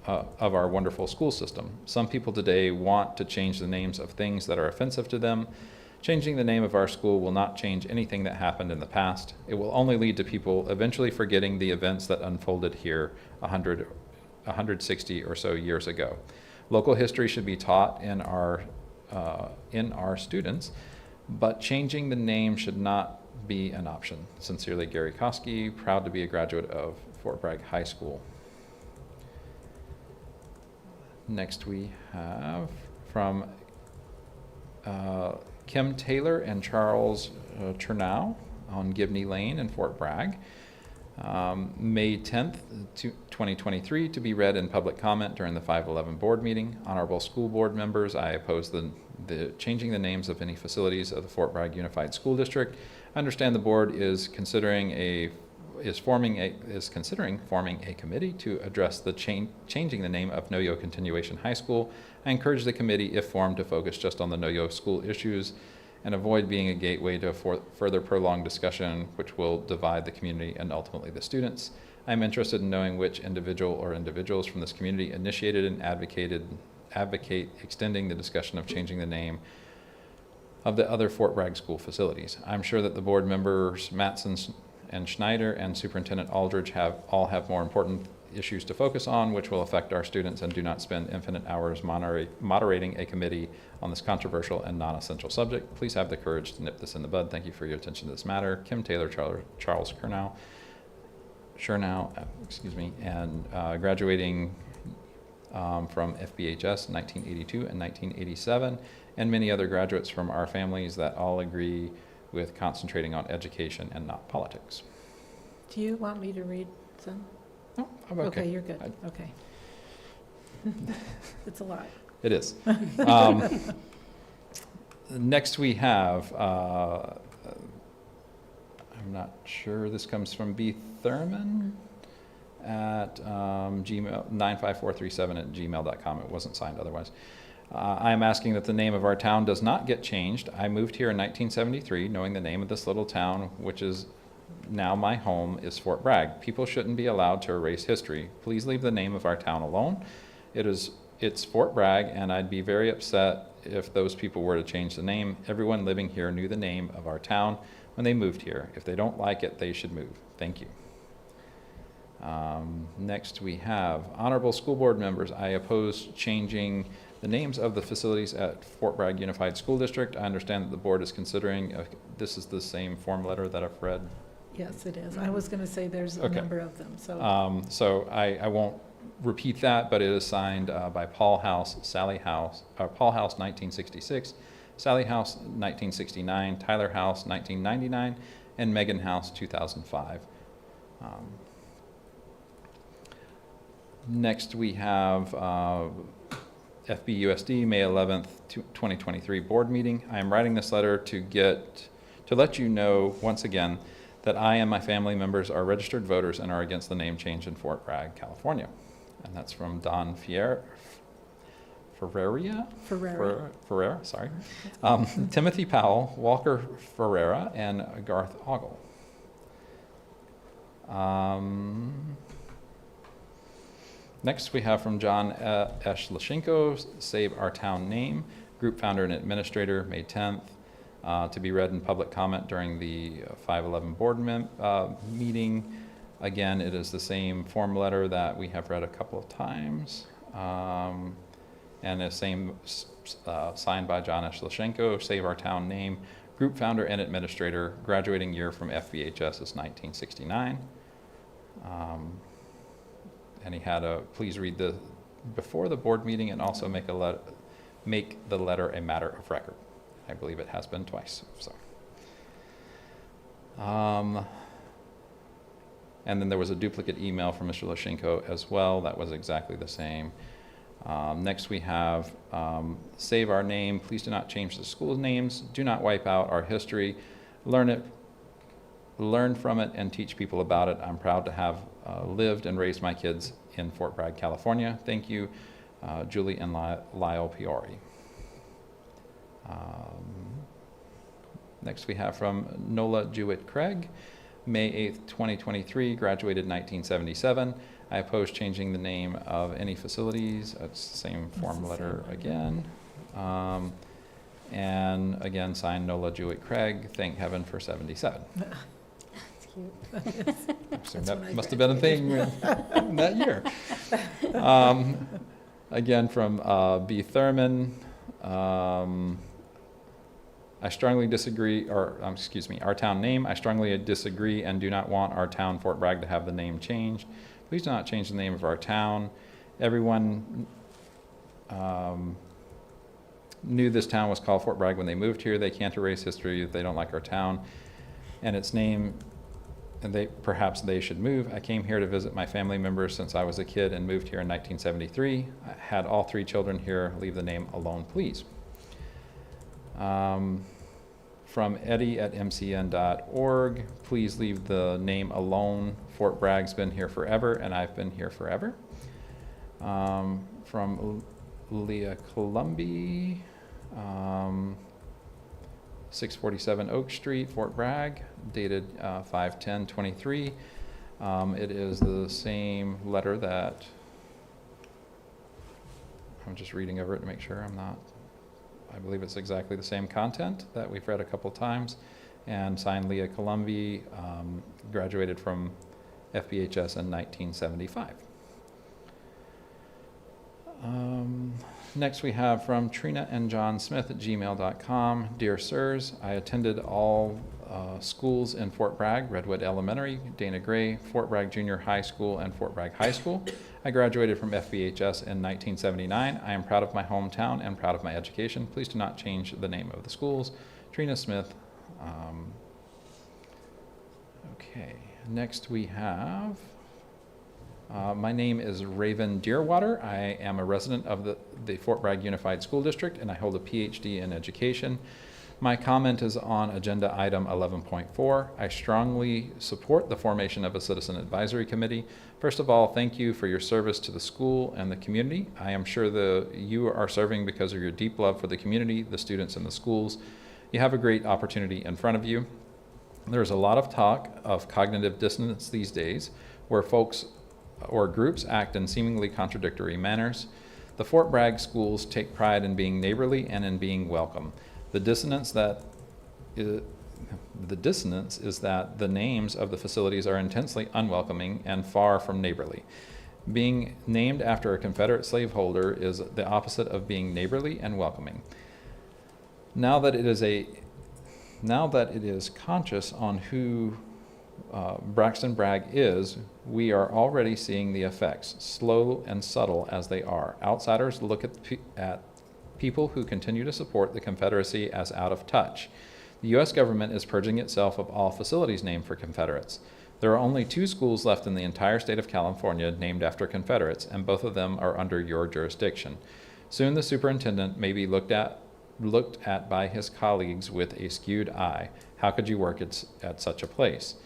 of our wonderful school system. Some people today want to change the names of things that are offensive to them. Changing the name of our school will not change anything that happened in the past. It will only lead to people eventually forgetting the events that unfolded here 160 or so years ago. Local history should be taught in our students, but changing the name should not be an option. Sincerely, Gary Koski, proud to be a graduate of Fort Bragg High School. Next we have from Kim Taylor and Charles Chernow on Gibney Lane in Fort Bragg. May 10th, 2023, to be read in public comment during the 511 board meeting. Honorable school board members, I oppose the changing the names of any facilities of the Fort Bragg Unified School District. I understand the board is considering forming a committee to address the changing the name of Noyo Continuation High School. I encourage the committee, if formed, to focus just on the Noyo school issues and avoid being a gateway to further prolonged discussion, which will divide the community and ultimately the students. I'm interested in knowing which individual or individuals from this community initiated and advocate extending the discussion of changing the name of the other Fort Bragg school facilities. I'm sure that the board members Mattson and Schneider and Superintendent Aldridge all have more important issues to focus on, which will affect our students, and do not spend infinite hours moderating a committee on this controversial and non-essential subject. Please have the courage to nip this in the bud. Thank you for your attention to this matter. Kim Taylor, Charles Chernow, and graduating from FBHS 1982 and 1987, and many other graduates from our families that all agree with concentrating on education and not politics. Do you want me to read some? No, I'm okay. Okay, you're good. Okay. It's a lot. It is. Next we have, I'm not sure, this comes from B. Thurman at gmail, 95437@gmail.com. It wasn't signed otherwise. I am asking that the name of our town does not get changed. I moved here in 1973, knowing the name of this little town, which is now my home, is Fort Bragg. People shouldn't be allowed to erase history. Please leave the name of our town alone. It's Fort Bragg, and I'd be very upset if those people were to change the name. Everyone living here knew the name of our town when they moved here. If they don't like it, they should move. Thank you. Next we have honorable school board members. I oppose changing the names of the facilities at Fort Bragg Unified School District. I understand that the board is considering, this is the same form letter that I've read. Yes, it is. I was going to say there's a number of them. So I won't repeat that, but it is signed by Paul House, Sally House, Paul House 1966, Sally House 1969, Tyler House 1999, and Megan House 2005. Next we have FBUSD May 11th, 2023 board meeting. I am writing this letter to let you know once again that I and my family members are registered voters and are against the name change in Fort Bragg, California. And that's from Don Ferreira, sorry. Timothy Powell, Walker Ferreira, and Garth Ogle. Next we have from John Eshlashenko, Save Our Town Name, group founder and administrator, May 10th, to be read in public comment during the 511 board meeting. Again, it is the same form letter that we have read a couple of times, and the same signed by John Eshlashenko, Save Our Town name, group founder and administrator, graduating year from FBHS is 1969. And he had a, please read the, before the board meeting and also make the letter a matter of record. I believe it has been twice, so. And then there was a duplicate email from Mr. Lashenko as well. That was exactly the same. Next we have save our name. Please do not change the school names. Do not wipe out our history. Learn from it and teach people about it. I'm proud to have lived and raised my kids in Fort Bragg, California. Thank you, Julie and Lyle Piori. Next we have from Nola Jewett Craig, May 8th, 2023, graduated 1977. I oppose changing the name of any facilities. It's the same form letter again. And again, signed Nola Jewett Craig, thank heaven for 77. That's cute. So that must have been a thing in that year. Again, from B. Thurman. I strongly disagree, or excuse me, our town name. I strongly disagree and do not want our town, Fort Bragg, to have the name changed. Please do not change the name of our town. Everyone knew this town was called Fort Bragg when they moved here. They can't erase history if they don't like our town and its name, and perhaps they should move. I came here to visit my family members since I was a kid and moved here in 1973. I had all 3 children here. Leave the name alone, please. From Eddie at mcn.org, please leave the name alone. Fort Bragg's been here forever, and I've been here forever. From Leah Columbi, 647 Oak Street, Fort Bragg, dated 5/10/23. It is the same letter that, I'm just reading over it to make sure I'm not, I believe it's exactly the same content that we've read a couple times, and signed Leah Columbi, graduated from FBHS in 1975. Next we have from Trina and John Smith at gmail.com. Dear Sirs, I attended all schools in Fort Bragg, Redwood Elementary, Dana Gray, Fort Bragg Junior High School, and Fort Bragg High School. I graduated from FBHS in 1979. I am proud of my hometown and proud of my education. Please do not change the name of the schools. Trina Smith. Okay, next we have, my name is Raven Deerwater. I am a resident of the Fort Bragg Unified School District, and I hold a PhD in education. My comment is on agenda item 11.4. I strongly support the formation of a citizen advisory committee. First of all, thank you for your service to the school and the community. I am sure you are serving because of your deep love for the community, the students, and the schools. You have a great opportunity in front of you. There's a lot of talk of cognitive dissonance these days, where folks or groups act in seemingly contradictory manners. The Fort Bragg schools take pride in being neighborly and in being welcome. The dissonance is that the names of the facilities are intensely unwelcoming and far from neighborly. Being named after a Confederate slaveholder is the opposite of being neighborly and welcoming. Now that it is conscious on who Braxton Bragg is, we are already seeing the effects, slow and subtle as they are. Outsiders look at people who continue to support the Confederacy as out of touch. The U.S. government is purging itself of all facilities named for Confederates. There are only 2 schools left in the entire state of California named after Confederates, and both of them are under your jurisdiction. Soon the superintendent may be looked at by his colleagues with a skewed eye. How could you work at such a place?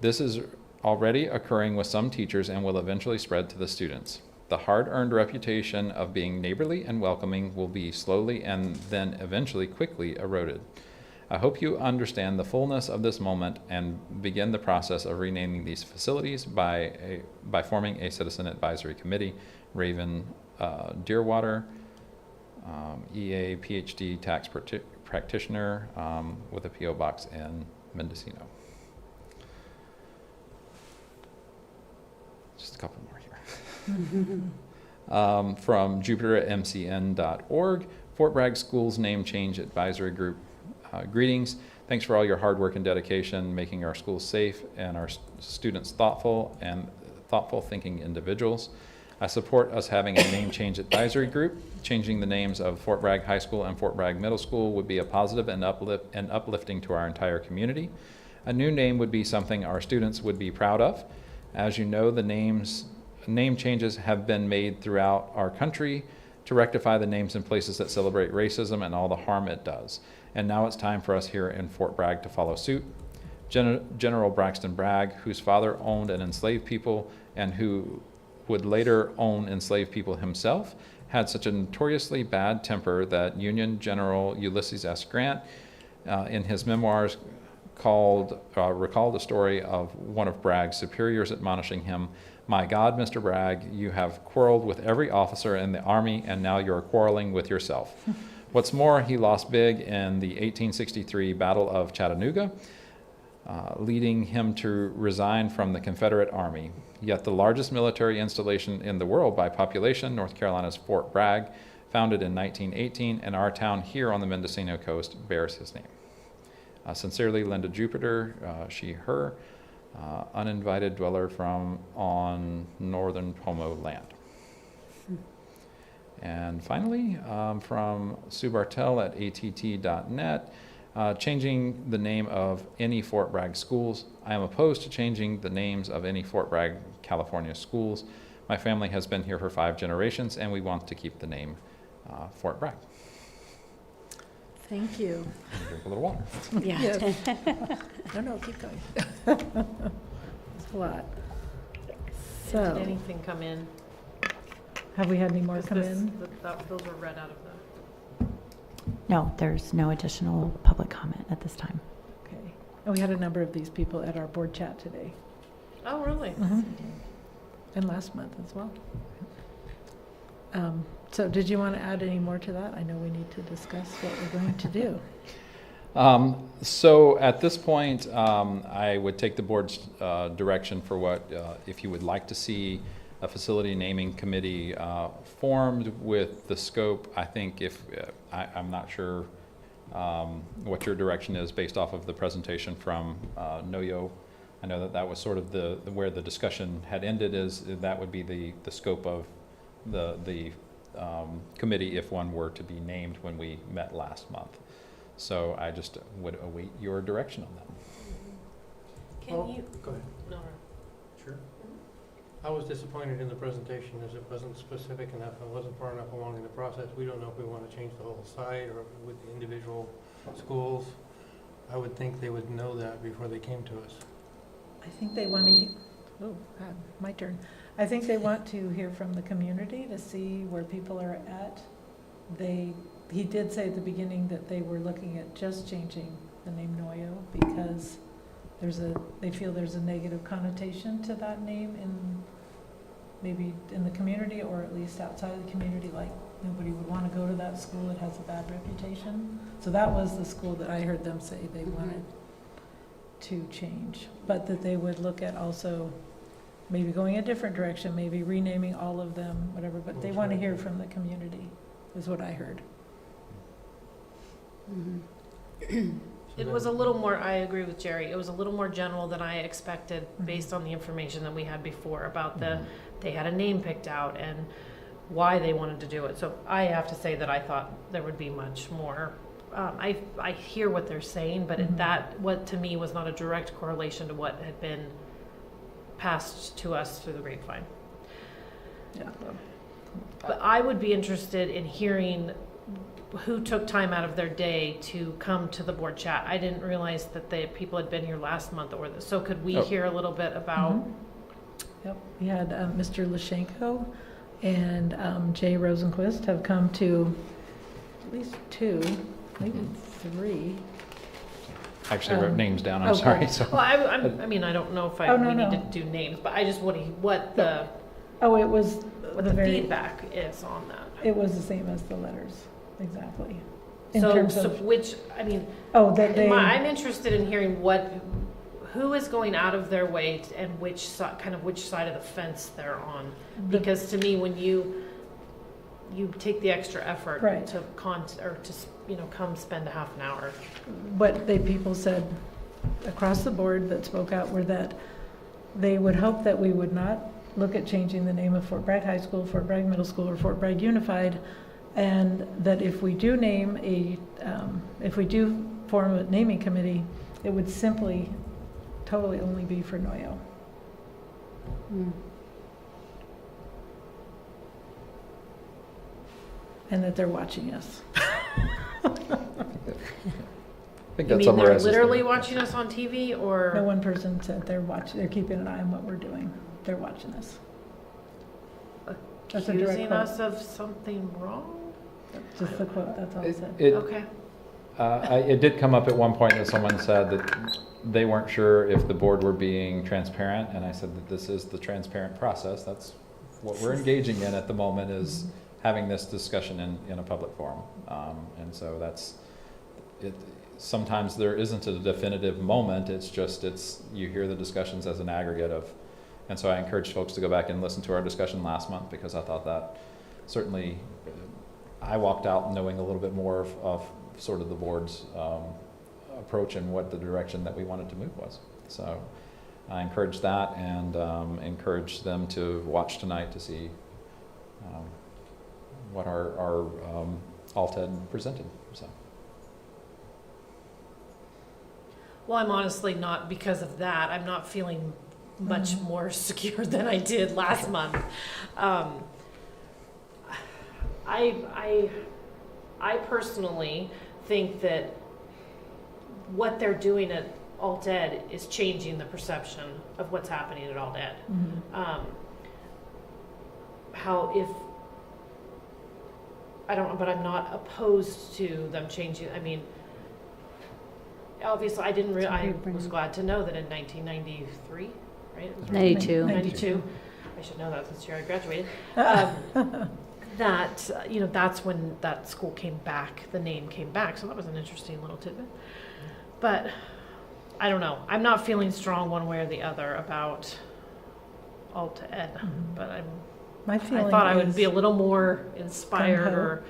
This is already occurring with some teachers and will eventually spread to the students. The hard-earned reputation of being neighborly and welcoming will be slowly and then eventually quickly eroded. I hope you understand the fullness of this moment and begin the process of renaming these facilities by forming a citizen advisory committee. Raven Deerwater, EA, PhD, tax practitioner with a P.O. box in Mendocino. couple more here. From Jupiter@mcn.org, Fort Bragg Schools Name Change Advisory Group. Greetings. Thanks for all your hard work and dedication, making our schools safe and our students thoughtful thinking individuals. I support us having a name change advisory group. Changing the names of Fort Bragg High School and Fort Bragg Middle School would be a positive and uplifting to our entire community. A new name would be something our students would be proud of. As you know, the name changes have been made throughout our country to rectify the names in places that celebrate racism and all the harm it does. And now it's time for us here in Fort Bragg to follow suit. General Braxton Bragg, whose father owned and enslaved people and who would later own enslaved people himself, had such a notoriously bad temper that Union General Ulysses S. Grant, in his memoirs, recalled a story of one of Bragg's superiors admonishing him, "My God, Mr. Bragg, you have quarreled with every officer in the Army, and now you're quarreling with yourself." What's more, he lost big in the 1863 Battle of Chattanooga, leading him to resign from the Confederate Army. Yet the largest military installation in the world by population, North Carolina's Fort Bragg, founded in 1918, and our town here on the Mendocino coast bears his name. Sincerely, Linda Jupiter, she, her, uninvited dweller on northern Pomo land. And finally, from Sue Bartel at att.net, changing the name of any Fort Bragg schools. I am opposed to changing the names of any Fort Bragg, California schools. My family has been here for 5 generations, and we want to keep the name Fort Bragg. Thank you. Drink a little water. Yeah. Yes. No, keep going. It's a lot. Did So, anything come in? have we had any more Is come this- in? Those were read out of the. No, there's no additional public comment at this time. Okay. And we had a number of these people at our board chat today. Oh, really? And last month as well. So did you want to add any more to that? I know we need to discuss what we're going to do. So at this point, I would take the board's direction for what, if you would like to see a facility naming committee formed with the scope. I think if, I'm not sure what your direction is based off of the presentation from NOYO. I know that was sort of where the discussion had ended, is that would be the scope of the committee if one were to be named when we met last month. So I just would await your direction on that. Can you? Go ahead. No. Sure. I was disappointed in the presentation as it wasn't specific enough. It wasn't far enough along in the process. We don't know if we want to change the whole site or with the individual schools. I would think they would know that before they came to us. I think they want to, oh, God, my turn. I think they want to hear from the community to see where people are at. He did say at the beginning that they were looking at just changing the name Noyo because they feel there's a negative connotation to that name maybe in the community or at least outside of the community, like nobody would want to go to that school, it has a bad reputation. So that was the school that I heard them say they wanted to change, but that they would look at also maybe going a different direction, maybe renaming all of them, whatever, but they want to hear from the community, is what I heard. It was a little more, I agree with Jerry, it was a little more general than I expected Mm-hmm. based on the information that we had before about they had a name picked out and why they wanted to do it. So I have to say that I thought there would be much more. I hear what they're saying, but what to me was not a direct correlation to what had been passed to us through the grapevine. Yeah. But I would be interested in hearing who took time out of their day to come to the board chat. I didn't realize that people had been here last month or this. So could we hear a little bit about? Yep, we had Mr. Lashenko and Jay Rosenquist have come to at least 2, maybe 3. Actually wrote names down, I'm okay. sorry. So. Well, I mean, I don't know if we need to do names, but I just want to what the feedback is on that. It was the same as the letters, exactly. I'm interested in hearing who is going out of their way and which side, kind of which side of the fence they're on? Because to me, when you take the extra effort Right. to come spend a half an hour. What people said across the board that spoke out were that they would hope that we would not look at changing the name of Fort Bragg High School, Fort Bragg Middle School, or Fort Bragg Unified, and that if we do if we do form a naming committee, it would simply totally only be for Noyo. And that they're watching us. I think You that's mean they're summarizes literally the- watching us on TV, or? No, one person said they're keeping an eye on what we're doing. They're watching us. That's a direct Accusing quote. us of something wrong? Just the quote, that's all it said. Okay. It did come up at one point that someone said that they weren't sure if the board were being transparent, and I said that this is the transparent process. That's what we're engaging in at the moment, is having this discussion in a public forum. And so that's it. Sometimes there isn't a definitive moment. It's just, you hear the discussions as an aggregate of, and so I encourage folks to go back and listen to our discussion last month, because I thought that certainly, I walked out knowing a little bit more of sort of the board's approach and what the direction that we wanted to move was. So I encourage that, and encourage them to watch tonight to see what our Alted presented. So. Well, I'm honestly not, because of that, I'm not feeling much more secure than I did last month. I personally think that what they're doing at Alt Ed is changing the perception of what's happening at Alt Ed. But I'm not opposed to them changing. I mean, obviously, I was glad to know that in 1993, right? It was 92. 92. I should know that since year I graduated. That, that's when that school came back, the name came back. So that was an interesting little tidbit. But I don't know. I'm not feeling strong one way or the other about Alt Ed, but My I feeling thought I would is be a little more inspired gung-ho. or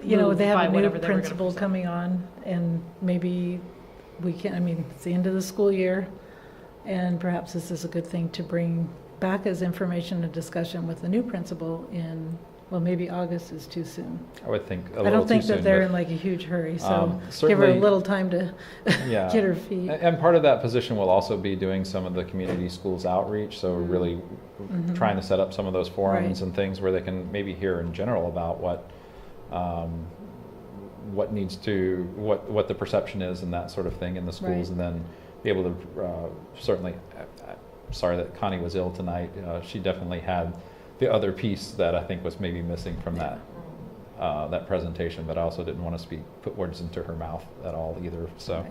They moved have by a new whatever they were gonna principal present. coming on, and maybe it's the end of the school year, and perhaps this is a good thing to bring back as information and discussion with the new principal maybe August is too soon. I would think a I little don't think too that soon, they're but, in like a huge hurry, so give her a certainly- little time to Yeah. get her feet. And part of that position will also be doing some of the community schools outreach, so really trying to set up some of those forums Right. and things where they can maybe hear in general about what the perception is and that sort of thing in the schools, Right. and then be able to certainly, sorry that Connie was ill tonight, she definitely had the other piece that I think was maybe missing from that presentation, but I also didn't want to put words into her mouth at all either, so.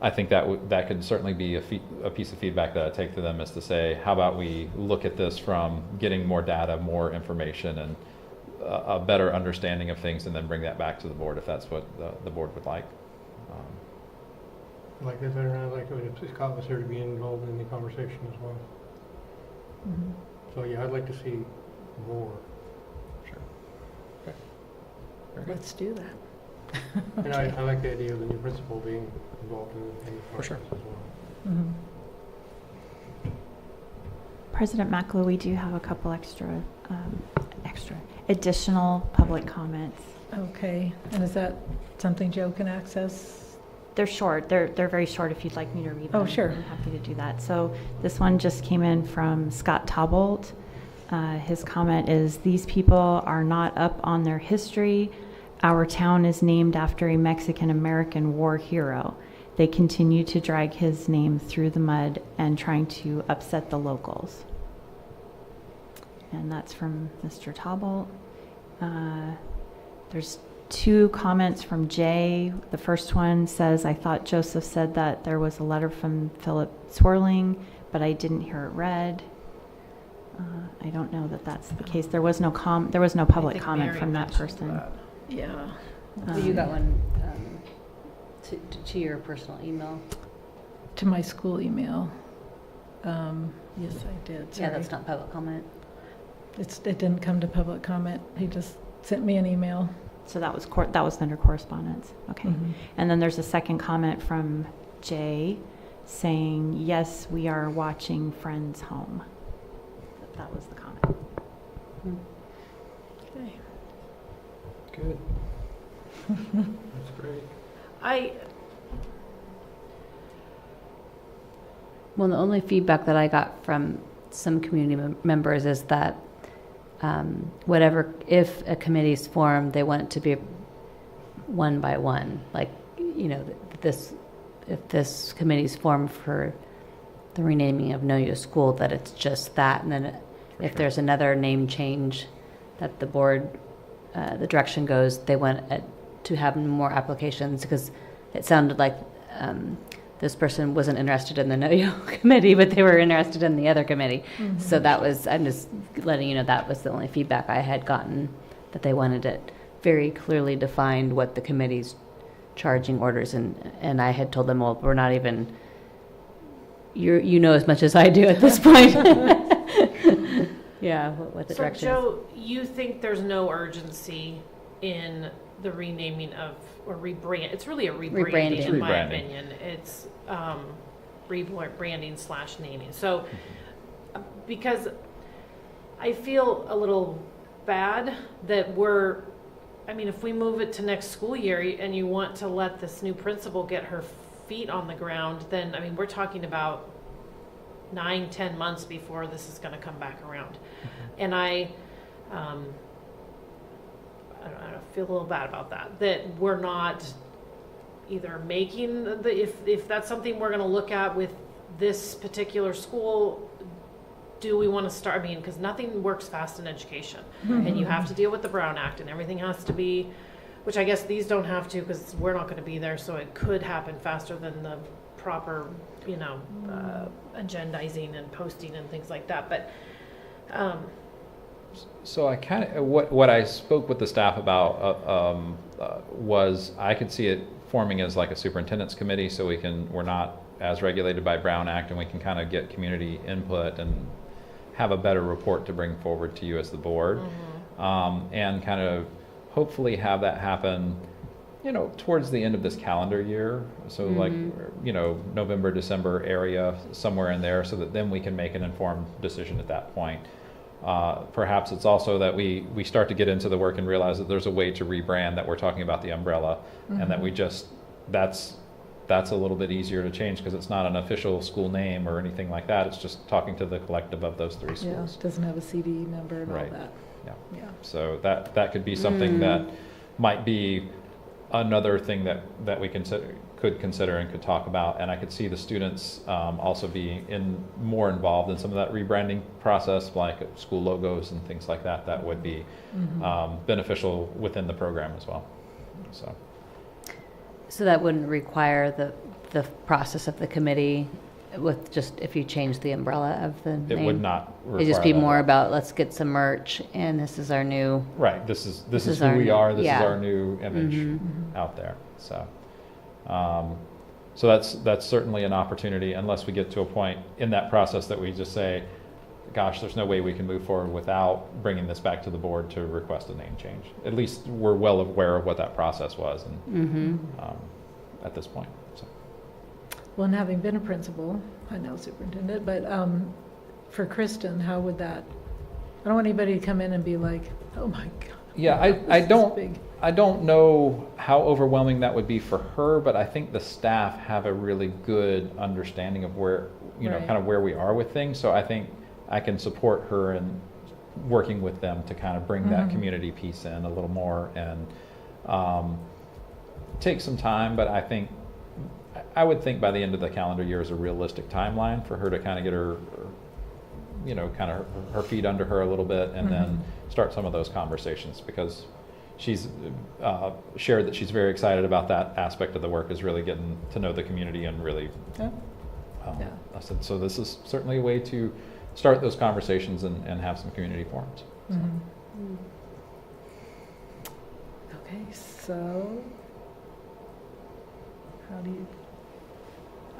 I think that could certainly be a piece of feedback that I take to them, is to say, how about we look at this from getting more data, more information, and a better understanding of things, and then bring that back to the board if that's what the board would like. Like that better, I'd like if Scott was here to be involved in the conversation as well. So yeah, I'd like to see more. Let's do that. And I like the idea of the new principal being involved in the For sure. process as well. President Macklow, we do have a couple additional public comments. Okay, and is that something Joe can access? They're short. They're very short. If you'd like me to read them, Oh, sure. I'm happy to do that. So this one just came in from Scott Taubolt. His comment is, "These people are not up on their history. Our town is named after a Mexican-American war hero. They continue to drag his name through the mud and trying to upset the locals." And that's from Mr. Taubolt. There's two comments from Jay. The first one says, "I thought Joseph said that there was a letter from Philip Swirling, but I didn't hear it read." I don't know that that's the case. There was no public think comment Mary from that mentioned person. that. Yeah. So you got one To your personal email? To my school email. Yes, I did. Yeah, Sorry. that's not public comment. It didn't come to public comment. He just sent me an email. So that was under correspondence. Okay. Mhm. And then there's a second comment from Jay saying, yes, we are watching Friends Home. That was the comment. Okay. Good. That's great. Well, the only feedback that I got from some community members is that if a committee is formed, they want it to be one by one. Like, if this committee is formed for the renaming of Know Your School, that it's just that. And then if there's another name change that the board, the direction goes, they want it to have more applications, because it sounded like this person wasn't interested in the Know You committee, but they were interested in the other committee. Mm-hmm. So I'm just letting you know that was the only feedback I had gotten, that they wanted it very clearly defined what the committee's charging orders, and I had told them, well, we're not even, you know as much as I do at this point. Yeah, what the direction is. So Joe, you think there's no urgency in the renaming of, or rebrand, it's really a rebranding in my opinion. It's rebranding / naming. So, because I feel a little bad that if we move it to next school year and you want to let this new principal get her feet on the ground, then, we're talking about 9-10 months before this is going to come back around. And I feel a little bad about that we're not either making if that's something we're going to look at with this particular school. Do we want to start, because nothing works fast in education. Mm-hmm. And you have to deal with the Brown Act, and everything has to be, which I guess these don't have to, because we're not going to be there, so it could happen faster than the proper, agendizing and posting and things like that. But So I kind of, what I spoke with the staff about was I could see it forming as like a superintendent's committee, so we're not as regulated by Brown Act, and we can kind of get community input and have a better report to bring forward to you as the board. Mm-hmm. And kind of hopefully have that happen, towards the end of this calendar year. So like, November, December area, somewhere in there, so that then we can make an informed decision at that point. Perhaps it's also that we start to get into the work and realize that there's a way to rebrand, that we're talking about the umbrella, mm-hmm. and that we just, that's a little bit easier to change, because it's not an official school name or anything like that. It's just talking to the collective of those three schools. Yeah, it doesn't have a CD number and right. all that. Yeah. So that could be something that might be another thing that we could consider and could talk about. And I could see the students also be more involved in some of that rebranding process, like school logos and things like that. That would be beneficial within the program as well. So that wouldn't require the process of the committee, with just if you change the umbrella of the name? It would not require It'd just be that. more about, let's get some merch, and this is our new... Right, this is who we are, this is our new image out there, so. So that's certainly an opportunity, unless we get to a point in that process that we just say, gosh, there's no way we can move forward without bringing this back to the board to request a name change. At least we're well aware of what that process was and at this point. So. Well, and having been a principal, I know superintendent, but for Kristen, how would that, I don't want anybody to come in and be like, oh my God. Yeah, I don't know how overwhelming that would be for her, but I think the staff have a really good understanding of where, kind of where we are with things. So I think I can support her in working with them to kind of bring that community piece in a little more and take some time, but I would think by the end of the calendar year is a realistic timeline for her to kind of get her, kind of her feet under her a little bit, and then start some of those conversations, because she's shared that she's very excited about that aspect of the work, is really getting to know the community and really, I said, so this is certainly a way to start those conversations and have some community forums. So. Okay, so how do you,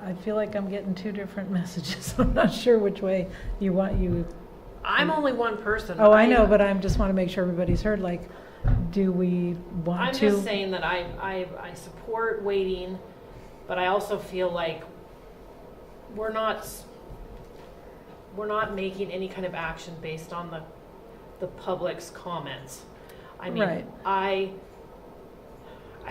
I feel like I'm getting two different messages. I'm not sure which way you want you. I'm only one person. Oh, I know, but I just want to make sure everybody's heard, like, do we want I'm to? just saying that I support waiting, but I also feel like we're not making any kind of action based on the public's comments. I mean, Right. I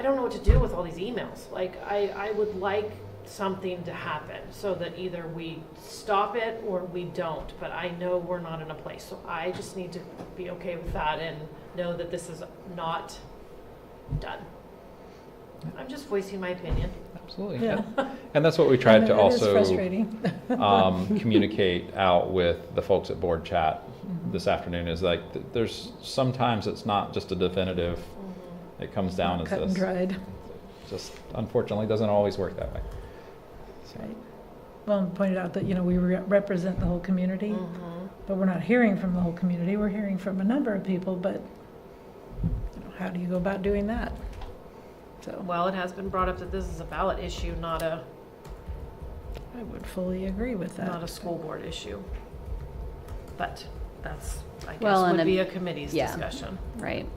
don't know what to do with all these emails. Like, I would like something to happen so that either we stop it or we don't, but I know we're not in a place, so I just need to be okay with that and know that this is not done. I'm just voicing my opinion. Absolutely. Yeah. And that's what we tried to And it is also frustrating. communicate out with the folks at board chat this afternoon, is like, there's sometimes it's not just a definitive, it comes down as Cut and this. dried. Just unfortunately doesn't always work that way. Right. Well, pointed out that, we represent the whole community, but we're not hearing from the whole community. We're hearing from a number of people, but how do you go about doing that? So Well, it has been brought up that this is a ballot issue, not a I would fully agree with that. not a school board issue. But that's, I guess, Well, and would then- be a committee's yeah. discussion. Right.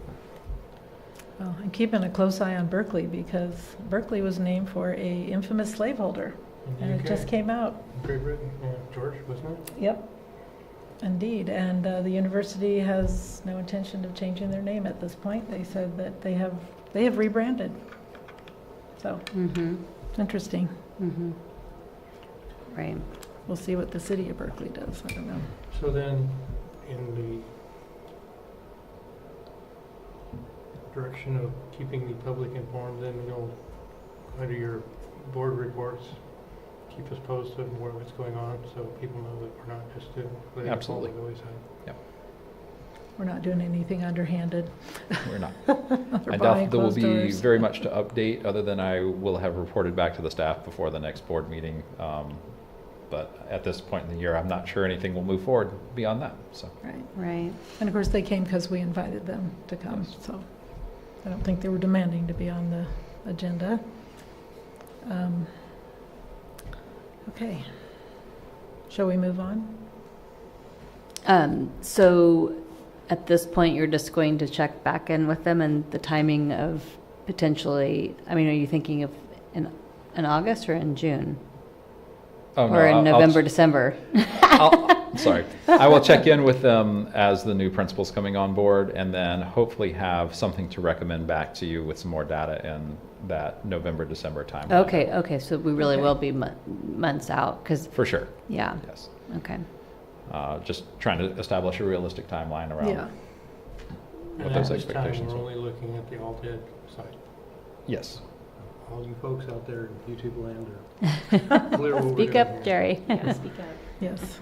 Well, and keeping a close eye on Berkeley, because Berkeley was named for a infamous slaveholder, In the and it just UK. came out. Great Britain, George, wasn't it? Yep, indeed. And the university has no intention of changing their name at this point. They said that they have rebranded. So, Mm-hmm. it's interesting. Mm-hmm. Right. We'll see what the city of Berkeley does. I don't know. So then, in the direction of keeping the public informed, then you'll, under your board reports, keep us posted on what's going on, so people know that we're not just letting it fall by Absolutely. the wayside. We're not doing anything underhanded. We're not. Or I behind doubt there will closed be doors. very much to update, other than I will have reported back to the staff before the next board meeting. But at this point in the year, I'm not sure anything will move forward beyond that, so. Right. Right. And of course, they came because we invited them to come, so I don't think they were demanding to be on the agenda. Okay. Shall we move on? So at this point, you're just going to check back in with them and the timing of potentially, I mean, are you thinking of in August or in June? Oh, no, Or in I'll November, December? Sorry. I will check in with them as the new principal's coming on board, and then hopefully have something to recommend back to you with some more data in that November, December timeline. Okay, so we really will be months out, because, For sure, yeah, yes. okay. Just trying to establish a realistic timeline around Yeah. what And those at this time, expectations we're are. only looking at the Alt-Ed side. Yes. All you folks out there in YouTube land are clear what we're Speak doing up, here. Jerry. Yeah, speak up. Yes.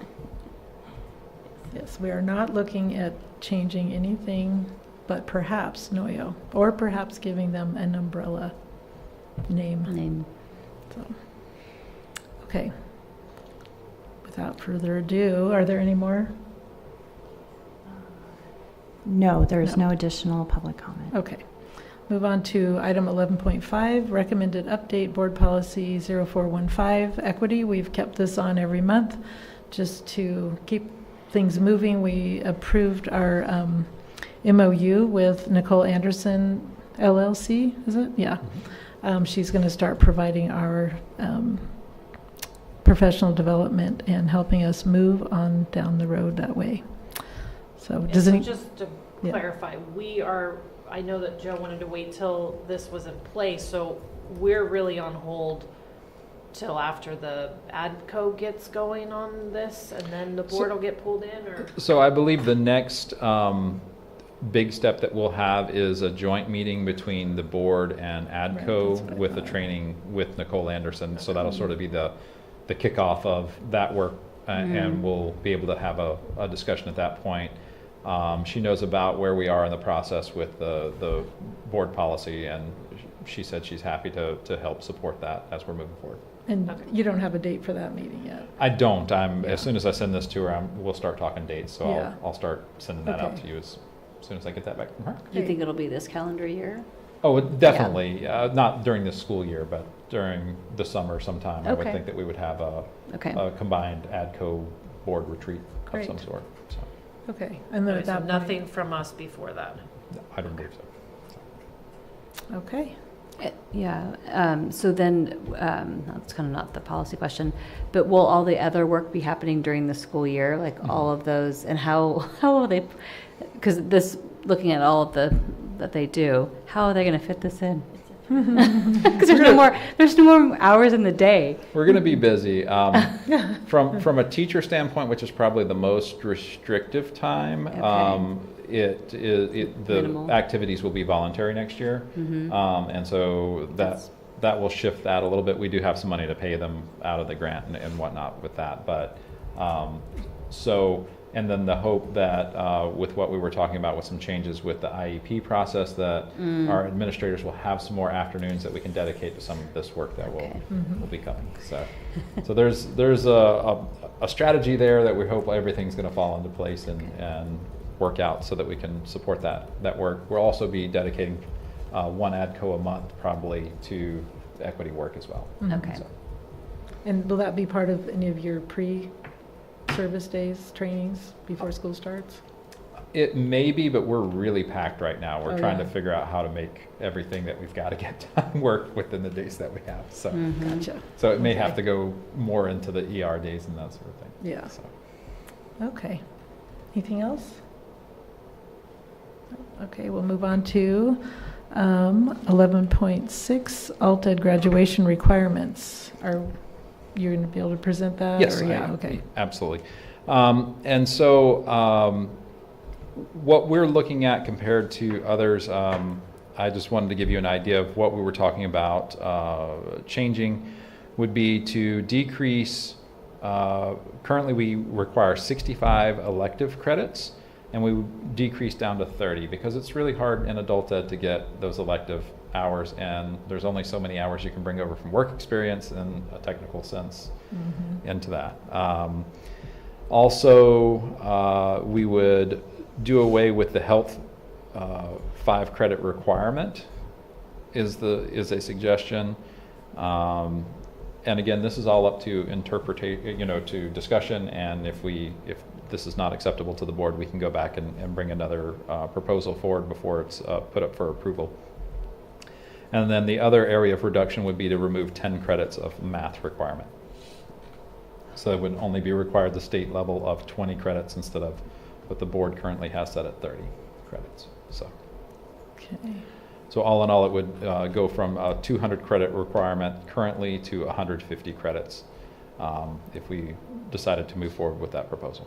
Yes, we are not looking at changing anything but perhaps Noyo, or perhaps giving them an umbrella name. So, okay. Without further ado, are there any more? No, there is No. no additional public comment. Okay. Move on to item 11.5, recommended update board policy 0415, equity. We've kept this on every month just to keep things moving. We approved our MOU with Nicole Anderson LLC, is it? Yeah. She's going to start providing our professional development and helping us move on down the road that way. So Yeah, does so any... just to Yeah. clarify, I know that Joe wanted to wait till this was in place, so we're really on hold till after the ADCO gets going on this, and then the board will get pulled in, or? So I believe the next big step that we'll have is a joint meeting between the board and Right, that's ADCO what I with the thought. training with Nicole Anderson. So that'll sort of be the kickoff of that work, and we'll be able to have a discussion at that point. She knows about where we are in the process with the board policy, and she said she's happy to help support that as we're moving forward. And you don't have a date for that meeting yet? I don't. Yeah. As soon as I send this to her, we'll start talking dates. So Yeah. I'll start sending that out Okay. to you as soon as I get that back from her. Do you think it'll be this calendar year? Oh, definitely, not during this school year, but during the summer sometime. I would Okay. think that we would have a combined ADCO board retreat of some Great. sort, so. Okay, and then Okay, at so that point. nothing from us before that. I don't believe so. Okay. So then, that's kind of not the policy question, but will all the other work be happening during the school year, like all of those, and how will they, because this, looking at all of that they do, how are they going to fit this in? Because there's no more hours in the day. We're going to be busy. From a teacher standpoint, which is probably the most restrictive time, the Minimal. activities will be voluntary next year. And so that will shift that a little bit. We do have some money to pay them out of the grant and whatnot with that. But and then the hope that with what we were talking about with some changes with the IEP process, that our administrators will have some more afternoons that we can dedicate to some of this work that will be coming. So there's a strategy there that we hope everything's going to fall into place and work out so that we can support that work. We'll also be dedicating one ADCO a month probably to equity work as well. Okay. So. And will that be part of any of your pre-service days, trainings before school starts? It may be, but we're really packed right now. We're Oh, trying yeah. to figure out how to make everything that we've got to get done work within the days that we have. So, Gotcha. so it may have to go more into the ER days and that sort of thing. Yeah. So. Okay. Anything else? Okay, we'll move on to 11.6, alt-ed graduation requirements. Are you going to be able to present that? Yes, or- yeah, okay. Absolutely. And so what we're looking at compared to others, I just wanted to give you an idea of what we were talking about changing would be to decrease, currently we require 65 elective credits, and we would decrease down to 30 because it's really hard in adult ed to get those elective hours, and there's only so many hours you can bring over from work experience in a technical sense into that. Also, we would do away with the health 5 credit requirement is a suggestion. And again, this is all up to to discussion, and if this is not acceptable to the board, we can go back and bring another proposal forward before it's put up for approval. And then the other area of reduction would be to remove 10 credits of math requirement. So it would only be required the state level of 20 credits instead of what the board currently has set at 30 credits. So all in all, it would go from a 200 credit requirement currently to 150 credits if we decided to move forward with that proposal.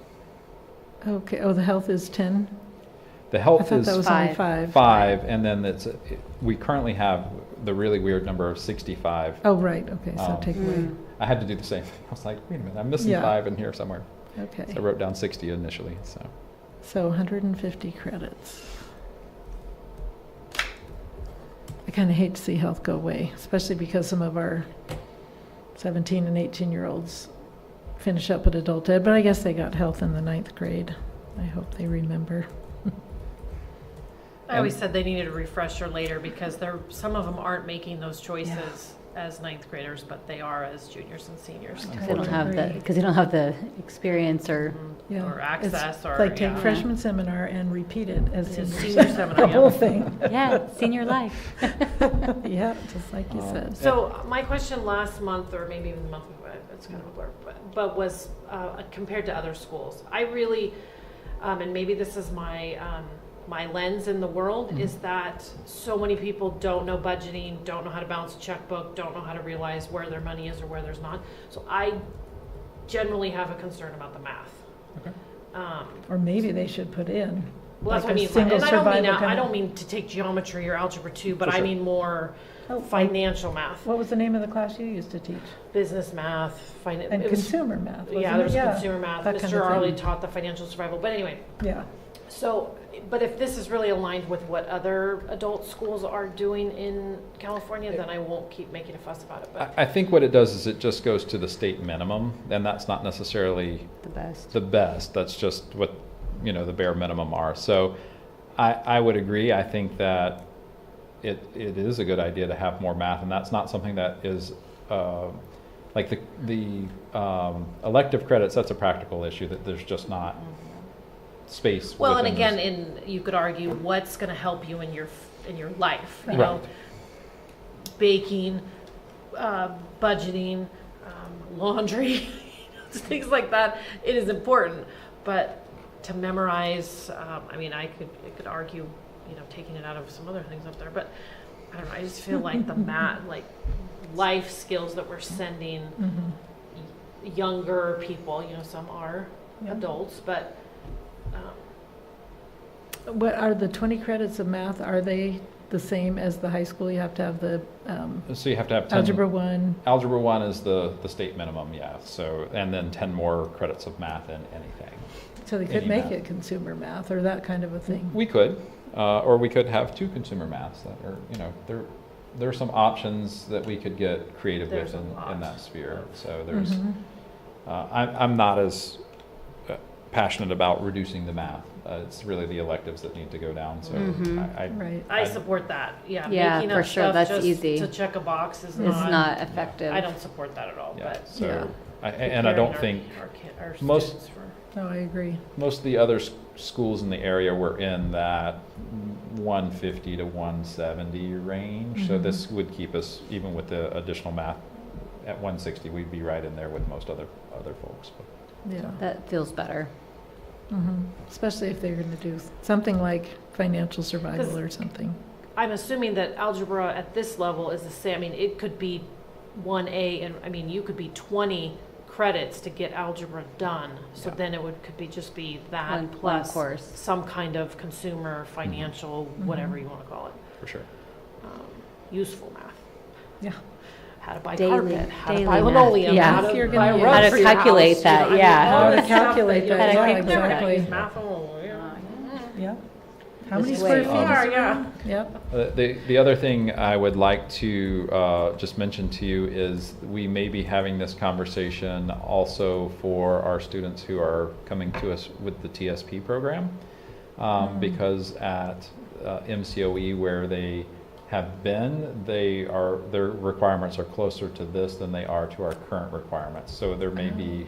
Okay, oh, the health is 10? The health I thought is that was only 5. 5, and then we currently have the really weird number of 65. Oh, right, okay, so take away. I had to do the same thing. I was like, wait a minute, I'm missing Yeah. 5 in here somewhere. Okay. So I wrote down 60 initially, so. So 150 credits. I kind of hate to see health go away, especially because some of our 17 and 18-year-olds finish up at adult ed, but I guess they got health in the 9th grade. I hope they remember. I always said they needed a refresher later because some of them aren't making those choices as 9th graders, but they are as juniors and seniors. They don't have because they don't have the experience or Yeah. Or access It's or, like take yeah. freshman seminar and repeat it as Yeah, senior senior seminar, seminar, the yeah. whole thing. Yeah, senior life. Yeah, just like you said. So my question last month, or maybe even the month before, it's kind of a blur, but was compared to other schools. I really, and maybe this is my my lens in the world, is that so many people don't know budgeting, don't know how to balance a checkbook, don't know how to realize where their money is or where there's not. So I generally have a concern about the math. Okay. Or maybe they should put in. Well, that's like what I a mean. single And I don't mean survival kind I of- don't mean to take geometry or algebra 2, but For I sure. mean more financial math, What was the name of the class you used to teach? business math, And it was- consumer math, wasn't Yeah, there was it? consumer math. that kind Mr. of thing. Arley taught the financial survival. But anyway, Yeah. so, but if this is really aligned with what other adult schools are doing in California, then I won't keep making a fuss about it. But I think what it does is it just goes to the state minimum, and that's not necessarily the best. That's just what, the bare minimum are. So I would agree. I think that it is a good idea to have more math, and that's not something that is, like the elective credits, that's a practical issue, that there's just not space. Well, and within again, you could argue what's going to help you in your life, you Right. know, baking, budgeting, laundry, things like that. It is important, but to memorize, I mean, I could argue, you know, taking it out of some other things up there, but I don't know. I just feel like the math, like life skills that we're sending younger people, you know, some are adults, but What are the 20 credits of math, are they the same as the high school? You have to have the So you have to have 10, Algebra 1. Algebra 1 is the state minimum, yeah. So, and then 10 more credits of math in anything. So they could Any make math. it consumer math or that kind of a thing. We could, or we could have 2 consumer maths that are, you know, there are some options that we could get creative There's with a lot. in that sphere. So there's, Mhm. I'm not as passionate about reducing the math. It's really the electives that need to go down. So Right. I support that. Yeah, Yeah, making for up sure, stuff that's just easy. to check a box is It's not. not effective. I don't support that at all. Yeah. But So, Yeah. and I don't preparing think our most- students for. No, I agree. most of the other schools in the area were in that 150 to 170 range. So Mhm. this would keep us, even with the additional math, at 160. We'd be right in there with most other folks. But, Yeah. That feels better. Especially if they're going to do something like financial survival 'Cause- or something. I'm assuming that algebra at this level is the same. I mean, it could be 1A, and I mean, you could be 20 credits to get algebra done. So Yeah. then it would be just be that One plus course. some kind of consumer, financial, whatever you want to call it, for sure. useful math. Yeah. How to buy Daily- carpet, how to daily buy math. linoleum, Yeah. how If you're to gonna buy use- rug How to for your calculate house, that, you know, I mean, yeah. all How to this stuff that calculate you that, like, yeah, they're gonna exactly. use math, oh, yeah. Yeah. How many Just square wait. feet is Are, it? yeah. Yep. The other thing I would like to just mention to you is we may be having this conversation also for our students who are coming to us with the TSP program, because at MCOE where they have been, their requirements are closer to this than they are to our current requirements. So there may be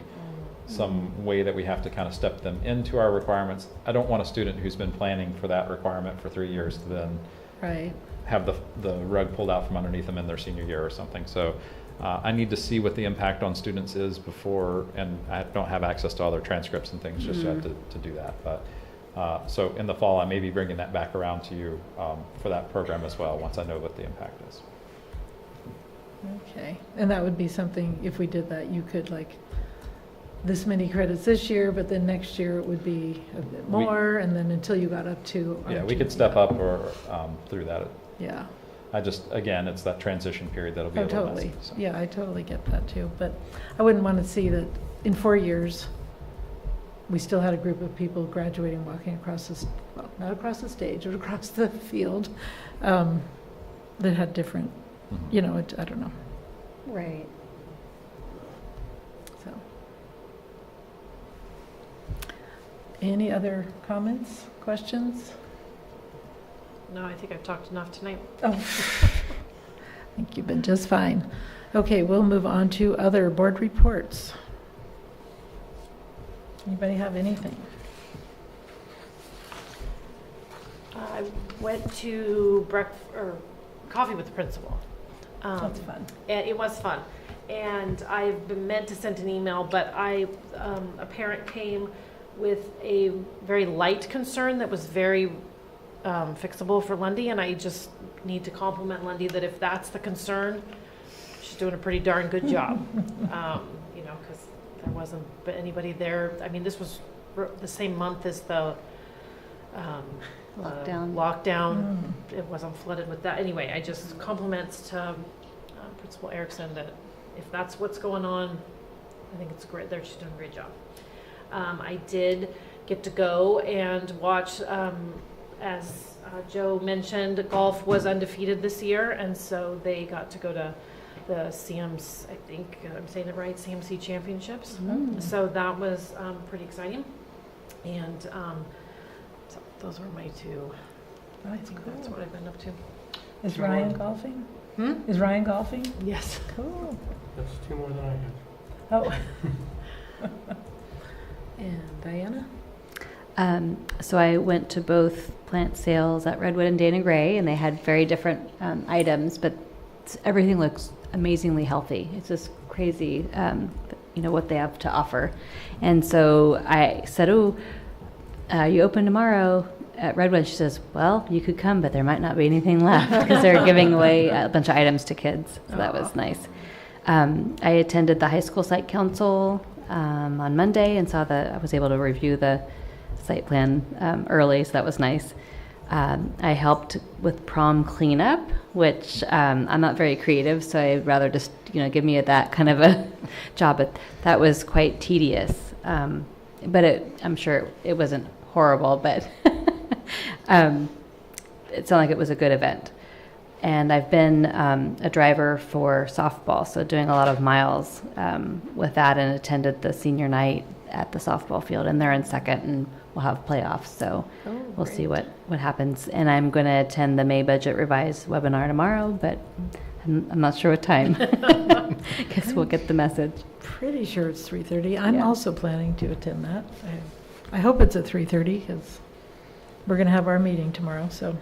some way that we have to kind of step them into our requirements. I don't want a student who's been planning for that requirement for 3 years to then Right. have the rug pulled out from underneath them in their senior year or something. So I need to see what the impact on students is before, and I don't have access to all their transcripts and things just yet to do that. But so in the fall, I may be bringing that back around to you for that program as well, once I know what the impact is. Okay. And that would be something, if we did that, you could like, this many credits this year, but then next year it would be a bit more, and then until you got up to. Yeah, we could step up or through that. Yeah. I just, again, it's that transition period that'll be a Oh, little totally. messy. So. Yeah, I totally get that too. But I wouldn't want to see that in 4 years, we still had a group of people graduating, walking across this, well, not across the stage, but across the field, that had different, Mhm. you know, I don't know. Right. So. Any other comments, questions? No, I think I've talked enough tonight. Oh, I think you've been just fine. Okay, we'll move on to other board reports. Anybody have anything? I went to coffee with the principal. That's fun. And it was fun. And I've been meant to send an email, but a parent came with a very light concern that was very fixable for Lundy, and I just need to compliment Lundy that if that's the concern, she's doing a pretty darn good job. You know, because there wasn't anybody there. I mean, this was the same month as the lockdown. It wasn't flooded with that. Anyway, I just compliments to Principal Erickson that if that's what's going on, I think it's great. She's doing a great job. I did get to go and watch, as Joe mentioned, golf was undefeated this year, and so they got to go to the CMC, I think I'm saying it right, CMC Championships. So that was pretty exciting. And so those were my two. I think that's what I've been up to. Is Ryan golfing? Is Ryan golfing? Yes. Cool. That's 2 more than I had. Oh. And Diana? So I went to both plant sales at Redwood and Dana Gray, and they had very different items, but everything looks amazingly healthy. It's just crazy, what they have to offer. And so I said, "Oh, you open tomorrow at Redwood?" She says, "Well, you could come, but there might not be anything left because they're giving away a bunch of items to kids." So that was nice. I attended the high school site council on Monday and I was able to review the site plan early, so that was nice. I helped with prom cleanup, which I'm not very creative, so I'd rather just give me that kind of a job. But that was quite tedious. But I'm sure it wasn't horrible, but it sounded like it was a good event. And I've been a driver for softball, so doing a lot of miles with that, and attended the senior night at the softball field. And they're in second, and we'll have playoffs, so we'll see what happens. And I'm going to attend the May Budget Revised webinar tomorrow, but I'm not sure what time. Guess we'll get the message. Pretty sure it's 3:30. I'm also planning to attend that. I hope it's at 3:30 because we're going to have our meeting tomorrow, so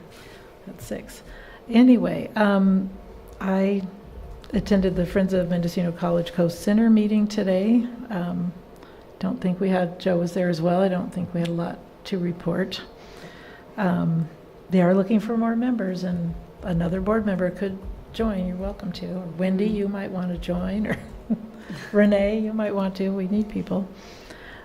at 6. Anyway, I attended the Friends of Mendocino College Coast Center meeting today. Don't think Joe was there as well. I don't think we had a lot to report. They are looking for more members, and another board member could join. You're welcome to. Or Wendy, you might want to join, or Renee, you might want to. We need people.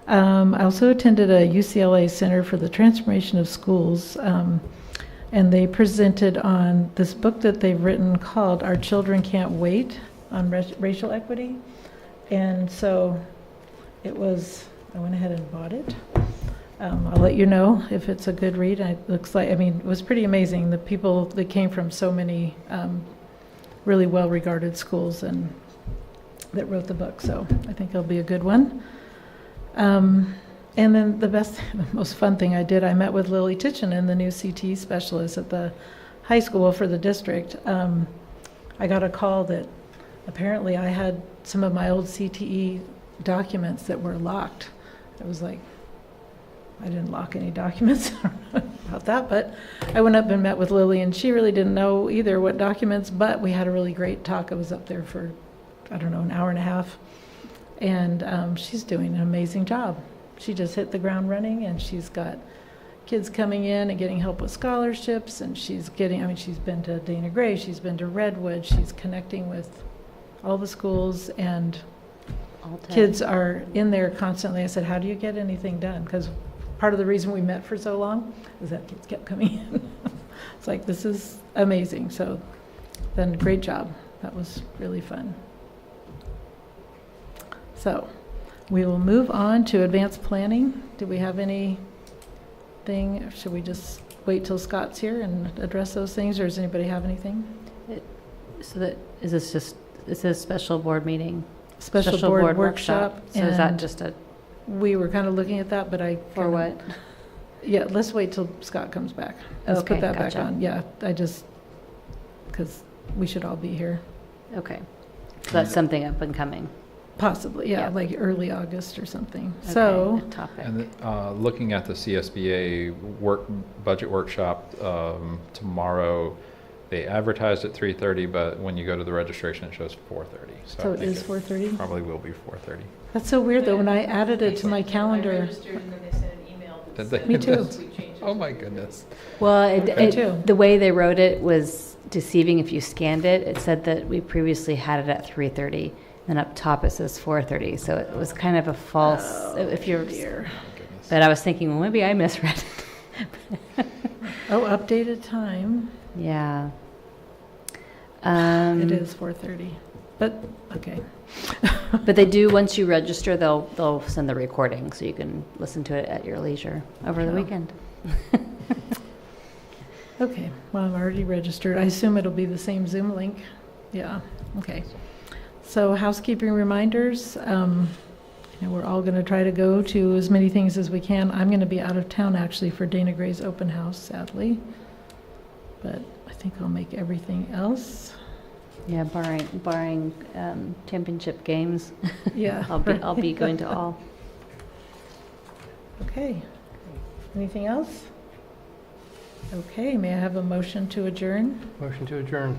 I also attended a UCLA Center for the Transformation of Schools, and they presented on this book that they've written called Our Children Can't Wait, on racial equity. And so I went ahead and bought it. I'll let you know if it's a good read. It was pretty amazing. The people that came from so many really well-regarded schools and that wrote the book. So I think it'll be a good one. And then the most fun thing I did, I met with Lily Titchenon, the new CTE specialist at the high school for the district. I got a call that apparently I had some of my old CTE documents that were locked. I was like, I didn't lock any documents. I don't know about that, but I went up and met with Lily, and she really didn't know either what documents, but we had a really great talk. I was up there for, an hour and a half, and she's doing an amazing job. She just hit the ground running, and she's got kids coming in and getting help with scholarships, and she's been to Dana Gray, she's been to Redwood, she's connecting with all the schools, and kids are in there constantly. I said, how do you get anything done? Because part of the reason we met for so long is that kids kept coming in. It's like, this is amazing. So then great job. That was really fun. So we will move on to advanced planning. Do we have anything? Should we just wait till Scott's here and address those things, or does anybody have anything? Is this a special board meeting? Special board workshop. So is that just we were kind of looking at that, but For what? Yeah, let's wait till Scott comes back. Let's put that gotcha. back on. Yeah, because we should all be here. Okay. So that's something up and coming. Possibly, yeah, like early August or something. Okay, So, a topic. And looking at the CSBA budget workshop tomorrow, they advertised at 3:30, but when you go to the registration, it shows 4:30. So it is 4:30? Probably will be 4:30. That's so weird though, when I added it to my calendar. I registered and then they sent an email that Did said they? Me too. we changed it. Oh my goodness. Well, Me too. the way they wrote it was deceiving. If you scanned it, it said that we previously had it at 3:30. And up top it says 4:30, so it was kind of a false. Dear. But I was thinking, well, maybe I misread it. Oh, updated time. Yeah. It is 4:30, but, okay. But they do, once you register, they'll send the recording, so you can listen to it at your leisure over the Oh. weekend. Okay, well, I'm already registered. I assume it'll be the same Zoom link. Yeah, okay. So housekeeping reminders, we're all going to try to go to as many things as we can. I'm going to be out of town actually for Dana Gray's open house, sadly. But I think I'll make everything else. Yeah, barring championship games. Yeah. I'll be going to all. Okay. Anything else? Okay, may I have a motion to adjourn? Motion to adjourn.